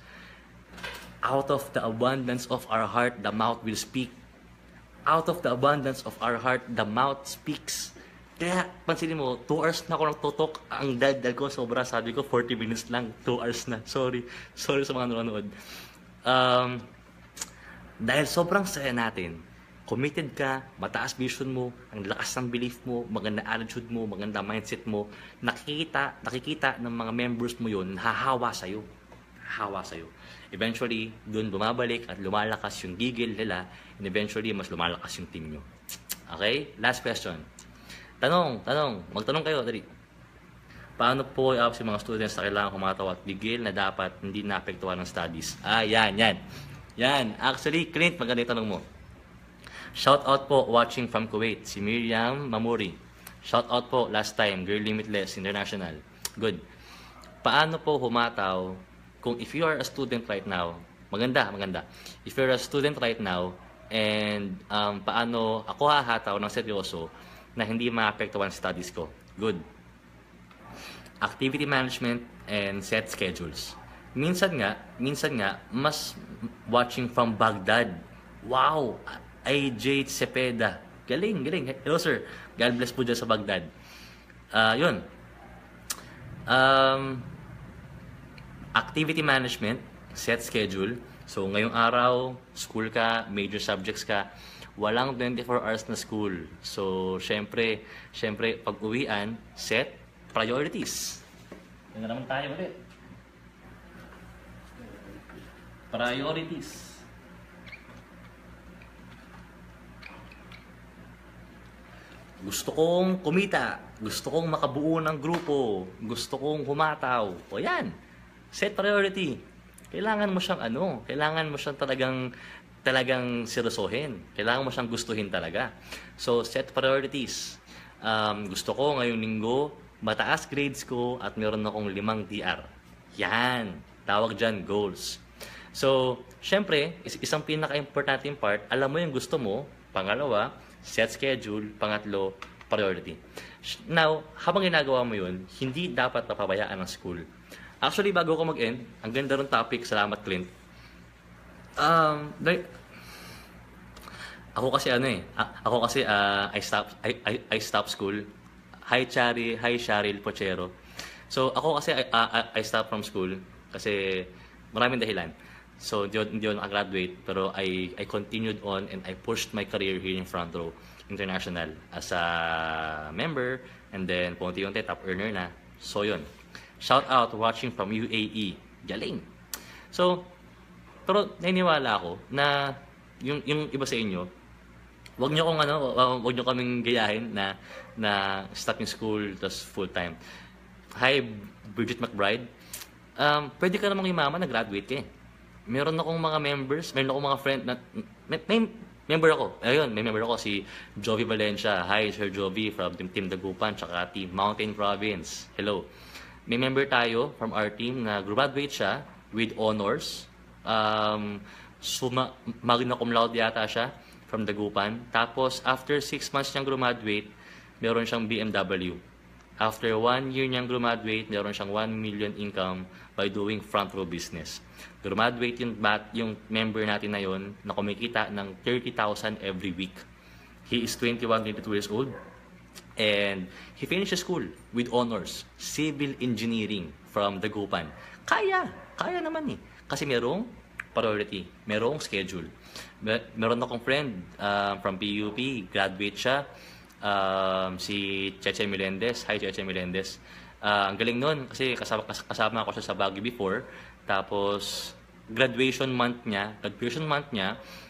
Out of the abundance of our heart, the mouth will speak. Out of the abundance of our heart, the mouth speaks. Kaya, pansinin mo, 2 hours na ako nagtutok. Ang dal ko, sobra. Sabi ko, 40 minutes lang. 2 hours na. Sorry sa mga nanonood. Dahil sobrang saya natin, committed ka, mataas vision mo, ang lakas ng belief mo, maganda attitude mo, maganda mindset mo, nakikita ng mga members mo yun, hahawa sa'yo. Eventually, doon bumabalik at lumalakas yung gigil nila, and eventually, mas lumalakas yung team nyo. Okay? Last question. Magtanong kayo, dali. Paano po i-up si mga students na kailangan kumataw at gigil na dapat hindi naapektuhan ng studies? Yan. Actually, Clint, maganda yung tanong mo. Shout out po watching from Kuwait, si Miriam Mamuri. Shout out po last time, Girl Limitless International. Good. Paano po humataw kung if you are a student right now, maganda. If you're a student right now, and paano ako hahataw ng seryoso na hindi maapektuhan studies ko? Good. Activity management and set schedules. Minsan nga, mas watching from Baghdad. Wow! AJ Cepeda. Galing. Hello, sir. God bless po dyan sa Baghdad. Yun. Activity management, set schedule. So, ngayong araw, school ka, major subjects ka, walang 24 hours na school. So, syempre, pag uwian, set priorities. Yan na naman tayo ulit. Priorities. Gusto kong kumita. Gusto kong makabuo ng grupo. Gusto kong humataw. O yan. Set priority. Kailangan mo siyang talagang seryosohin. Kailangan mo siyang gustuhin talaga. So, set priorities. Gusto ko ngayong linggo, mataas grades ko at meron akong 5 DR. Yan. Tawag dyan, goals. So, syempre, isang pinaka-importanting part, alam mo yung gusto mo. Pangalawa, set schedule. Pangatlo, priority. Now, habang ginagawa mo yun, hindi dapat napabayaan ng school. Actually, bago ko mag-end, ang ganda rin topic. Salamat, Clint. Ako kasi I stopped school. Hi Charil Pochero. So ako kasi I stopped from school kasi maraming dahilan. So hindi ako nakagraduate, pero I continued on and I pushed my career here in Front Row International as a member, and then punti-unti top earner na. So yun. Shout out watching from UAE. Galing. So, pero naniniwala ako na yung iba sa inyo, wag niyo kaming gayahin na stop yung school tas full time. Hi Bridget McBride. Pwede ka namang imaman na graduate ka eh. Meron akong mga members, meron akong mga friend na may member ako. Ayun, may member ako si Jovi Valencia. Hi Sir Jovi from Team Dagupan tsaka Team Mountain Province. Hello. May member tayo from our team na graduate siya with honors. Magna cum laude yata siya from Dagupan. Tapos, after 6 months niyang graduate, meron siyang BMW. After 1 year niyang graduate, meron siyang 1 million income by doing front row business. Graduate yung member natin na yon na kumikita ng 30,000 every week. He is 21, 22 years old. And he finished school with honors, civil engineering from Dagupan. Kaya naman eh. Kasi merong priority, merong schedule. Meron akong friend from PUP, graduate siya, si Cheche Melendez. Hi Cheche Melendez. Ang galing nun kasi kasama ko siya sa Baguio before. Tapos graduation month niya,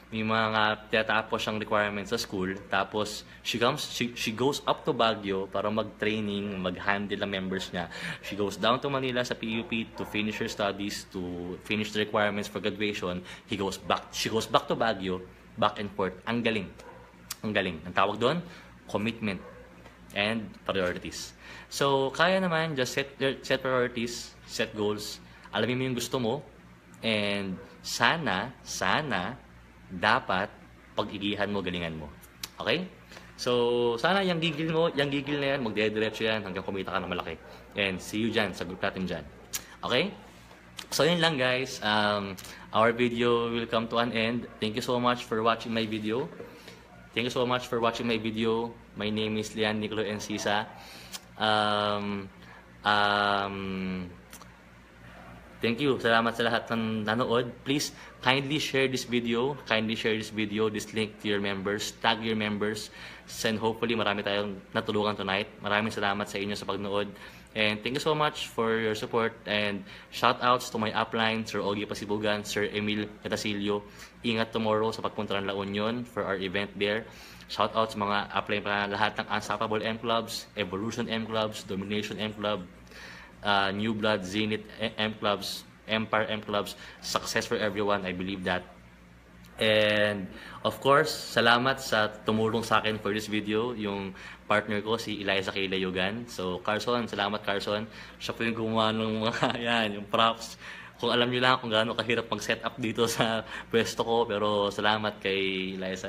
may mga tinatapos siyang requirements sa school. Tapos she goes up to Baguio para mag-training, mag-handle ang members niya. She goes down to Manila sa PUP to finish her studies, to finish the requirements for graduation. She goes back to Baguio, back and forth. Ang galing. Ang tawag doon, commitment and priorities. So, kaya naman, just set priorities, set goals, alamin mo yung gusto mo, and sana, dapat, pag-igihan mo, galingan mo. Okay? So, sana yung gigil na yan, magdediretso yan hanggang kumita ka ng malaki. And see you dyan, sa group natin dyan. Okay? So, yun lang guys. Our video will come to an end. Thank you so much for watching my video. My name is Lian Nicolo Encisa. Thank you. Salamat sa lahat ng nanood. Please, kindly share this video, this link to your members, tag your members, and hopefully marami tayong natulungan tonight. Maraming salamat sa inyo sa pagnood. And thank you so much for your support, and shout outs to my upline, Sir Ogie Pasibugan, Sir Emil Catasilio. Ingat tomorrow sa pagpunta ng La Union for our event there. Shout out sa mga upline pa lahat ng Unstoppable M Clubs, Evolution M Clubs, Domination M Club, New Blood, Zenith M Clubs, Empire M Clubs. Success for everyone, I believe that. And of course, salamat sa tumulong sa akin for this video, yung partner ko, si Eliza K. Layugan. So Carson, salamat Carson. Siya po yung gumawa ng mga yung props. Kung alam niyo lang kung gaano kahirap mag-set up dito sa pwesto ko, pero salamat kay Eliza.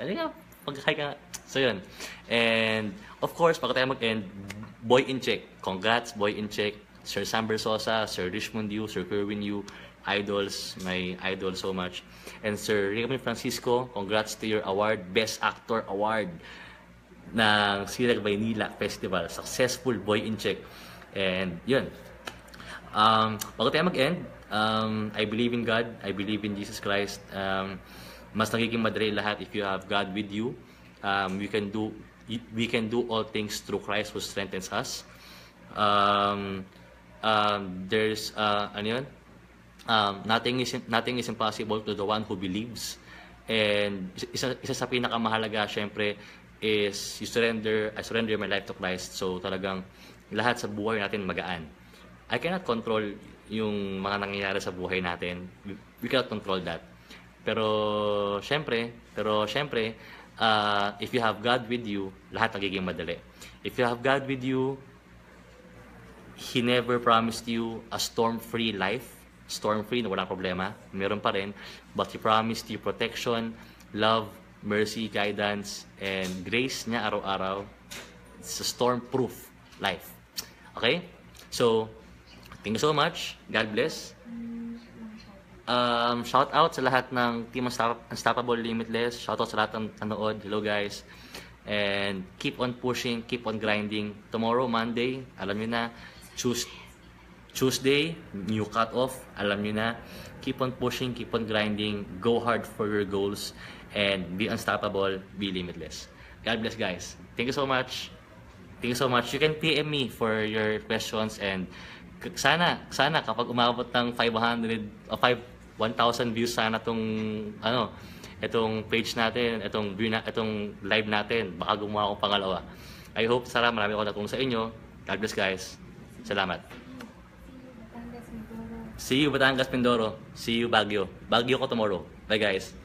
Pag-hi ka. So yun. And of course, pag tayo mag-end, Boy in Check. Congrats, Boy in Check. Sir Sam Bersosa, Sir Richmond Yu, Sir Kerwin Yu, idols, my idol so much. And Sir Ricky Francisco, congrats to your award, Best Actor Award ng Silag Baynila Festival. Successful Boy in Check. And yun. Bago tayo mag-end, I believe in God, I believe in Jesus Christ. Mas nagiging madali lahat if you have God with you. We can do all things through Christ who strengthens us. There's nothing is impossible to the one who believes. And isa sa pinakamahalaga syempre is I surrender my life to Christ. So talagang lahat sa buhay natin magaan. I cannot control yung mga nangyayari sa buhay natin. We cannot control that. Pero syempre, if you have God with you, lahat nagiging madali. If you have God with you, He never promised you a storm-free life. Storm-free na walang problema. Meron pa rin. But He promised you protection, love, mercy, guidance, and grace niya araw-araw. It's a storm-proof life. Okay? So, thank you so much. God bless. Shout out sa lahat ng Team Unstoppable Limitless. Shout out sa lahat ng nanood. Hello guys. And keep on pushing, keep on grinding. Tomorrow, Monday, alam nyo na. Tuesday, new cut-off. Alam nyo na. Keep on pushing, keep on grinding. Go hard for your goals. And be unstoppable, be limitless. God bless guys. Thank you so much. Thank you so much. You can PM me for your questions, and sana kapag umabot ng 1,000 views sana itong page natin, itong live natin, baka gumawa akong pangalawa. I hope marami ako natulong sa inyo. God bless guys. Salamat. See you Batangas, Mindoro. See you Baguio. Baguio ko tomorrow. Bye guys.